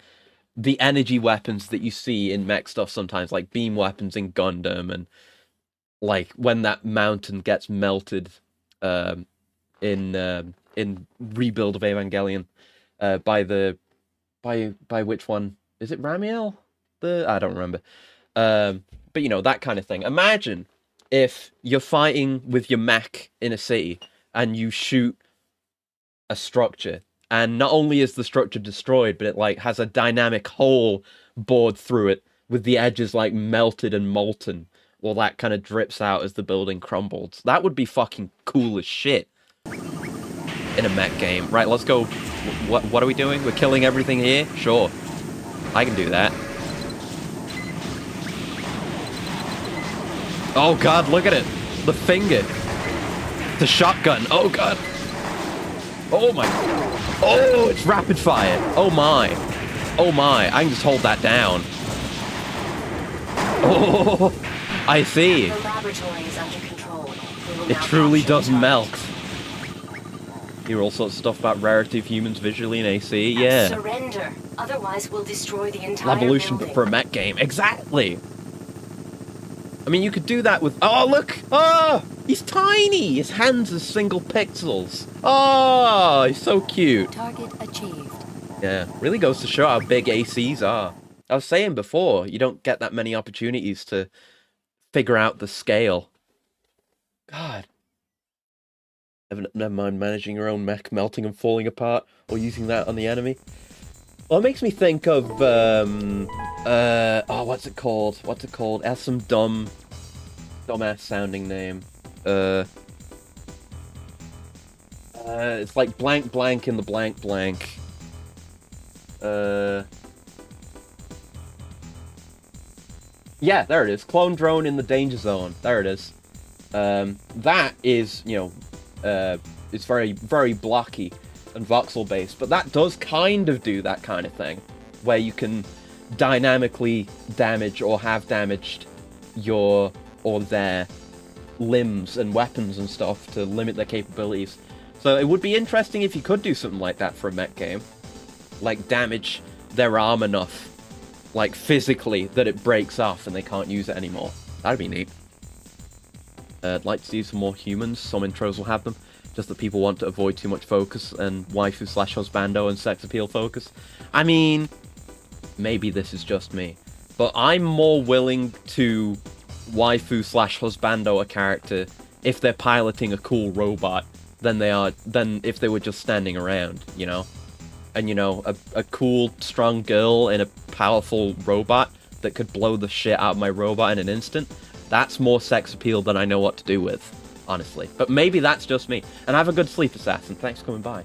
energy weapons that you see in mech stuff sometimes, like beam weapons in Gundam, and like when that mountain gets melted in Rebuild of Evangelion by which one? Is it Ramiel? I don't remember. But you know, that kind of thing. Imagine if you're fighting with your mech in a city and you shoot a structure, and not only is the structure destroyed, but it like has a dynamic hole bored through it with the edges like melted and molten, while that kind of drips out as the building crumbles. That would be fucking cool as shit in a mech game. Right, let's go. What are we doing? We're killing everything here? Sure. I can do that. Oh god, look at it. The finger. The shotgun. Oh god. Oh my. Oh, it's rapid fire. Oh my. Oh my. I can just hold that down. Oh, I see. The laboratory is under control. It truly does melt. Hear all sorts of stuff about rarity of humans visually in AC. Yeah. Surrender. Otherwise, we'll destroy the entire Evolution, but for a mech game. Exactly. I mean, you could do that with... Oh, look! Oh! He's tiny! His hands are single pixels. Oh, he's so cute. Target achieved. Yeah, really goes to show how big ACs are. I was saying before, you don't get that many opportunities to figure out the scale. God. Never mind managing your own mech melting and falling apart, or using that on the enemy. Well, it makes me think of, oh, what's it called? What's it called? It has some dumbass sounding name. It's like blank blank in the blank blank. Yeah, there it is. Clone drone in the danger zone. There it is. That is, you know, it's very, very blocky and voxel based, but that does kind of do that kind of thing, where you can dynamically damage or have damaged your or their limbs and weapons and stuff to limit their capabilities. So it would be interesting if you could do something like that for a mech game. Like damage their arm enough, like physically, that it breaks off and they can't use it anymore. That'd be neat. I'd like to see some more humans. Some intros will have them. Just that people want to avoid too much focus and waifu/husbando and sex appeal focus. I mean, maybe this is just me, but I'm more willing to waifu/husbando a character if they're piloting a cool robot than if they were just standing around, you know? And, you know, a cool, strong girl in a powerful robot that could blow the shit out of my robot in an instant, that's more sex appeal than I know what to do with, honestly. But maybe that's just me. And have a good sleep, Assassin. Thanks for coming by.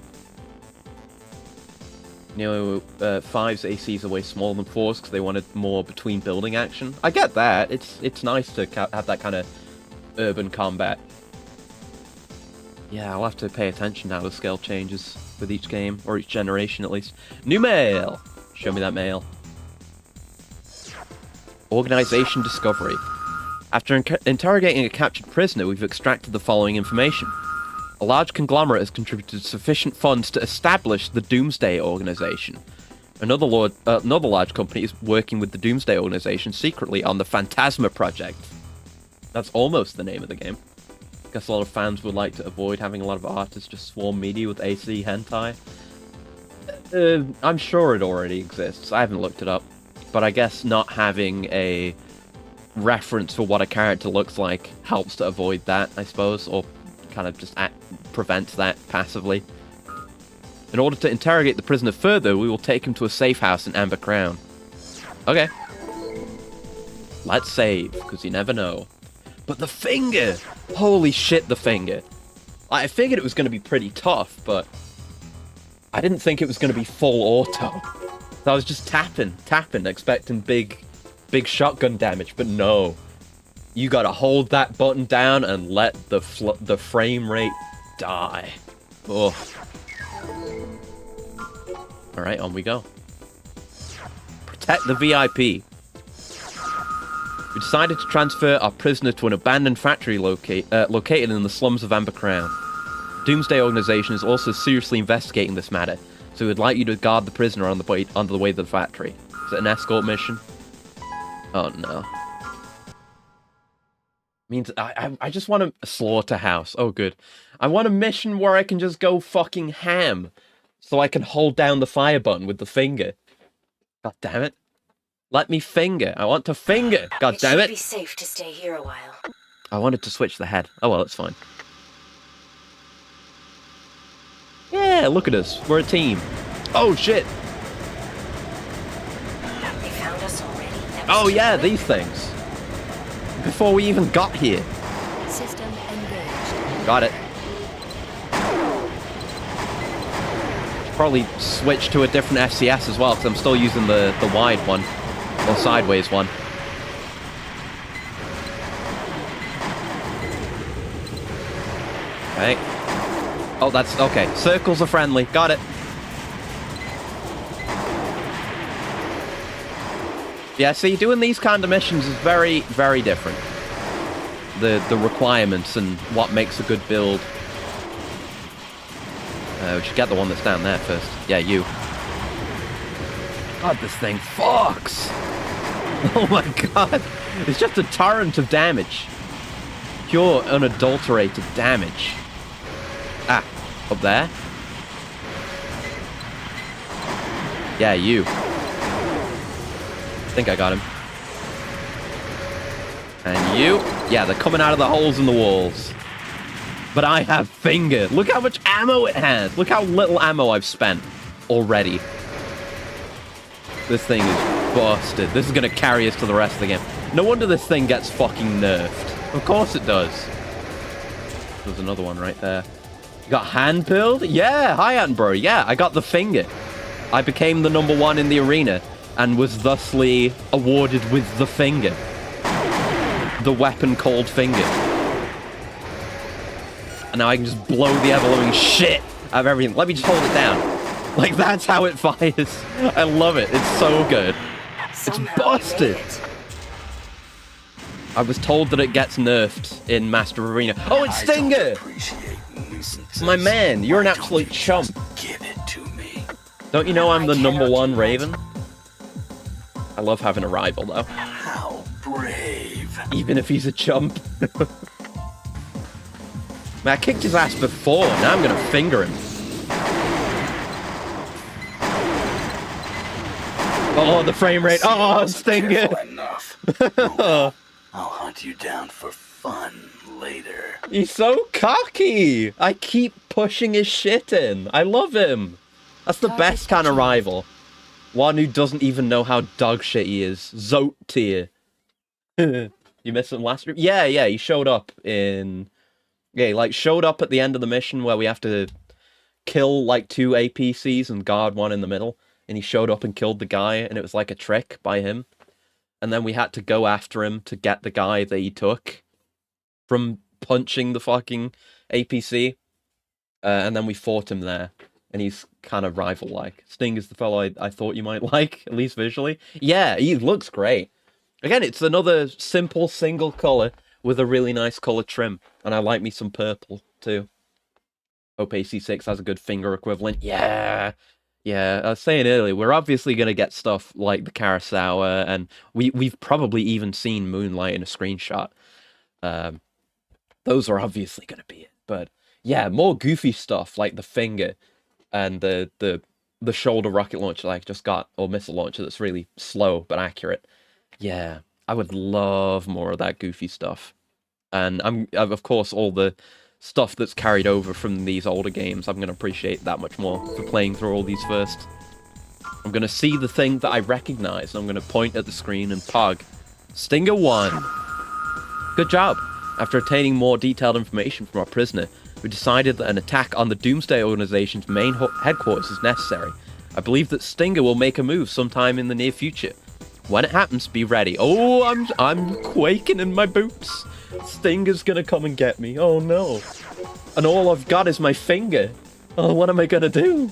You know, 5's ACs are way smaller than 4's because they wanted more between building action. I get that. It's nice to have that kind of urban combat. Yeah, I'll have to pay attention to how the scale changes with each game, or each generation at least. New mail! Show me that mail. Organization discovery. After interrogating a captured prisoner, we've extracted the following information. A large conglomerate has contributed sufficient funds to establish the Doomsday Organization. Another large company is working with the Doomsday Organization secretly on the Phantasma project. That's almost the name of the game. Guess a lot of fans would like to avoid having a lot of artists just swarm media with AC hentai. I'm sure it already exists. I haven't looked it up. But I guess not having a reference for what a character looks like helps to avoid that, I suppose, or kind of just prevents that passively. In order to interrogate the prisoner further, we will take him to a safe house in Amber Crown. Okay. Let's save, because you never know. But the finger! Holy shit, the finger. I figured it was going to be pretty tough, but I didn't think it was going to be full auto. So I was just tapping, expecting big shotgun damage, but no. You gotta hold that button down and let the frame rate die. Ugh. Alright, on we go. Protect the VIP. We decided to transfer our prisoner to an abandoned factory located in the slums of Amber Crown. The Doomsday Organization is also seriously investigating this matter, so we'd like you to guard the prisoner on the way to the factory. Is it an escort mission? Oh no. Means I just want a slaughterhouse. Oh good. I want a mission where I can just go fucking ham, so I can hold down the fire button with the finger. God damn it. Let me finger. I want to finger. God damn it. It should be safe to stay here a while. I wanted to switch the head. Oh well, it's fine. Yeah, look at us. We're a team. Oh shit. They found us already. Oh yeah, these things. Before we even got here. System engaged. Got it. Probably switch to a different FCS as well, because I'm still using the wide one. Or sideways one. Okay. Oh, that's... okay. Circles are friendly. Got it. Yeah, see, doing these kind of missions is very, very different. The requirements and what makes a good build. We should get the one that's down there first. Yeah, you. God, this thing fucks! Oh my god! It's just a torrent of damage. Pure, unadulterated damage. Ah, up there? Yeah, you. I think I got him. And you. Yeah, they're coming out of the holes in the walls. But I have finger. Look how much ammo it has. Look how little ammo I've spent already. This thing is busted. This is going to carry us to the rest of the game. No wonder this thing gets fucking nerfed. Of course it does. There's another one right there. You got hand-pilled? Yeah, hi, Attenborough. Yeah, I got the finger. I became the #1 in the arena and was thusly awarded with the finger. The weapon called finger. And now I can just blow the ever-loving shit out of everything. Let me just hold it down. Like, that's how it fires. I love it. It's so good. It's busted. I was told that it gets nerfed in Master Arena. Oh, it's Stinger! My man, you're an absolute chump. Give it to me. Don't you know I'm the #1 Raven? I love having a rival, though. How brave. Even if he's a chump. Man, I kicked his ass before. Now I'm gonna finger him. Oh, the frame rate. Oh, Stinger. Enough. I'll hunt you down for fun later. He's so cocky. I keep pushing his shit in. I love him. That's the best kind of rival. One who doesn't even know how dog shit he is. Zote tier. You missed him last week? Yeah, he showed up in... Yeah, he, showed up at the end of the mission where we have to kill, 2 APCs and guard one in the middle. And he showed up and killed the guy, and it was like a trick by him. And then we had to go after him to get the guy that he took from punching the fucking APC. And then we fought him there. And he's kind of rival-like. Sting is the fellow I thought you might like, at least visually. Yeah, he looks great. Again, it's another simple single color with a really nice color trim. And I like me some purple, too. Hope AC6 has a good finger equivalent. Yeah, I was saying earlier, we're obviously going to get stuff like the Kurosawa, and we've probably even seen Moonlight in a screenshot. Those are obviously going to be it. But yeah, more goofy stuff like the finger and the shoulder rocket launcher I just got, or missile launcher that's really slow but accurate. Yeah, I would love more of that goofy stuff. And of course, all the stuff that's carried over from these older games, I'm going to appreciate that much more for playing through all these first. I'm going to see the thing that I recognize, and I'm going to point at the screen and pog. Stinger 1. Good job. After obtaining more detailed information from our prisoner, we decided that an attack on the Doomsday Organization's main headquarters is necessary. I believe that Stinger will make a move sometime in the near future. When it happens, be ready. Oh, I'm quaking in my boots. Stinger's gonna come and get me. Oh no. And all I've got is my finger. Oh, what am I gonna do?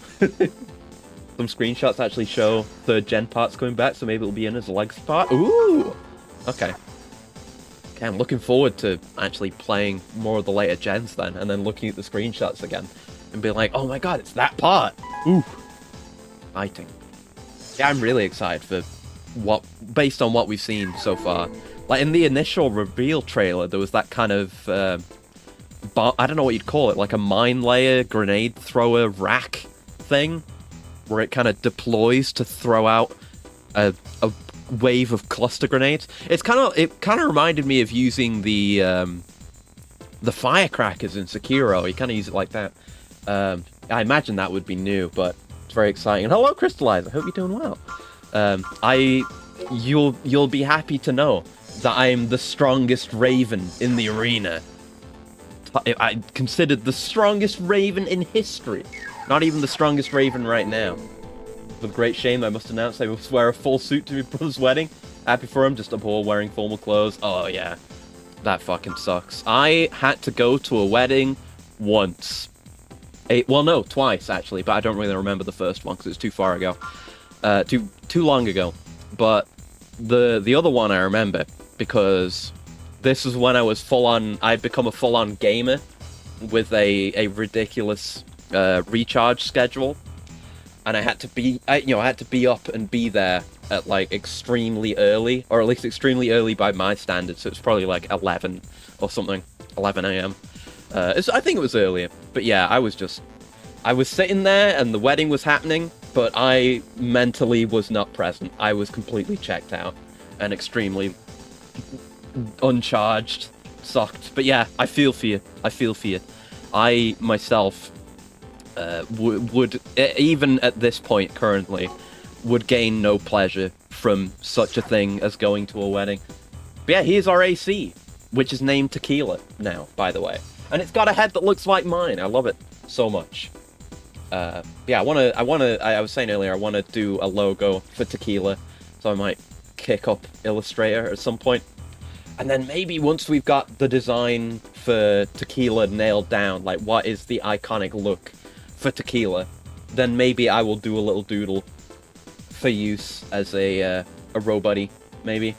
Some screenshots actually show 3rd gen parts coming back, so maybe it'll be in as a legacy part. Ooh! Okay. Okay, I'm looking forward to actually playing more of the later gens then, and then looking at the screenshots again, and be like, oh my god, it's that part! Ooh! Exciting. Yeah, I'm really excited for based on what we've seen so far. Like, in the initial reveal trailer, there was that kind of, I don't know what you'd call it, like a mine layer, grenade thrower rack thing, where it kind of deploys to throw out a wave of cluster grenades. It kind of reminded me of using the firecrackers in Sekiro. You kind of use it like that. I imagine that would be new, but it's very exciting. And hello, Crystallize. I hope you're doing well. You'll be happy to know that I am the strongest Raven in the arena. I considered the strongest Raven in history. Not even the strongest Raven right now. With great shame, I must announce I will wear a full suit to my brother's wedding. Happy for him, just abhor wearing formal clothes. Oh yeah, that fucking sucks. I had to go to a wedding once. Well, no, twice actually, but I don't really remember the first one because it's too far ago. Too long ago. But the other one I remember, because this is when I was I'd become a full-on gamer with a ridiculous recharge schedule, and I had to be up and be there at like extremely early, or at least extremely early by my standards. So it's probably like 11 or something, 11 a.m. I think it was earlier, but yeah, I was sitting there and the wedding was happening, but I mentally was not present. I was completely checked out and extremely uncharged. Sucked. But yeah, I feel for you. I feel for you. I, myself, would, even at this point currently, would gain no pleasure from such a thing as going to a wedding. But yeah, here's our AC, which is named Tequila now, by the way. And it's got a head that looks like mine. I love it so much. Yeah, I was saying earlier, I want to do a logo for Tequila, so I might kick up Illustrator at some point. And then maybe once we've got the design for Tequila nailed down, like what is the iconic look for Tequila, then maybe I will do a little doodle for use as a row-buddy, maybe.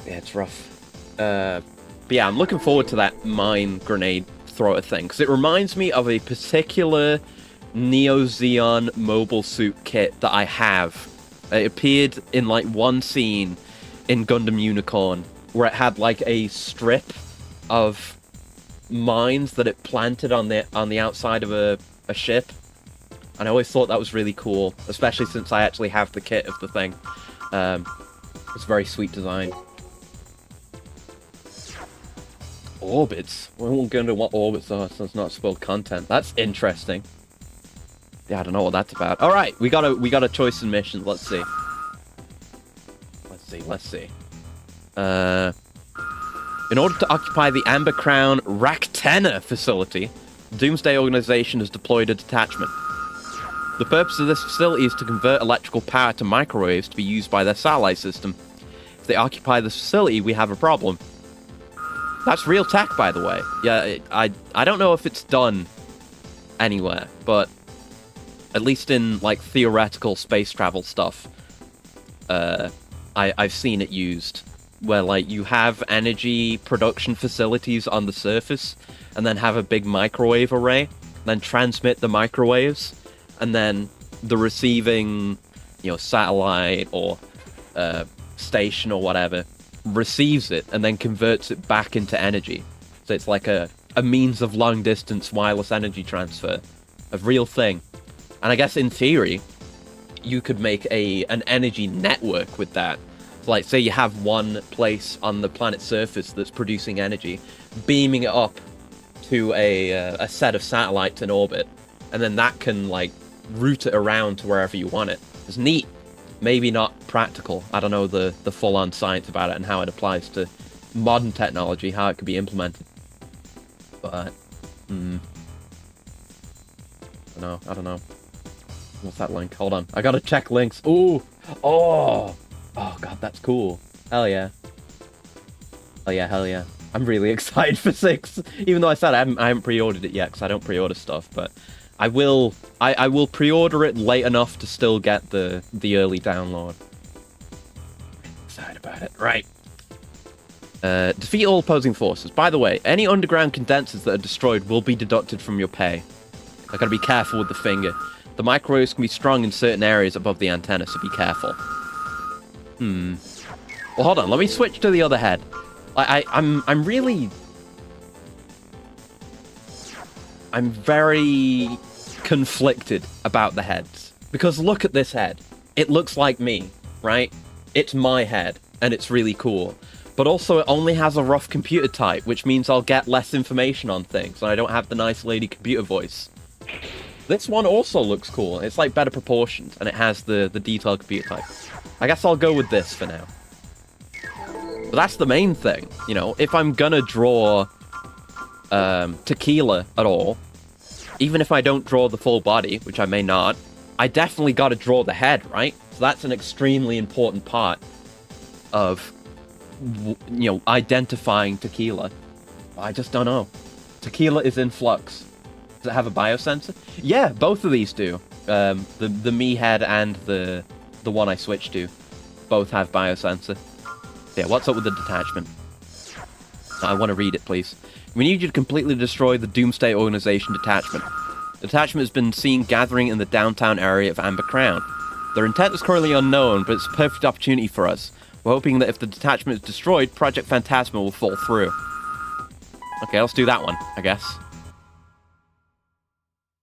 Yeah, it's rough. But yeah, I'm looking forward to that mine grenade thrower thing, because it reminds me of a particular Neo Zeon mobile suit kit that I have. It appeared in like one scene in Gundam Unicorn, where it had like a strip of mines that it planted on the outside of a ship, and I always thought that was really cool, especially since I actually have the kit of the thing. It's a very sweet design. Orbits? We won't go into what orbits are, so it's not spoiled content. That's interesting. Yeah, I don't know what that's about. All right, we got a choice in missions. Let's see. Let's see. In order to occupy the Amber Crown Raktena facility, the Doomsday Organization has deployed a detachment. The purpose of this facility is to convert electrical power to microwaves to be used by their satellite system. If they occupy this facility, we have a problem. That's real tech, by the way. Yeah, I don't know if it's done anywhere, but at least in, like, theoretical space travel stuff, I've seen it used, where, like, you have energy production facilities on the surface, and then have a big microwave array, then transmit the microwaves, and then the receiving, satellite or station or whatever receives it and then converts it back into energy. So it's like a means of long-distance wireless energy transfer. A real thing. And I guess in theory, you could make an energy network with that. So like, say you have one place on the planet's surface that's producing energy, beaming it up to a set of satellites in orbit, and then that can, like, route it around to wherever you want it. It's neat. Maybe not practical. I don't know the full-on science about it and how it applies to modern technology, how it could be implemented. But, I don't know. What's that link? Hold on. I gotta check links. Ooh! Oh! Oh, God, that's cool. Hell yeah. Hell yeah, hell yeah. I'm really excited for 6. Even though I said I haven't pre-ordered it yet, because I don't pre-order stuff, but I will pre-order it late enough to still get the early download. Excited about it. Right. Defeat all opposing forces. By the way, any underground condensers that are destroyed will be deducted from your pay. I gotta be careful with the finger. The microwaves can be strong in certain areas above the antenna, so be careful. Well, hold on. Let me switch to the other head. I'm very conflicted about the heads. Because look at this head. It looks like me, right? It's my head, and it's really cool. But also, it only has a rough computer type, which means I'll get less information on things, and I don't have the nice lady computer voice. This one also looks cool. It's, like, better proportioned, and it has the detailed computer type. I guess I'll go with this for now. But that's the main thing, if I'm gonna draw Tequila at all, even if I don't draw the full body, which I may not, I definitely gotta draw the head, right? So that's an extremely important part of, identifying Tequila. I just don't know. Tequila is in flux. Does it have a biosensor? Yeah, both of these do. The me head and the one I switched to both have biosensor. Yeah, what's up with the detachment? I want to read it, please. We need you to completely destroy the Doomsday Organization detachment. The detachment has been seen gathering in the downtown area of Amber Crown. Their intent is currently unknown, but it's a perfect opportunity for us. We're hoping that if the detachment is destroyed, Project Phantasma will fall through. Okay, let's do that one, I guess.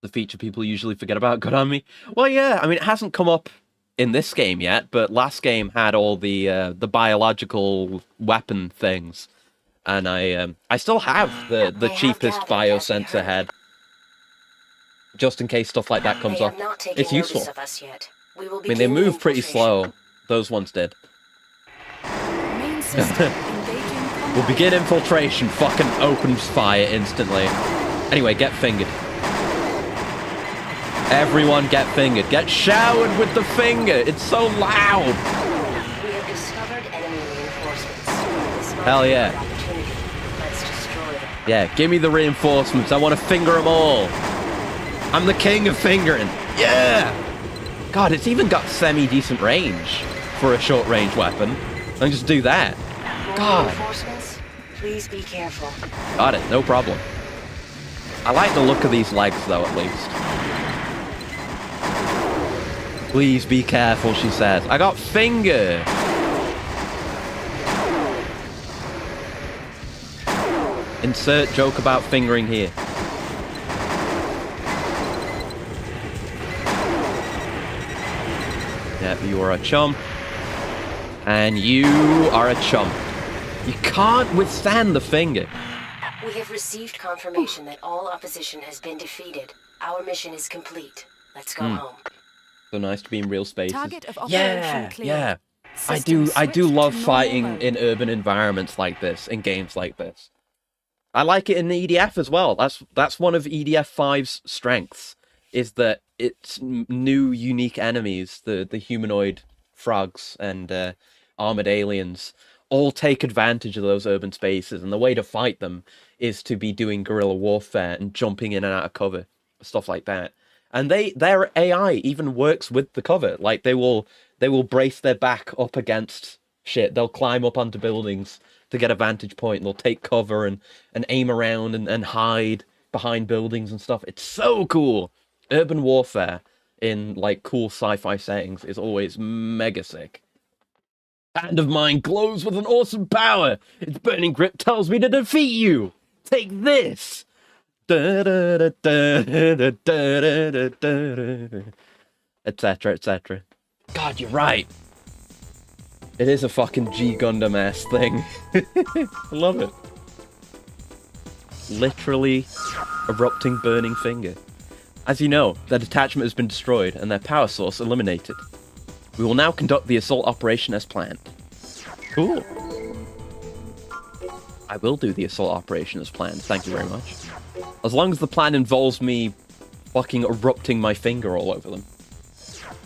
The feature people usually forget about. Good on me. Well, yeah, I mean, it hasn't come up in this game yet, but last game had all the biological weapon things, and I still have the cheapest biosensor head, just in case stuff like that comes up. It's useful. I mean, they move pretty slow. Those ones did. Main system engaging. We'll begin infiltration. Fucking opens fire instantly. Anyway, get fingered. Everyone get fingered. Get showered with the finger. It's so loud. We have discovered enemy reinforcements. This might Hell be yeah. an opportunity. Let's destroy them. Yeah, give me the reinforcements. I want to finger them all. I'm the king of fingering. Yeah! God, it's even got semi-decent range for a short-range weapon. I can just do that. More God. reinforcements? Please be careful. Got it, no problem. I like the look of these legs, though, at least. Please be careful, she says. I got finger! Insert joke about fingering here. Yep, you are a chump. And you are a chump. You can't withstand the finger. We have received confirmation that all opposition has been defeated. Our mission is complete. Let's go home. So nice to be in real spaces. Target of operation clear. Yeah. I System do switched love to normal fighting mode. in urban environments like this, in games like this. I like it in the EDF as well. That's one of EDF 5's strengths, is that its new unique enemies, the humanoid frogs and armored aliens, all take advantage of those urban spaces, and the way to fight them is to be doing guerrilla warfare and jumping in and out of cover, stuff like that. And their AI even works with the cover. Like they will brace their back up against shit. They'll climb up onto buildings to get a vantage point, and they'll take cover and aim around and hide behind buildings and stuff. It's so cool. Urban warfare in like cool sci-fi settings is always mega sick. Hand of mine glows with an awesome power. Its burning grip tells me to defeat you. Take this. Etc, etc. God, you're right. It is a fucking G Gundam-ass thing. I love it. Literally erupting burning finger. As you know, their detachment has been destroyed and their power source eliminated. We will now conduct the assault operation as planned. Cool. I will do the assault operation as planned, thank you very much. As long as the plan involves me fucking erupting my finger all over them.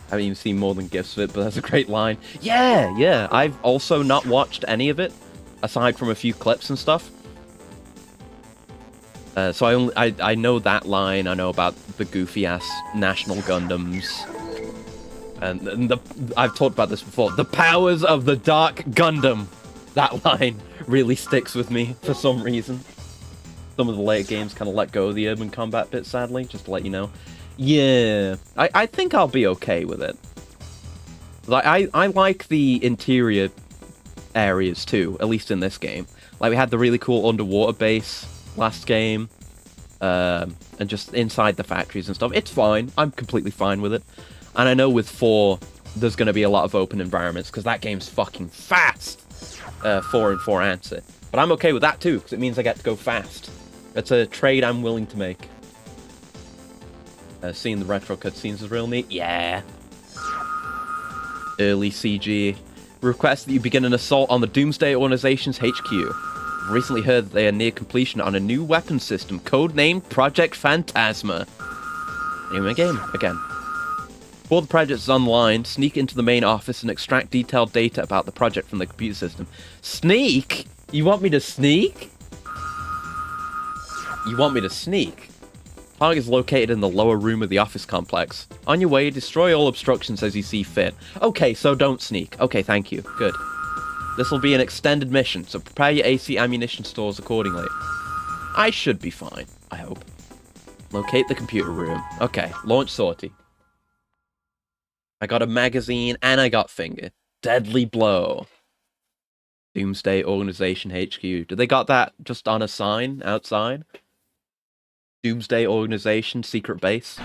I haven't even seen more than gifs of it, but that's a great line. Yeah. I've also not watched any of it, aside from a few clips and stuff. So I know that line. I know about the goofy ass National Gundams, and I've talked about this before. The powers of the Dark Gundam. That line really sticks with me for some reason. Some of the later games kind of let go of the urban combat bit, sadly, just to let you know. Yeah, I think I'll be okay with it. Like I like the interior areas too, at least in this game. Like we had the really cool underwater base last game, and just inside the factories and stuff. It's fine. I'm completely fine with it. And I know with 4, there's going to be a lot of open environments, because that game's fucking fast. 4 and 4 answer. But I'm okay with that too, because it means I get to go fast. It's a trade I'm willing to make. Seeing the retro cutscenes is real neat. Yeah. Early CG. Request that you begin an assault on the Doomsday Organization's HQ. I've recently heard that they are near completion on a new weapon system, codenamed Project Phantasma. Name of the game, again. Before the project is online, sneak into the main office and extract detailed data about the project from the computer system. Sneak? You want me to sneak? You want me to sneak? Target is located in the lower room of the office complex. On your way, destroy all obstructions as you see fit. Okay, so don't sneak. Okay, thank you. Good. This will be an extended mission, so prepare your AC ammunition stores accordingly. I should be fine, I hope. Locate the computer room. Okay, launch sortie. I got a magazine and I got finger. Deadly blow. Doomsday Organization HQ. Did they got that just on a sign outside? Doomsday Organization secret base.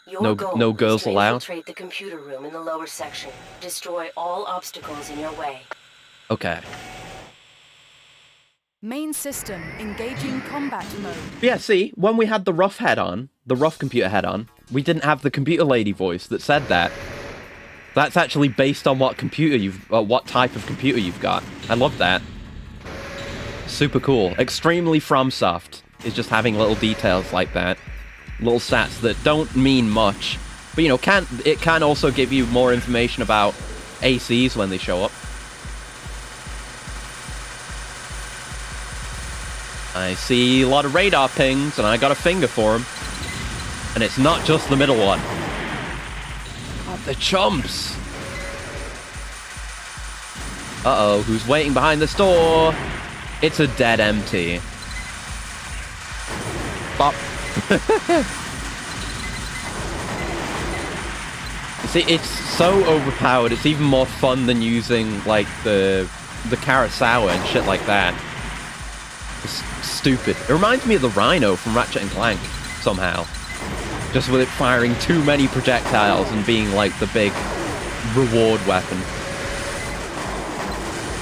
Your No- goal no is girls to allowed? infiltrate the computer room in the lower section. Destroy all obstacles in your way. Okay. Main system engaging combat mode. Yeah, see, when we had the rough head on, the rough computer head on, we didn't have the computer lady voice that said that. That's actually based on what computer what type of computer you've got. I love that. Super cool. Extremely FromSoft is just having little details like that. Little stats that don't mean much. But, you know, it can also give you more information about ACs when they show up. I see a lot of radar pings, and I got a finger for them. And it's not just the middle one. Oh, the chumps! Uh-oh, who's waiting behind this door? It's a dead MT. Bop. See, it's so overpowered, it's even more fun than using, like, the Kurosawa and shit like that. It's stupid. It reminds me of the Rhino from Ratchet and Clank, somehow. Just with it firing too many projectiles and being, like, the big reward weapon.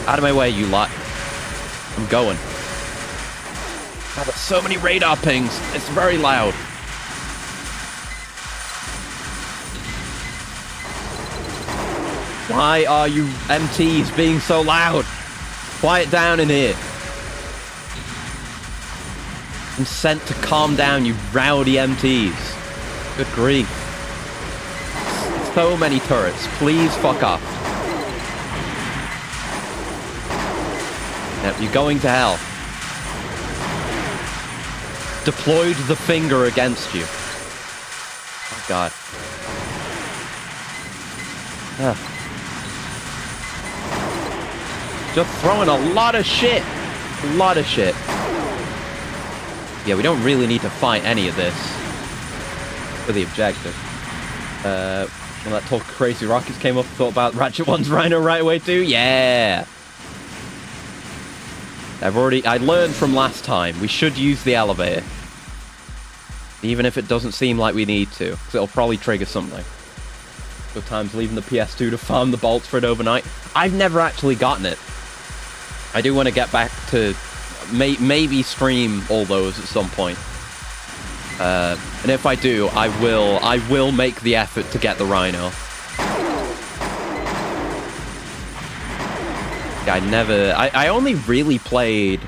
Out of my way, you lot. I'm going. Oh, there's so many radar pings. It's very loud. Why are you MTs being so loud? Quiet down in here. I'm sent to calm down, you rowdy MTs. Good grief. So many turrets. Please fuck off. Yep, you're going to hell. Deployed the finger against you. Oh, God. Ugh. Just throwing a lot of shit. A lot of shit. Yeah, we don't really need to fight any of this for the objective. When that talk Crazy Rockets came up, thought about Ratchet 1's Rhino right away too? Yeah! I learned from last time, we should use the elevator. Even if it doesn't seem like we need to, because it'll probably trigger something. Good times leaving the PS2 to farm the bolts for it overnight. I've never actually gotten it. I do want to get back to maybe stream all those at some point. And if I do, I will make the effort to get the Rhino. I only really played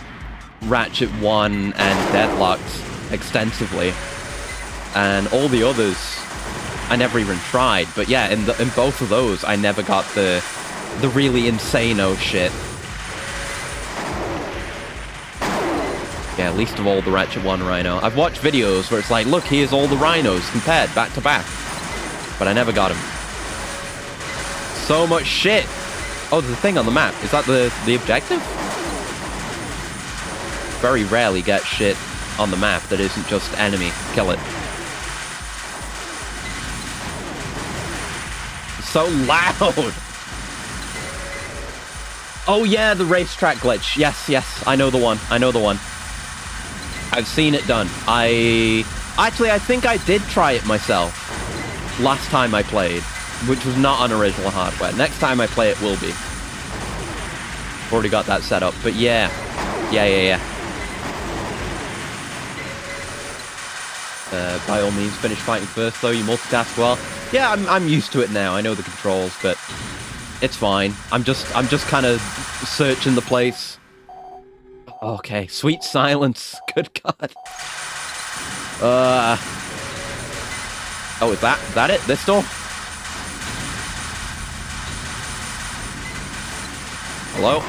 Ratchet 1 and Deadlocked extensively, and all the others I never even tried. But yeah, in both of those, I never got the really insano shit. Yeah, least of all the Ratchet 1 Rhino. I've watched videos where it's like, look, here's all the Rhinos compared back to back, but I never got him. So much shit. Oh, there's a thing on the map. Is that the objective? Very rarely get shit on the map that isn't just enemy. Kill it. It's so loud! Oh yeah, the racetrack glitch. Yes, I know the one. I've seen it done. I think I did try it myself last time I played, which was not on original hardware. Next time I play it will be. Already got that set up, but yeah. By all means, finish fighting first, though. You multitask well. Yeah, I'm used to it now. I know the controls, but it's fine. I'm just kind of searching the place. Okay, sweet silence. Good God. Oh, is that it? This door? Hello?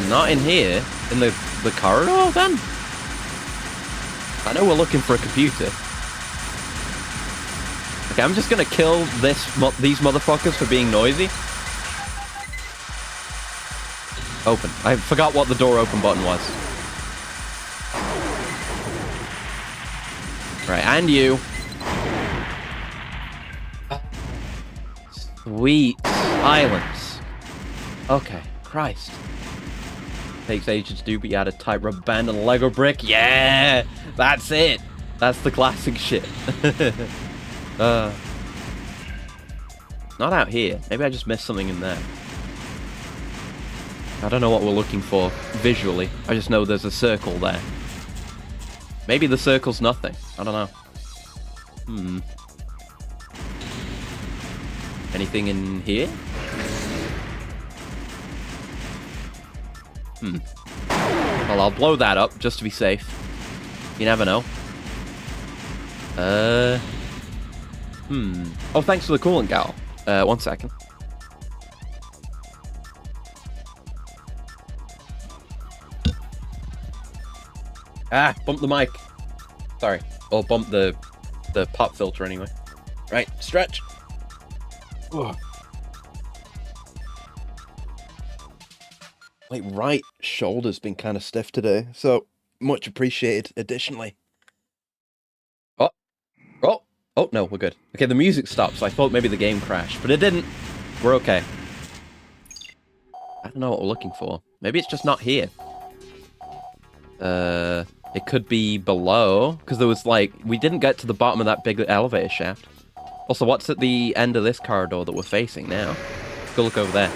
Not in here. In the corridor, then? I know we're looking for a computer. Okay, I'm just gonna kill these motherfuckers for being noisy. Open. I forgot what the door open button was. Right, and you. Sweet silence. Okay, Christ. Takes ages to do, but you add a tight rubber band and a Lego brick. Yeah! That's it! That's the classic shit. Not out here. Maybe I just missed something in there. I don't know what we're looking for visually. I just know there's a circle there. Maybe the circle's nothing. I don't know. Anything in here? Well, I'll blow that up just to be safe. You never know. Oh, thanks for the coolant, gal. 1 second. Ah, bump the mic. Sorry. Or bump the pop filter anyway. Right, stretch. Ugh. My right shoulder's been kind of stiff today, so much appreciated additionally. Oh, no, we're good. Okay, the music stopped, so I thought maybe the game crashed, but it didn't. We're okay. I don't know what we're looking for. Maybe it's just not here. It could be below, because there was, like, we didn't get to the bottom of that big elevator shaft. Also, what's at the end of this corridor that we're facing now? Let's go look over there.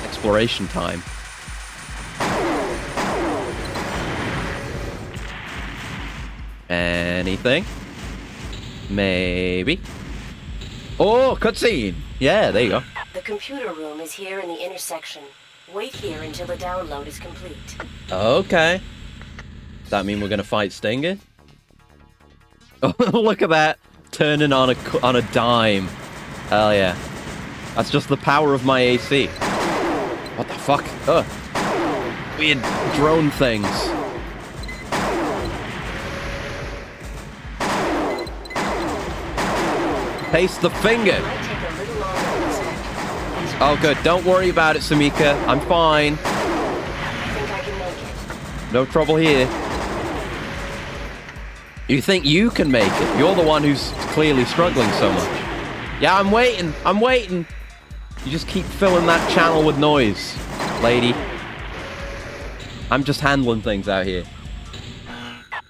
Exploration time. Anything? Maybe. Oh, cutscene! Yeah, there you go. The computer room is here in the intersection. Wait here until the download is complete. Okay. Does that mean we're gonna fight Stinger? Oh, look at that! Turning on a dime. Hell yeah. That's just the power of my AC. What the fuck? Ugh. Weird drone things. Paste the finger. Oh, good. Don't worry about it, Samika. I'm fine. I think I can make it. No trouble here. You think you can make it? You're the one who's clearly struggling so much. Yeah, I'm waiting. I'm waiting. You just keep filling that channel with noise, lady. I'm just handling things out here.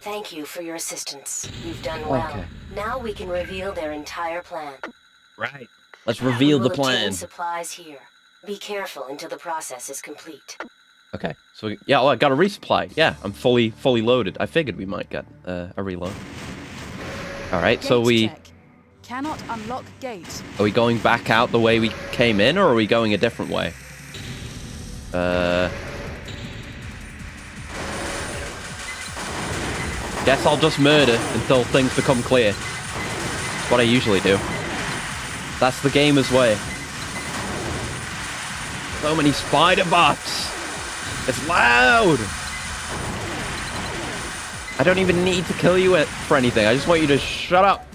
Thank you for your assistance. You've done well. Okay. Now we can reveal their entire plan. Right. Let's reveal the We will obtain plan. supplies here. Be careful until the process is complete. Okay. So yeah, well, I got a resupply. Yeah, I'm fully loaded. I figured we might get a reload. All right. So Gate check. Cannot unlock gate. are we going back out the way we came in, or are we going a different way? Guess I'll just murder until things become clear. That's what I usually do. That's the gamer's way. So many spider bots. It's loud. I don't even need to kill you for anything. I just want you to shut up.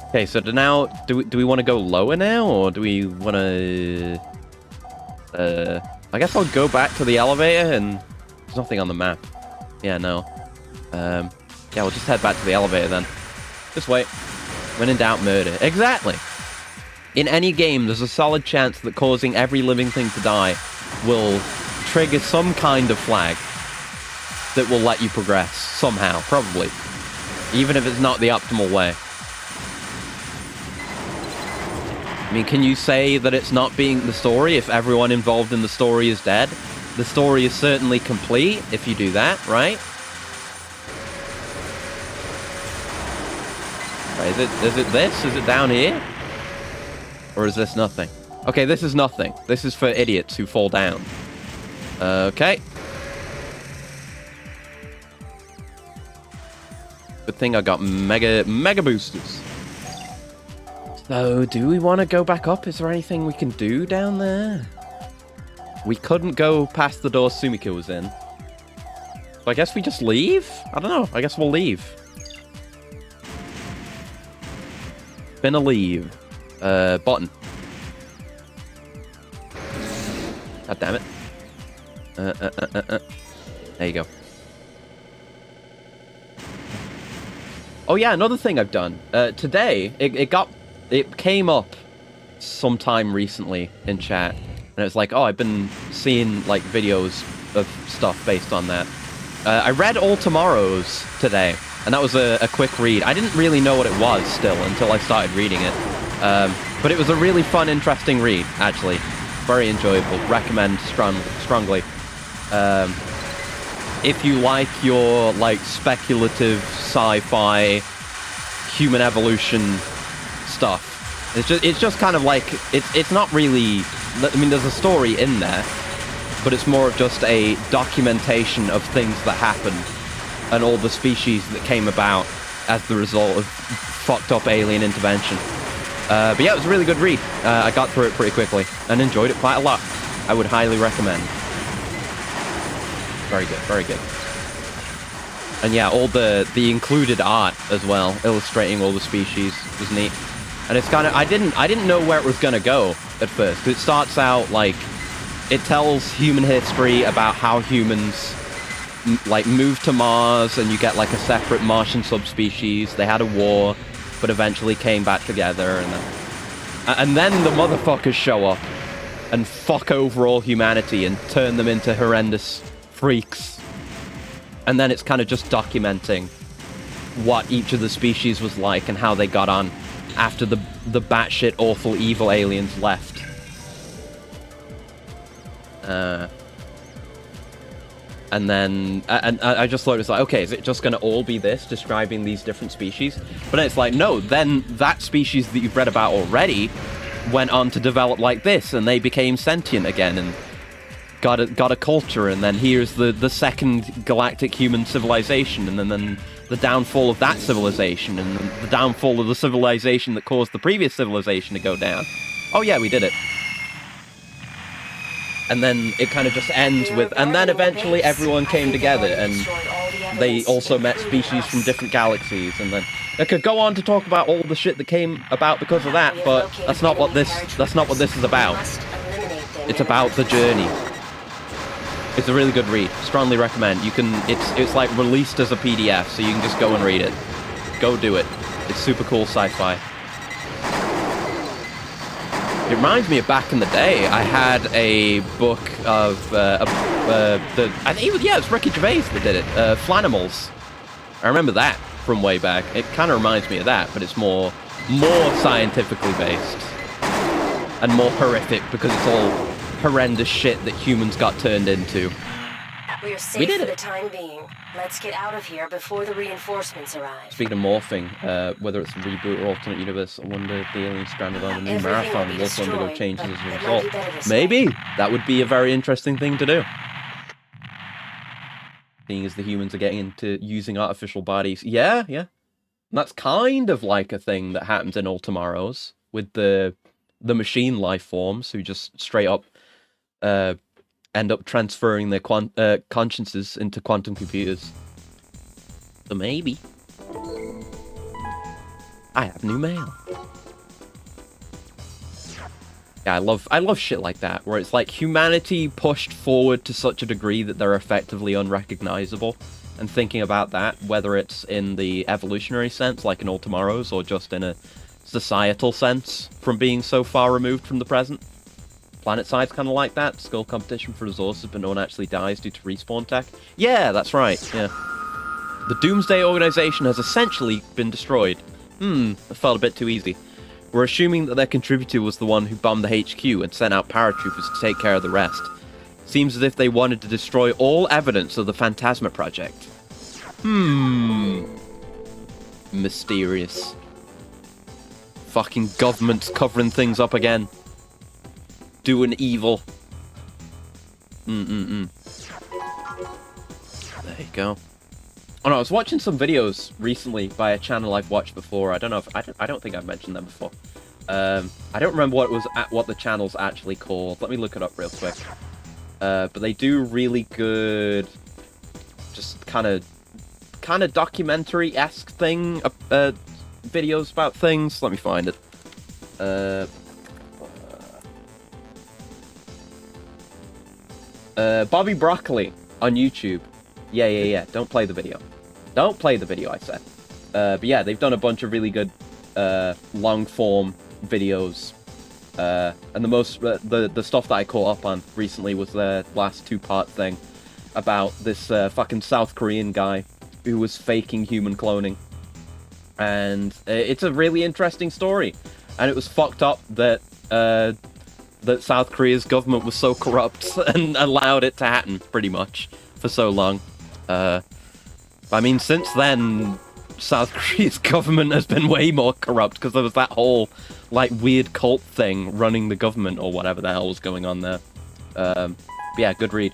Okay, so now, do we want to go lower now, or do we want to... I guess I'll go back to the elevator, and there's nothing on the map. Yeah, no. Yeah, we'll just head back to the elevator then. Just wait. When in doubt, murder. Exactly! In any game, there's a solid chance that causing every living thing to die will trigger some kind of flag that will let you progress, somehow, probably. Even if it's not the optimal way. I mean, can you say that it's not being the story if everyone involved in the story is dead? The story is certainly complete if you do that, right? Right, is it this? Is it down here? Or is this nothing? Okay, this is nothing. This is for idiots who fall down. Okay. Good thing I got mega boosters. So, do we want to go back up? Is there anything we can do down there? We couldn't go past the door Sumika was in. So I guess we just leave? I don't know. I guess we'll leave. Spin a leave. Button. God damn it. There you go. Oh yeah, another thing I've done. Today, it came up sometime recently in chat. And it's like, oh, I've been seeing like videos of stuff based on that. I read All Tomorrows today, and that was a quick read. I didn't really know what it was still until I started reading it. But it was a really fun, interesting read, actually. Very enjoyable. Recommend strongly. If you like your like speculative sci-fi human evolution stuff, it's just kind of like it's not really. I mean, there's a story in there, but it's more of just a documentation of things that happened and all the species that came about as the result of fucked up alien intervention. But yeah, it was a really good read. I got through it pretty quickly and enjoyed it quite a lot. I would highly recommend. Very good, very good. And yeah, all the included art as well, illustrating all the species was neat. And it's kind of, I didn't know where it was gonna go at first. 'Cause it starts out like, it tells human history about how humans like moved to Mars, and you get like a separate Martian subspecies. They had a war, but eventually came back together, and then the motherfuckers show up and fuck over all humanity and turn them into horrendous freaks. And then it's kind of just documenting what each of the species was like and how they got on after the batshit awful evil aliens left. And then and I just thought it was like, okay, is it just going to all be this, describing these different species? But it's like, no, then that species that you've read about already went on to develop like this, and they became sentient again and got a culture, and then here's the second galactic human civilization, and then the downfall of that civilization, and the downfall of the civilization that caused the previous civilization to go down. Oh yeah, we did it. And then it kind of just ends with, and then eventually everyone came together, and they also met species from different galaxies, and then it could go on to talk about all the shit that came about because of that, but that's not what this is about. It's about the journey. It's a really good read. Strongly recommend. You can, it's like released as a PDF, so you can just go and read it. Go do it. It's super cool sci-fi. It reminds me of back in the day. I had a book of I think it's Ricky Gervais that did it. Flanimals. I remember that from way back. It kind of reminds me of that, but it's more scientifically based and more horrific because it's all horrendous shit that humans got turned into. We're safe for the time being. Let's get out of here before the reinforcements arrive. Speaking of morphing, whether it's a reboot or alternate universe, I wonder if the alien stranded on a new marathon will also undergo changes as a result. Maybe! That would be a very interesting thing to do. Seeing as the humans are getting into using artificial bodies. Yeah. And that's kind of like a thing that happens in All Tomorrows with the machine life forms who just straight up end up transferring their consciences into quantum computers. So maybe. I have new mail. Yeah, I love shit like that, where it's like humanity pushed forward to such a degree that they're effectively unrecognizable. And thinking about that, whether it's in the evolutionary sense, like in All Tomorrows, or just in a societal sense, from being so far removed from the present. PlanetSide's kind of like that. Skull competition for resources, but no one actually dies due to respawn tech. Yeah, that's right, yeah. The Doomsday Organization has essentially been destroyed. That felt a bit too easy. We're assuming that their contributor was the one who bombed the HQ and sent out paratroopers to take care of the rest. Seems as if they wanted to destroy all evidence of the Phantasma project. Mysterious. Fucking governments covering things up again. Doing evil. There you go. Oh no, I was watching some videos recently by a channel I've watched before. I don't know if I don't think I've mentioned them before. I don't remember what the channel's actually called. Let me look it up real quick. But they do really good, just kind of documentary-esque thing, videos about things. Let me find it. Bobby Broccoli on YouTube. Yeah. Don't play the video. Don't play the video, I said. But yeah, they've done a bunch of really good long-form videos And the stuff that I caught up on recently was the last 2-part thing about this fucking South Korean guy who was faking human cloning. And it's a really interesting story. And it was fucked up that that South Korea's government was so corrupt and allowed it to happen, pretty much, for so long. I mean, since then, South Korea's government has been way more corrupt, because there was that whole, like, weird cult thing running the government, or whatever the hell was going on there. But yeah, good read.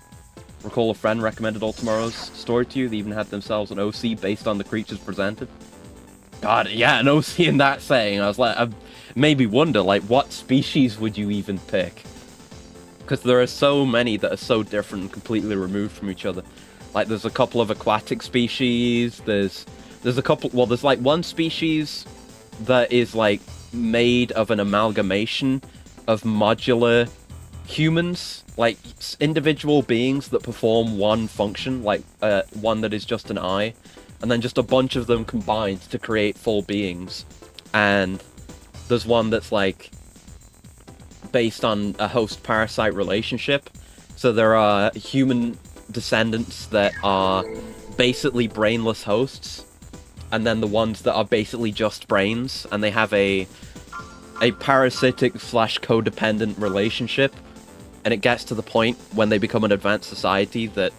Recall a friend recommended All Tomorrow's story to you. They even had themselves an OC based on the creatures presented. God, yeah, an OC in that setting. I was like, I made me wonder, like, what species would you even pick? Because there are so many that are so different and completely removed from each other. Like, there's a couple of aquatic species, there's a couple, well, there's like one species that is like made of an amalgamation of modular humans, like individual beings that perform one function, like one that is just an eye, and then just a bunch of them combined to create full beings. And there's one that's like based on a host-parasite relationship. So there are human descendants that are basically brainless hosts, and then the ones that are basically just brains, and they have a parasitic / codependent relationship. And it gets to the point when they become an advanced society that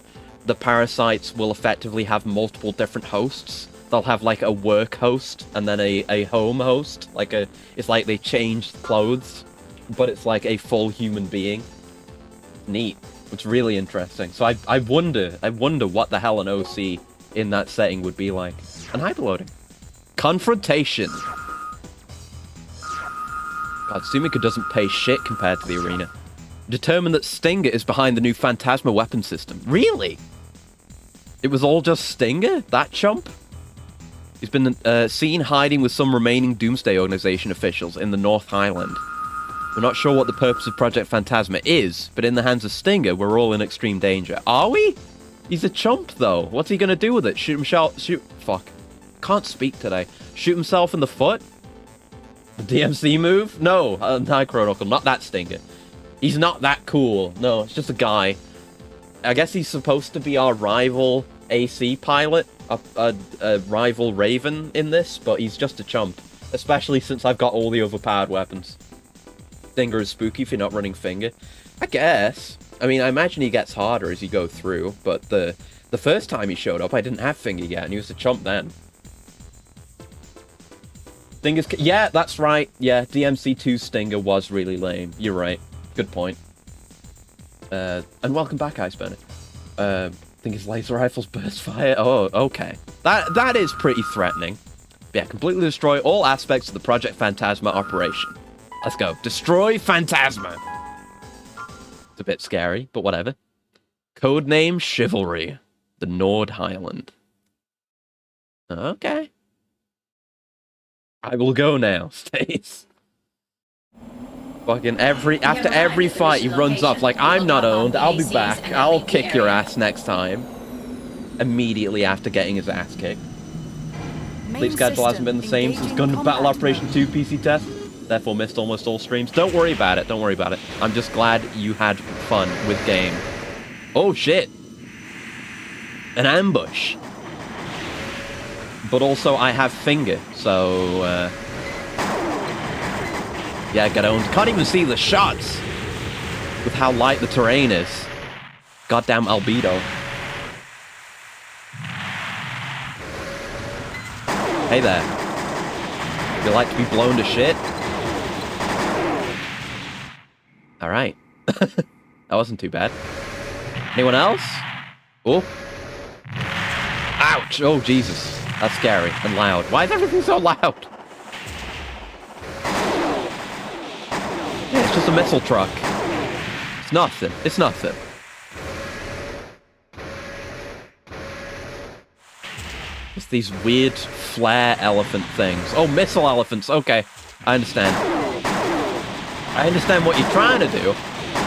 the parasites will effectively have multiple different hosts. They'll have like a work host and then a home host. It's like they changed clothes, but it's like a full human being. Neat. It's really interesting. So I wonder what the hell an OC in that setting would be like. And hyperloading. Confrontation. God, Sumika doesn't pay shit compared to the arena. Determined that Stinger is behind the new Phantasma weapon system. Really? It was all just Stinger? That chump? He's been seen hiding with some remaining Doomsday Organization officials in the North Highland. We're not sure what the purpose of Project Phantasma is, but in the hands of Stinger, we're all in extreme danger. Are we? He's a chump, though. What's he gonna do with it? Fuck. Can't speak today. Shoot himself in the foot? The DMC move? No, Night Chronicle, not that Stinger. He's not that cool. No, it's just a guy. I guess he's supposed to be our rival AC pilot, a rival Raven in this, but he's just a chump. Especially since I've got all the overpowered weapons. Stinger is spooky if you're not running Finger. I guess. I mean, I imagine he gets harder as you go through, but the first time he showed up, I didn't have Finger yet, and he was a chump then. Stinger's... Yeah, that's right. Yeah, DMC2 Stinger was really lame. You're right. Good point. And welcome back, Iceburner. I think his laser rifles burst fire. Oh, okay. That is pretty threatening. Yeah, completely destroy all aspects of the Project Phantasma operation. Let's go. Destroy Phantasma. It's a bit scary, but whatever. Codename Chivalry. The Nord Highland. Okay. I will go now, Stace. Fucking after every fight he runs off like, I'm not owned, I'll be back, I'll kick your ass next time. Immediately after getting his ass kicked. Sleep schedule hasn't been the same since Gundam Battle Operation 2 PC test. Therefore missed almost all streams. Don't worry about it, don't worry about it. I'm just glad you had fun with game. Oh shit. An ambush. But also I have Finger, so yeah, get owned. Can't even see the shots with how light the terrain is. Goddamn albedo. Hey there. You like to be blown to shit? Alright. That wasn't too bad. Anyone else? Oh. Ouch! Oh, Jesus. That's scary and loud. Why is everything so loud? Yeah, it's just a missile truck. It's nothing. It's nothing. It's these weird flare elephant things. Oh, missile elephants. Okay. I understand. I understand what you're trying to do,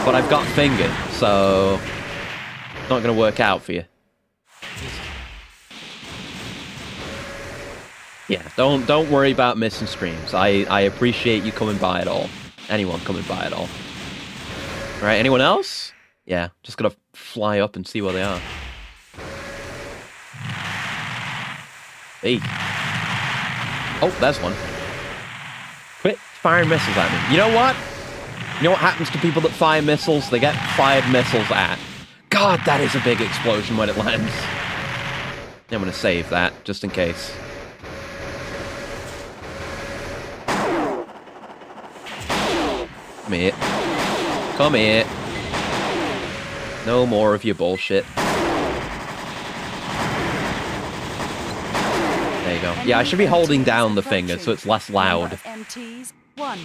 but I've got Finger, so it's not going to work out for you. Yeah, don't worry about missing streams. I appreciate you coming by at all. anyone coming by at all. Alright, anyone else? Yeah, just gotta fly up and see where they are. Hey. Oh, there's one. Quit firing missiles at me. You know what? You know what happens to people that fire missiles? They get fired missiles at. God, that is a big explosion when it lands. I'm gonna save that, just in case. Come here. Come here. No more of your bullshit. There you go. Yeah, I should be holding down the finger so it's less loud. MTs, 1.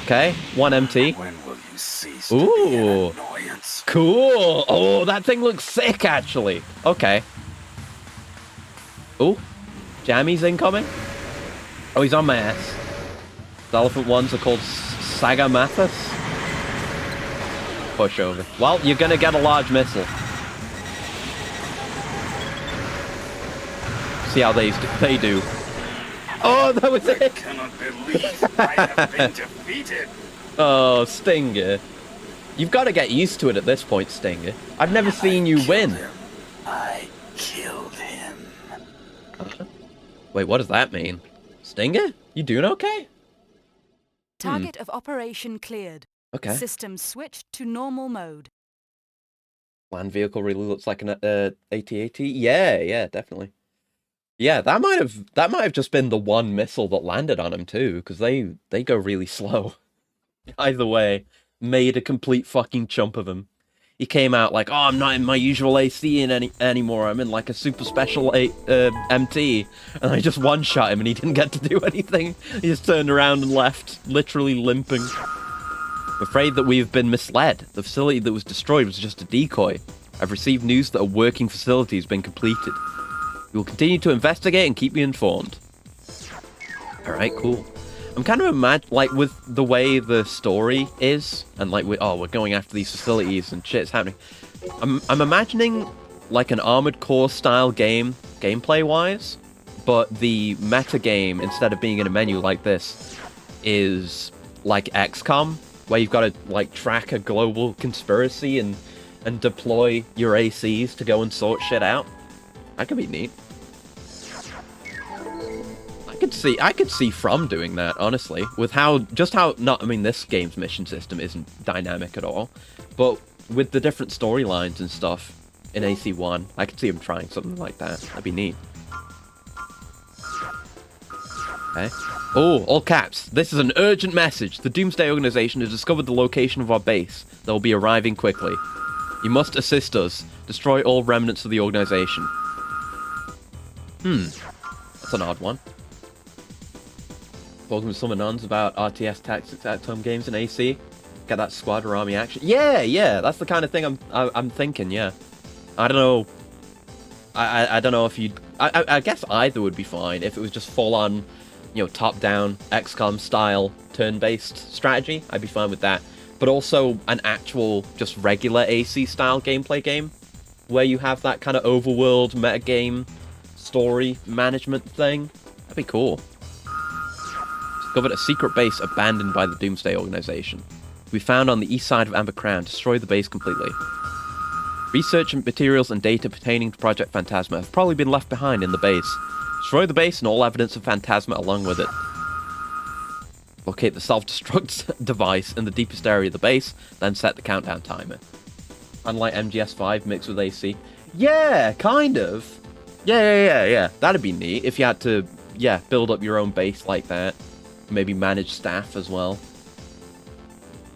Okay, 1 MT. When will you cease to be an annoyance? Cool. Oh, that thing looks sick, actually. Okay. Oh, Jammy's incoming. Oh, he's on my ass. The elephant ones are called Sagamathus. Push over. Well, you're gonna get a large missile. See how they do. Oh, that was it. I cannot believe I have been defeated. Oh, Stinger. You've got to get used to it at this point, Stinger. I've never seen you win. I killed him. Wait, what does that mean? Stinger? You doing okay? Target of operation cleared. Okay. System switched to normal mode. Land vehicle really looks like an AT-AT. Yeah, definitely. Yeah, that might have just been the one missile that landed on him too, because they go really slow. Either way, made a complete fucking chump of him. He came out like, oh, I'm not in my usual AC anymore. I'm in like a super special MT, and I just one-shot him, and he didn't get to do anything. He just turned around and left, literally limping. I'm afraid that we've been misled. The facility that was destroyed was just a decoy. I've received news that a working facility has been completed. We will continue to investigate and keep you informed. Alright, cool. I'm kind of like with the way the story is, and like we're going after these facilities and shit's happening. I'm imagining like an Armored Core style game, gameplay-wise, but the meta game, instead of being in a menu like this, is like XCOM, where you've got to like track a global conspiracy and deploy your ACs to go and sort shit out. That could be neat. I could see From doing that, honestly, with this game's mission system isn't dynamic at all, but with the different storylines and stuff in AC1, I could see him trying something like that. That'd be neat. Okay. Oh, all caps. This is an urgent message. The Doomsday Organization has discovered the location of our base. They'll be arriving quickly. You must assist us. Destroy all remnants of the organization. That's an odd one. Talking with some anons about RTS tactics at home games in AC. Get that squad or army action. Yeah, that's the kind of thing I'm thinking. Yeah, I don't know. I don't know if you'd. I guess either would be fine if it was just full on, top-down XCOM style turn-based strategy. I'd be fine with that. But also an actual just regular AC style gameplay game where you have that kind of overworld metagame story management thing. That'd be cool. Discovered a secret base abandoned by the Doomsday Organization. We found on the east side of Amber Crown. Destroy the base completely. Research and materials and data pertaining to Project Phantasma have probably been left behind in the base. Destroy the base and all evidence of Phantasma along with it. Locate the self-destruct device in the deepest area of the base, then set the countdown timer. Unlike MGS5 mixed with AC. Yeah, kind of. Yeah. That'd be neat if you had to, build up your own base like that. Maybe manage staff as well.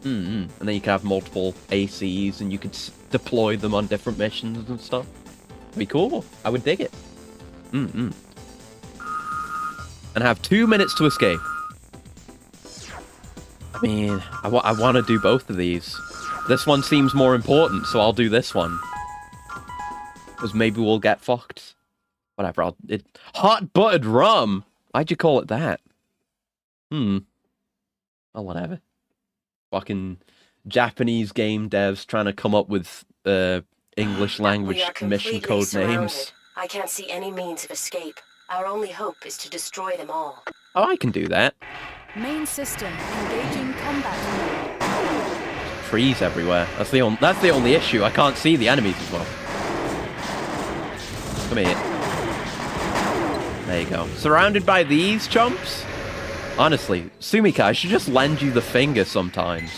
And then you could have multiple ACs and you could deploy them on different missions and stuff. It'd be cool. I would dig it. And have 2 minutes to escape. I mean, I want to do both of these. This one seems more important, so I'll do this one. Because maybe we'll get fucked. Whatever, hot buttered rum! Why'd you call it that? Oh, whatever. Fucking Japanese game devs trying to come up with English language mission code names. I can't see any means of escape. Our only hope is to destroy them all. Oh, I can do that. Main system engaging combat mode. Trees everywhere. That's the only issue. I can't see the enemies as well. Come here. There you go. Surrounded by these chumps? Honestly, Sumika, I should just lend you the finger sometimes.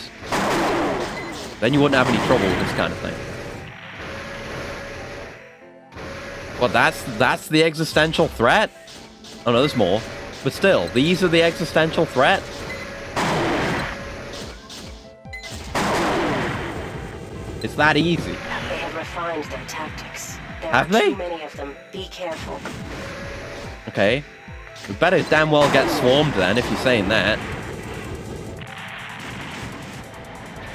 Then you wouldn't have any trouble with this kind of thing. Well, that's the existential threat? Oh no, there's more. But still, these are the existential threat? It's that easy. They have refined their tactics. There Have are they? too many of them. Be careful. Okay. We better damn well get swarmed then, if you're saying that.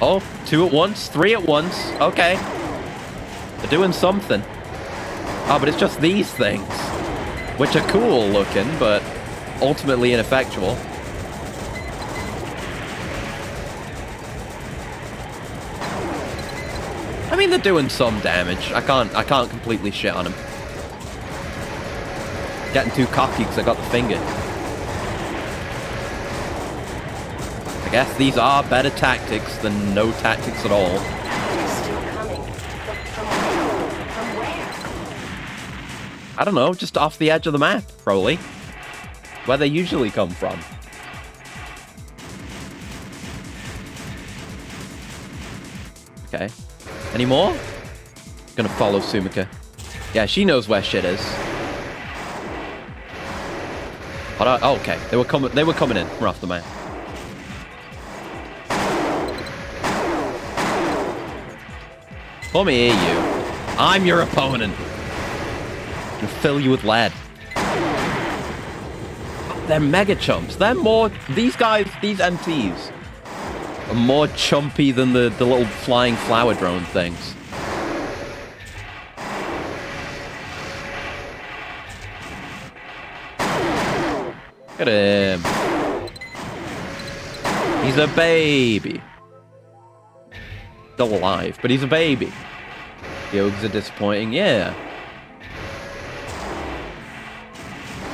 Oh, 2 at once, 3 at once. Okay. They're doing something. Oh, but it's just these things. Which are cool looking, but ultimately ineffectual. I mean, they're doing some damage. I can't completely shit on them. Getting too cocky because I got the finger. I guess these are better tactics than no tactics at all. They're still coming. But from where? I don't know, just off the edge of the map, probably. Where they usually come from. Okay. Any more? Gonna follow Sumika. Yeah, she knows where shit is. Oh, okay. They were coming in. We're off the map. Come here, you. I'm your opponent. I'm gonna fill you with lead. They're mega chumps. They're more... These guys, these MTs, are more chumpy than the little flying flower drone things. Look at him. He's a baby. Still alive, but he's a baby. Yogs are disappointing, yeah.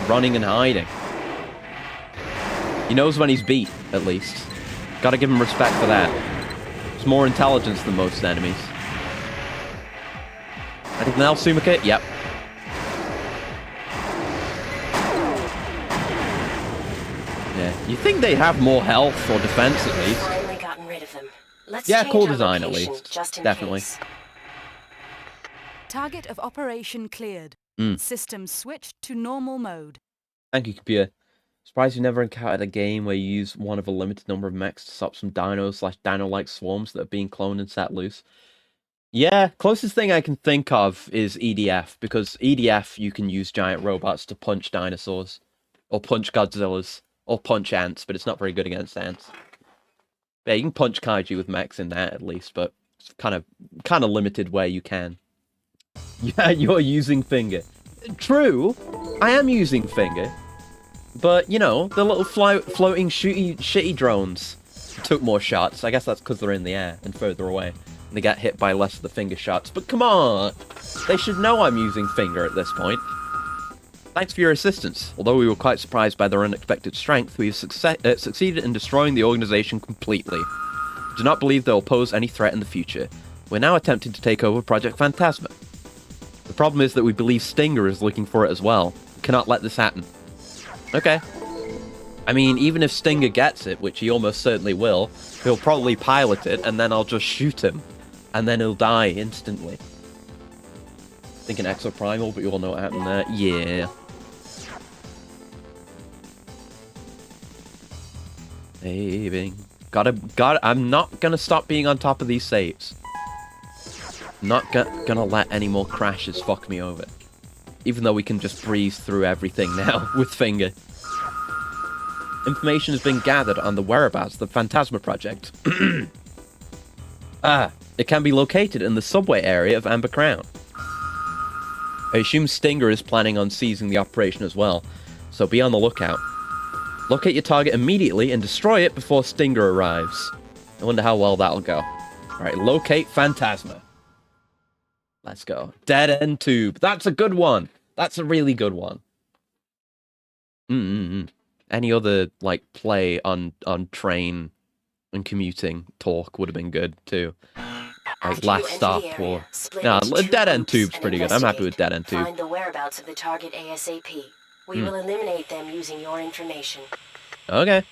Running and hiding. He knows when he's beat, at least. Gotta give him respect for that. There's more intelligence than most enemies. Anything else, Sumika? Yep. Yeah. You think they'd have more health or defense at least? Finally gotten rid of them. Let's Yeah, change cool our design at location, least. just in Definitely. case. Target of operation cleared. System switched to normal mode. Thank you, computer. Surprised you never encountered a game where you use one of a limited number of mechs to stop some dino-like swarms that are being cloned and set loose. Yeah, closest thing I can think of is EDF, because EDF you can use giant robots to punch dinosaurs, or punch Godzillas, or punch ants, but it's not very good against ants. Yeah, you can punch kaiju with mechs in that at least, but it's kind of limited where you can. Yeah, you're using finger. True, I am using finger. But, you know, the little floating shitty drones took more shots. I guess that's because they're in the air and further away. And they get hit by less of the finger shots. But come on! They should know I'm using finger at this point. Thanks for your assistance. Although we were quite surprised by their unexpected strength, we've succeeded in destroying the organization completely. We do not believe they'll pose any threat in the future. We're now attempting to take over Project Phantasma. The problem is that we believe Stinger is looking for it as well. We cannot let this happen. Okay. I mean, even if Stinger gets it, which he almost certainly will, he'll probably pilot it, and then I'll just shoot him. And then he'll die instantly. Thinking Exoprimal, but you all know what happened there. Yeah. Saving. I'm not gonna stop being on top of these saves. Not gonna let any more crashes fuck me over. Even though we can just breeze through everything now with finger. Information has been gathered on the whereabouts of the Phantasma project. It can be located in the subway area of Amber Crown. I assume Stinger is planning on seizing the operation as well, so be on the lookout. Locate your target immediately and destroy it before Stinger arrives. I wonder how well that'll go. Alright, locate Phantasma. Let's go. Dead end tube. That's a good one. That's a really good one. Any other, like, play on train and commuting talk would have been good, too. Like, After last you enter stop, the or... area, split No, into two Dead End groups Tube's and pretty good. I'm happy with Dead End Tube. Find the whereabouts of the target ASAP. We will eliminate them using your information. Okay.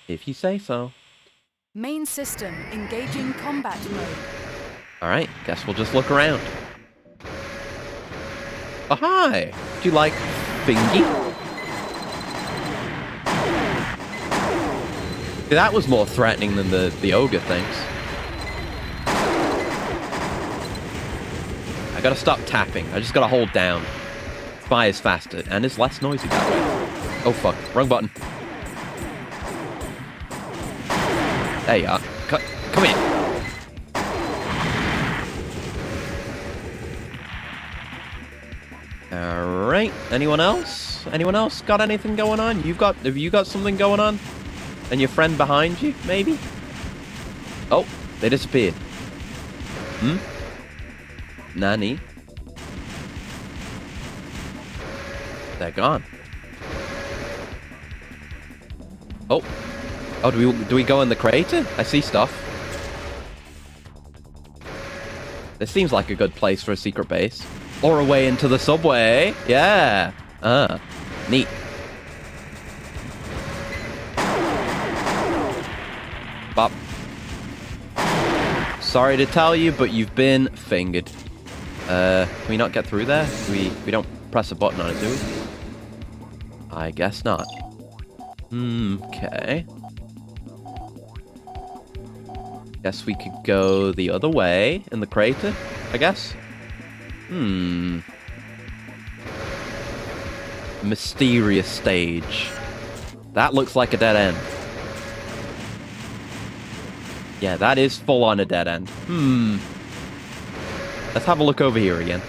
If you say so. Main system engaging combat mode. Alright, guess we'll just look around. Oh, hi! Do you like Fingy? See, that was more threatening than the ogre things. I gotta stop tapping. I just gotta hold down. Fire's faster, and it's less noisy that way. Oh fuck, wrong button. There you are. Come here. Alright, anyone else? Anyone else got anything going on? Have you got something going on? And your friend behind you, maybe? Oh, they disappeared. Nani? They're gone. Oh. Oh, do we go in the crater? I see stuff. This seems like a good place for a secret base. Or a way into the subway. Yeah. Neat. Bop. Sorry to tell you, but you've been fingered. Can we not get through there? We don't press a button on it, do we? I guess not. Okay. Guess we could go the other way in the crater, I guess. Mysterious stage. That looks like a dead end. Yeah, that is full on a dead end. Let's have a look over here again.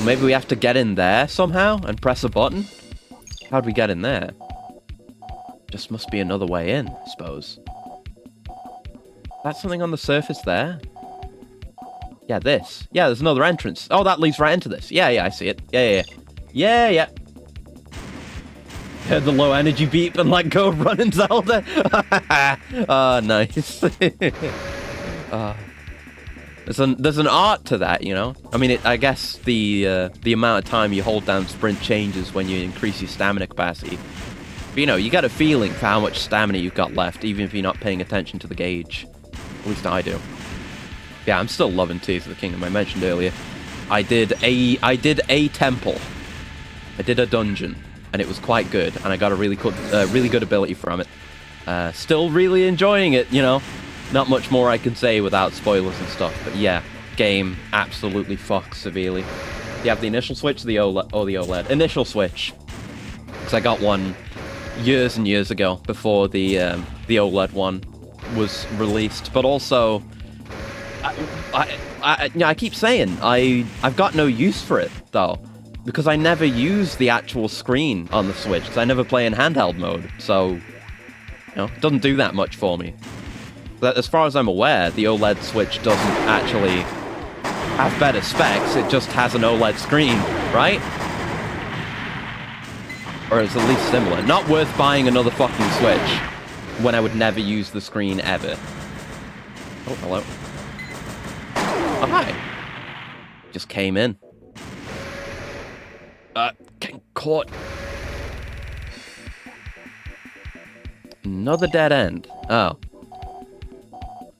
Maybe we have to get in there somehow and press a button? How'd we get in there? Just must be another way in, I suppose. That's something on the surface there? Yeah, this. Yeah, there's another entrance. Oh, that leads right into this. Yeah, I see it. Yeah. Heard the low energy beep and let go of running Zelda. Nice. There's an art to that, you know? I mean, I guess the amount of time you hold down sprint changes when you increase your stamina capacity. But, you know, you get a feeling for how much stamina you've got left, even if you're not paying attention to the gauge. At least I do. Yeah, I'm still loving Tears of the Kingdom. I mentioned earlier, I did a temple. I did a dungeon, and it was quite good, and I got a really good ability from it. Still really enjoying it, you know? Not much more I can say without spoilers and stuff, but yeah, game absolutely fucked severely. You have the initial switch, the OLED. Initial switch, because I got one years and years ago before the OLED one was released. But also, I keep saying I've got no use for it though, because I never use the actual screen on the Switch, because I never play in handheld mode, so you know, it doesn't do that much for me. But as far as I'm aware, the OLED Switch doesn't actually have better specs, it just has an OLED screen, right? Or it's at least similar. Not worth buying another fucking Switch when I would never use the screen ever. Oh, hello. Oh, hi. Just came in. Getting caught. Another dead end. Oh.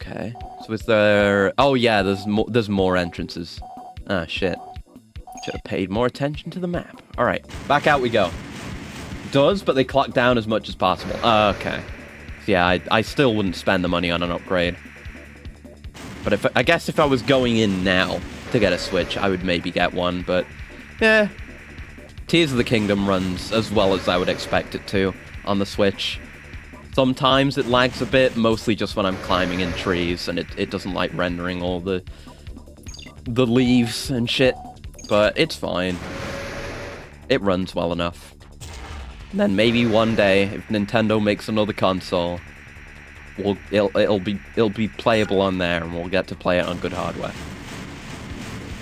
Okay. So is there... Oh, yeah, there's more entrances. Ah, shit. Should have paid more attention to the map. Alright, back out we go. Does, but they clock down as much as possible. Okay. So yeah, I still wouldn't spend the money on an upgrade. But I guess if I was going in now to get a Switch, I would maybe get one, but... Yeah. Tears of the Kingdom runs as well as I would expect it to on the Switch. Sometimes it lags a bit, mostly just when I'm climbing in trees, and it doesn't like rendering all the leaves and shit. But it's fine. It runs well enough. And then maybe one day, if Nintendo makes another console, it'll be playable on there, and we'll get to play it on good hardware.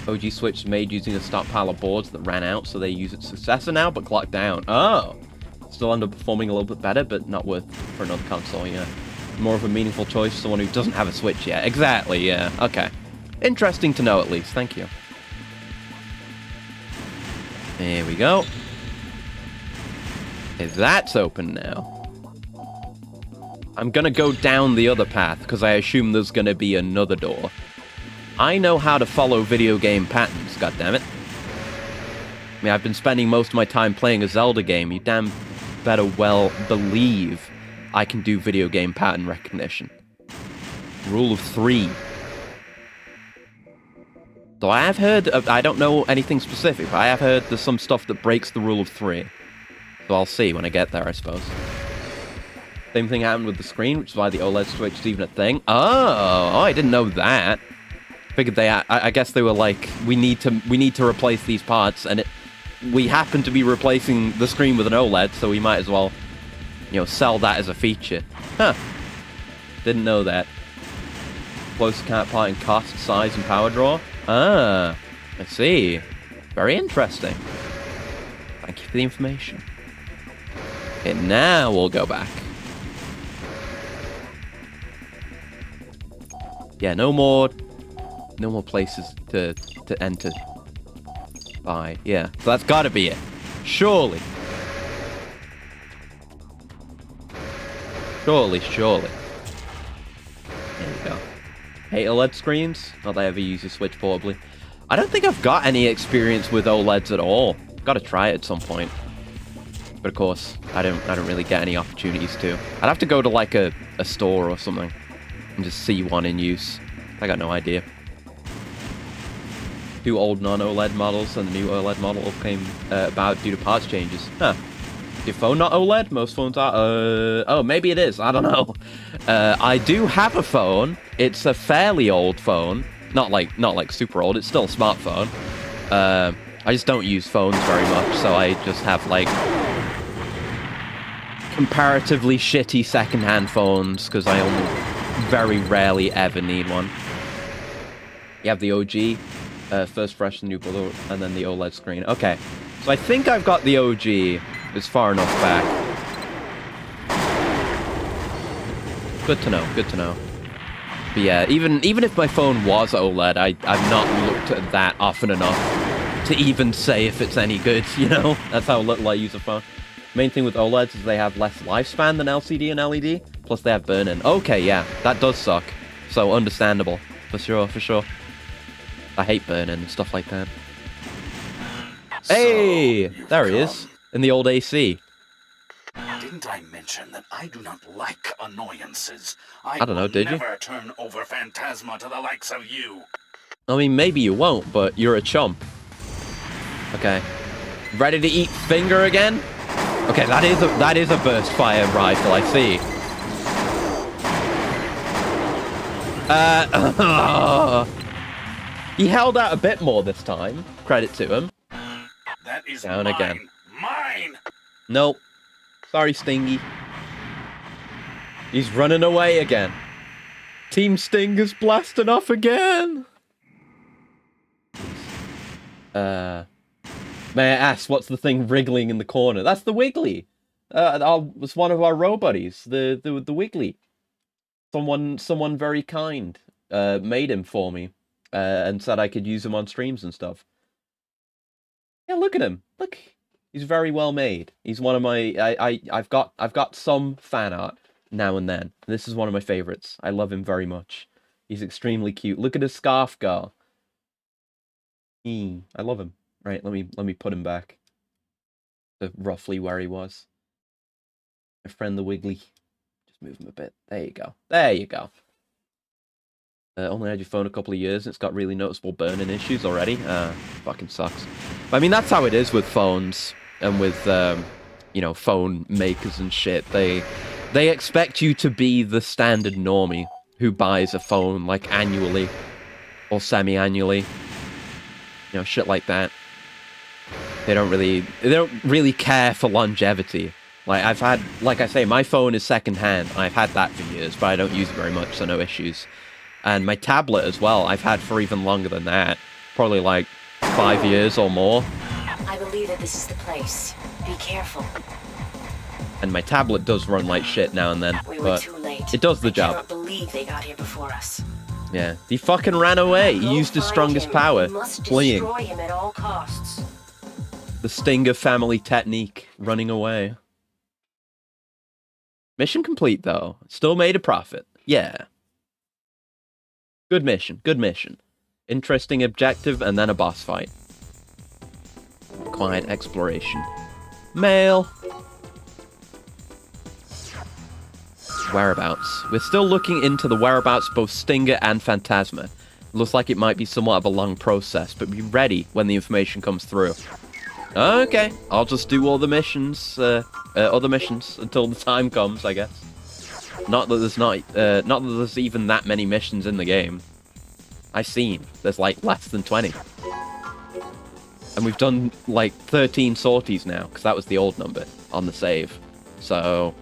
OG Switch is made using a stockpile of boards that ran out, so they use its successor now, but clocked down. Oh! Still end up performing a little bit better, but not worth for another console, yeah. More of a meaningful choice for someone who doesn't have a Switch yet. Exactly, yeah. Okay. Interesting to know, at least. Thank you. There we go. Okay, that's open now. I'm gonna go down the other path, because I assume there's gonna be another door. I know how to follow video game patterns, goddammit. I mean, I've been spending most of my time playing a Zelda game. You damn better well believe I can do video game pattern recognition. Rule of 3. So I have heard, I don't know anything specific, but I have heard there's some stuff that breaks the rule of 3. So I'll see when I get there, I suppose. Same thing happened with the screen, which is why the OLED Switch is even a thing. Oh, I didn't know that. Figured I guess they were like, we need to replace these parts, and we happen to be replacing the screen with an OLED, so we might as well, you know, sell that as a feature. Huh. Didn't know that. Close counterpart in cost, size, and power draw. Ah, I see. Very interesting. Thank you for the information. Okay, now we'll go back. Yeah, no more places to enter by. Yeah, so that's gotta be it. Surely. Surely. There we go. Hate OLED screens. Not that I ever use a Switch portably. I don't think I've got any experience with OLEDs at all. Gotta try it at some point. But of course, I don't really get any opportunities to. I'd have to go to like a store or something and just see one in use. I got no idea. 2 old non-OLED models and the new OLED model came about due to parts changes. Huh. Is your phone not OLED? Most phones are. Oh, maybe it is. I don't know. I do have a phone. It's a fairly old phone. Not like super old. It's still a smartphone. I just don't use phones very much, so I just have like comparatively shitty second-hand phones because I only very rarely ever need one. You have the OG, first fresh, new color, and then the OLED screen. Okay, so I think I've got the OG. It's far enough back. Good to know. But yeah, even if my phone was OLED, I've not looked at that often enough to even say if it's any good, you know? That's how little I use a phone. Main thing with OLEDs is they have less lifespan than LCD and LED, plus they have burn-in. Okay, yeah, that does suck. So understandable, for sure. I hate burn-in and stuff like that. Hey! There he is. In the old AC. Didn't I mention that I do not like annoyances? I don't know, did you? Never turn over Phantasma to the likes of you. I mean, maybe you won't, but you're a chump. Okay. Ready to eat finger again? Okay, that is a burst fire rifle, I see. He held out a bit more this time. Credit to him. That is down mine. Again. Mine! Nope. Sorry, Stingy. He's running away again. Team Sting is blasting off again. May I ask, what's the thing wriggling in the corner? That's the Wiggly. It's one of our row-buddies, the Wiggly. Someone very kind made him for me and said I could use him on streams and stuff. Yeah, look at him. Look, he's very well made. He's one of my. I've got some fan art now and then. This is one of my favorites. I love him very much. He's extremely cute. Look at his scarf, girl. I love him. Right, let me put him back to roughly where he was. My friend the Wiggly. Just move him a bit. There you go. There you go. Only had your phone a couple of years and it's got really noticeable burn-in issues already. Fucking sucks. But, I mean, that's how it is with phones and with, you know, phone makers and shit. They expect you to be the standard normie who buys a phone, like, annually or semi-annually. You know, shit like that. They don't really care for longevity Like, I've had, like I say, my phone is secondhand. I've had that for years, but I don't use it very much, so no issues. And my tablet as well, I've had for even longer than that. Probably like 5 years or more. I believe that this is the place. Be careful. And my tablet does run like shit now and then, We were but too late. it does the I job. cannot believe they got here before us. Yeah, he fucking ran away. He Go used his find strongest him. power, We must fleeing. destroy him at all costs. The Stinger family technique, running away. Mission complete, though. Still made a profit. Yeah. Good mission, good mission. Interesting objective, and then a boss fight. Quiet exploration. Mail. Whereabouts. We're still looking into the whereabouts of both Stinger and Phantasma. It looks like it might be somewhat of a long process, but be ready when the information comes through. Okay, I'll just do all the missions, other missions, until the time comes, I guess. Not that there's even that many missions in the game. I've seen, there's like less than 20. And we've done like 13 sorties now, because that was the old number on the save. So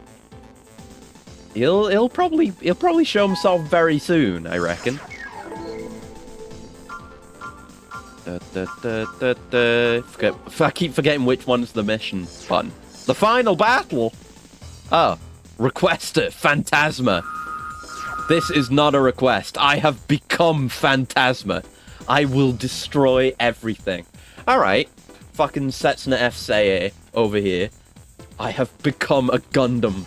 he'll probably show himself very soon, I reckon. I keep forgetting which one's the mission button. The final battle! Oh, requester, Phantasma. This is not a request. I have become Phantasma. I will destroy everything. Alright, fucking Setsuna F. Seiei over here. I have become a Gundam.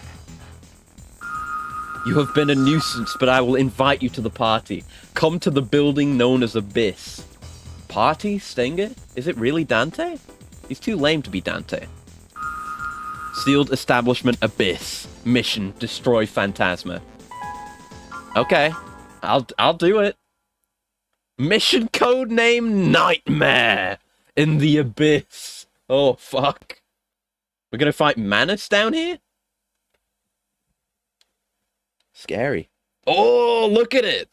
You have been a nuisance, but I will invite you to the party. Come to the building known as Abyss. Party? Stinger? Is it really Dante? He's too lame to be Dante. Sealed establishment Abyss. Mission: destroy Phantasma. Okay, I'll do it. Mission code name Nightmare in the Abyss. Oh fuck. We're gonna fight Manus down here? Scary. Oh, look at it!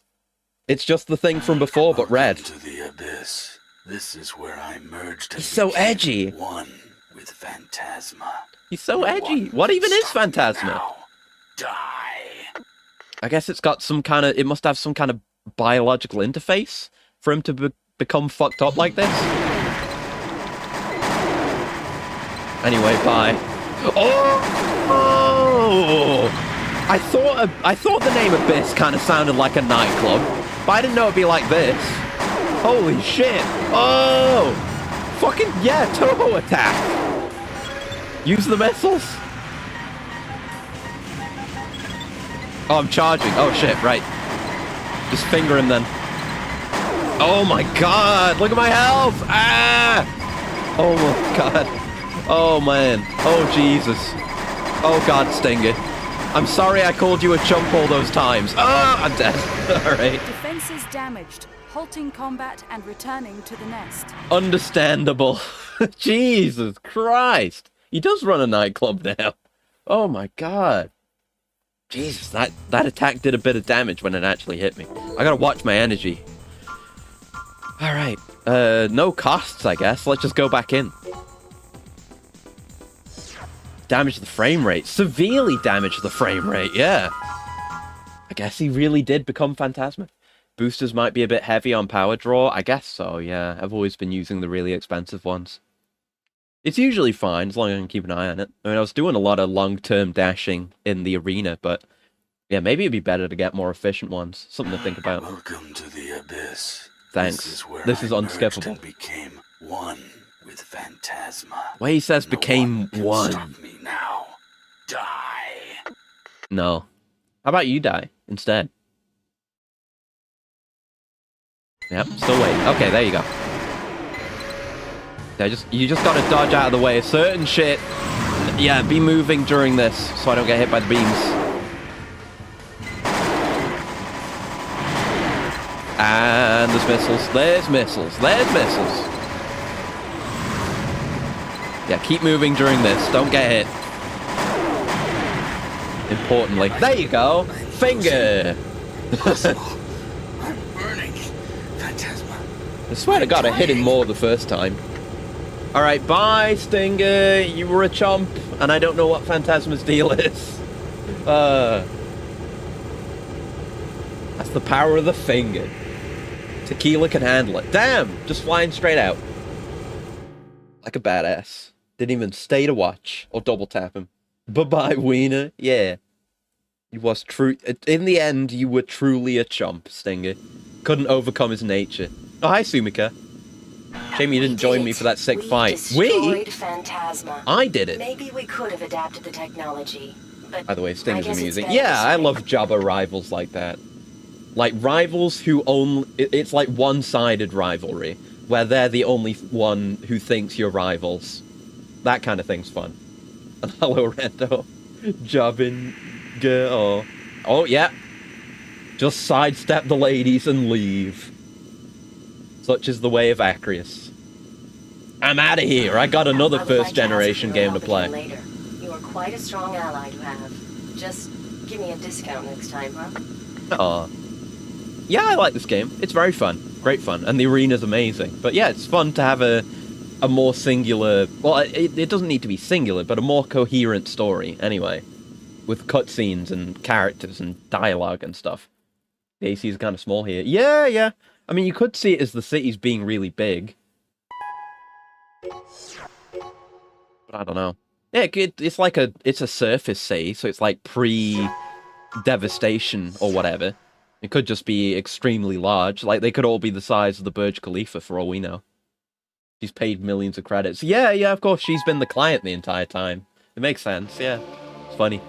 It's just the thing from before, but red. To the abyss. This is where I merged. He's so edgy. One with Phantasma. He's so edgy. What even is Phantasma? Now. Die. I guess it's got some kind of... It must have some kind of biological interface for him to become fucked up like this. Anyway, bye. Oh! I thought the name Abyss kind of sounded like a nightclub, but I didn't know it'd be like this. Holy shit! Oh! Fucking yeah, turbo attack! Use the missiles! Oh, I'm charging. Oh shit, right. Just finger him then. Oh my god! Look at my health! Ah! Oh my god. Oh man. Oh Jesus. Oh god, Stinger. I'm sorry I called you a chump all those times. Oh, I'm dead. Alright. Defenses damaged. Halting combat and returning to the nest. Understandable. Jesus Christ. He does run a nightclub now. Oh my god. Jesus, that attack did a bit of damage when it actually hit me. I gotta watch my energy. Alright. No costs, I guess. Let's just go back in. Damage the frame rate. Severely damage the frame rate, yeah. I guess he really did become Phantasma. Boosters might be a bit heavy on power draw. I guess so, yeah. I've always been using the really expensive ones. It's usually fine, as long as I can keep an eye on it. I mean, I was doing a lot of long-term dashing in the arena, but... yeah, maybe it'd be better to get more efficient ones. Something to think about. Welcome to the abyss. Thanks. This is unskippable. And became one with Phantasma. Where he says No became one can one. Stop me now. Die. No. How about you die instead? Yep, still waiting. Okay, there you go. Yeah, you just gotta dodge out of the way of certain shit. Yeah, be moving during this so I don't get hit by the beams. And there's missiles. There's missiles. There's missiles. Yeah, keep moving during this. Don't get hit. Importantly. There you go. Finger. I'm burning. Phantasma. I swear to God, I hit him more the first time. Alright, bye, Stinger. You were a chump, and I don't know what Phantasma's deal is. That's the power of the finger. Tequila can handle it. Damn! Just flying straight out. Like a badass. Didn't even stay to watch or double tap him. Bye-bye, Wiener. Yeah. He was true. In the end, you were truly a chump, Stinger. Couldn't overcome his nature. Oh, hi, Sumika. Shame you didn't join me for that sick fight. We? Phantasma. I did it. Maybe we could have adapted the technology, but by the way, Stinger's amusing. better Yeah, this I way. love Jabba rivals like that. Like, rivals who only... It's like one-sided rivalry, where they're the only one who thinks you're rivals. That kind of thing's fun. And hello, Rendo. Jobbing girl. Oh, yeah. Just sidestep the ladies and leave. Such is the way of Acrius. I'm out of here. I got another I would like first-generation to ask game you to play. later. You are quite a strong ally to have. Just give me a discount next time, huh? Aw. Yeah, I like this game. It's very fun. Great fun. And the arena's amazing. But yeah, it's fun to have a more singular... Well, it doesn't need to be singular, but a more coherent story, anyway. With cutscenes and characters and dialogue and stuff. The AC is kind of small here. Yeah, yeah. I mean, you could see it as the city's being really big. But I don't know. Yeah, it's like it's a surface city, so it's like pre-devastation or whatever. It could just be extremely large. Like, they could all be the size of the Burj Khalifa, for all we know. She's paid millions of credits. Yeah, yeah, of course, she's been the client the entire time. It makes sense, yeah. It's funny.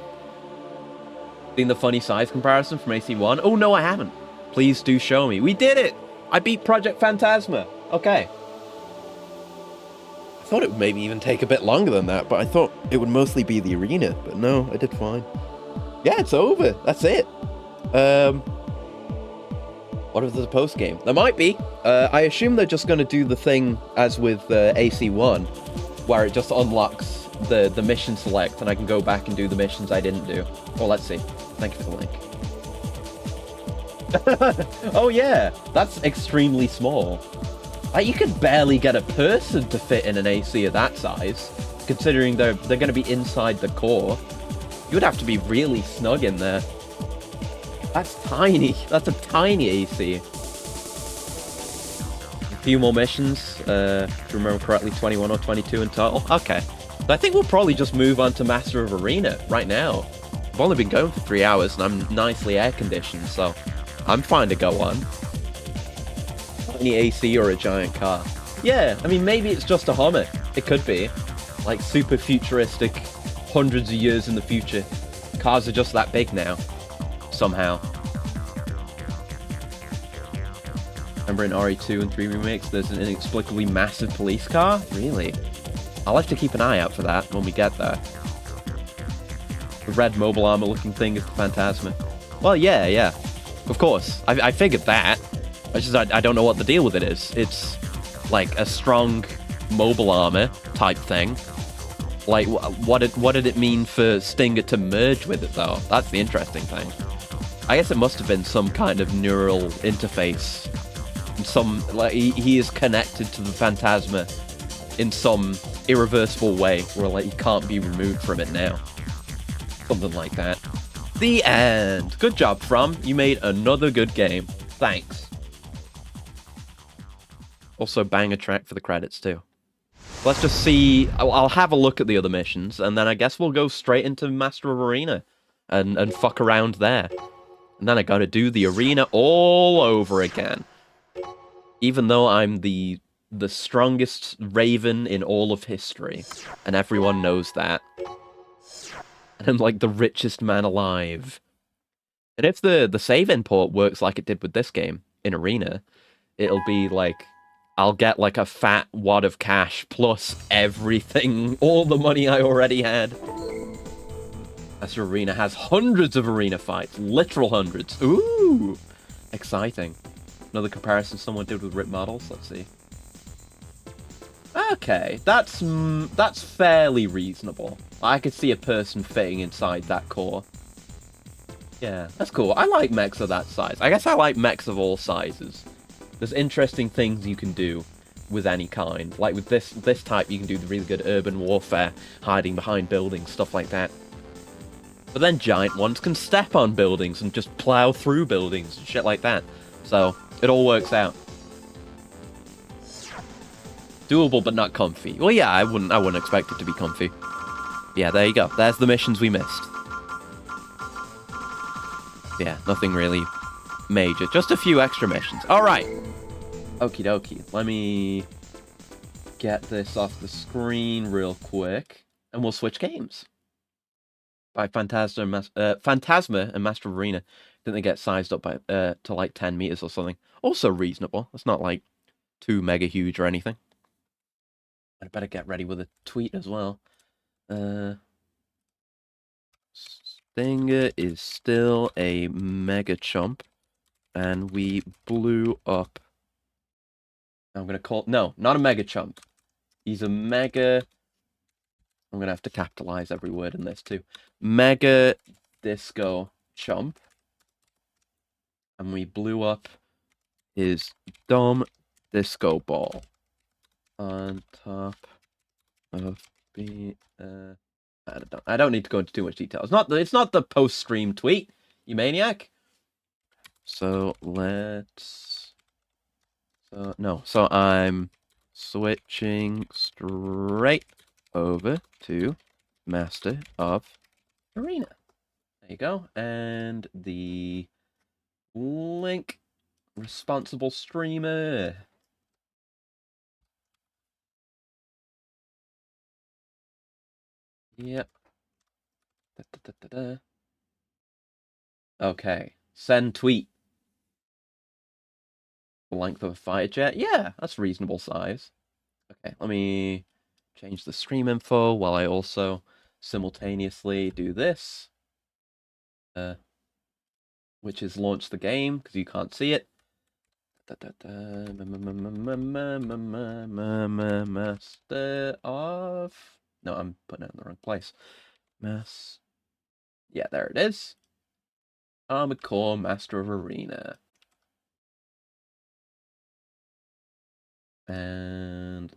Seen the funny size comparison from AC1? Oh, no, I haven't. Please do show me. We did it! I beat Project Phantasma. Okay. I thought it would maybe even take a bit longer than that, but I thought it would mostly be the arena. But no, I did fine. Yeah, it's over. That's it. What if there's a post-game? There might be. I assume they're just going to do the thing as with AC1, where it just unlocks the mission select, and I can go back and do the missions I didn't do. Well, let's see. Thank you for the link. Oh yeah, that's extremely small. Like, you could barely get a person to fit in an AC of that size, considering they're going to be inside the core. You would have to be really snug in there. That's tiny. That's a tiny AC. A few more missions. If you remember correctly, 21 or 22 in total. Okay. So I think we'll probably just move on to Master of Arena right now. I've only been going for 3 hours, and I'm nicely air-conditioned, so I'm fine to go on. Tiny AC or a giant car. Yeah, I mean, maybe it's just a Hummer. It could be. Like, super futuristic, hundreds of years in the future. Cars are just that big now. Somehow. Remember in RE2 and 3 remakes, there's an inexplicably massive police car? Really? I'll have to keep an eye out for that when we get there. The red mobile armor looking thing is the Phantasma. Well, yeah, yeah. Of course. I figured that. I don't know what the deal with it is. It's like a strong mobile armor type thing. Like, what did it mean for Stinger to merge with it, though? That's the interesting thing. I guess it must have been some kind of neural interface. Some, like, he is connected to the Phantasma in some irreversible way, where, like, he can't be removed from it now. Something like that. The end. Good job, From. You made another good game. Thanks. Also, bang a track for the credits, too. Let's just see. I'll have a look at the other missions, and then I guess we'll go straight into Master of Arena and fuck around there. And then I gotta do the arena all over again. Even though I'm the strongest Raven in all of history, and everyone knows that. And I'm like the richest man alive. And if the save import works like it did with this game, in Arena, it'll be like, I'll get like a fat wad of cash plus everything, all the money I already had. Master Arena has hundreds of arena fights, literal hundreds. Ooh, exciting. Another comparison someone did with RIP models. Let's see. Okay, that's fairly reasonable. I could see a person fitting inside that core. Yeah, that's cool. I like mechs of that size. I guess I like mechs of all sizes. There's interesting things you can do with any kind. Like with this type, you can do the really good urban warfare, hiding behind buildings, stuff like that. But then giant ones can step on buildings and just plow through buildings and shit like that. So it all works out. Doable but not comfy. Well, yeah, I wouldn't expect it to be comfy. Yeah, there you go. There's the missions we missed. Yeah, nothing really major. Just a few extra missions. All right. Okie dokie. Let me get this off the screen real quick, and we'll switch games. By Phantasma and Master of Arena. Didn't they get sized up by to like 10 meters or something? Also reasonable. It's not like too mega huge or anything. I better get ready with a tweet as well. Stinger is still a mega chump, and we blew up. I'm gonna call no, not a mega chump. He's a mega. I'm gonna have to capitalize every word in this too. Mega disco chump, and we blew up his dumb disco ball on top of the. I don't need to go into too much detail. It's not the post-stream tweet, you maniac. So let's. So I'm switching straight over to Master of Arena. There you go, and the link responsible streamer. Yep. Okay. Send tweet. The length of a fighter jet? Yeah, that's reasonable size. Okay, let me change the stream info while I also simultaneously do this. Which is launch the game, because you can't see it. Master of... No, I'm putting it in the wrong place. Yeah, there it is. Armored Core Master of Arena. And...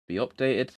be updated.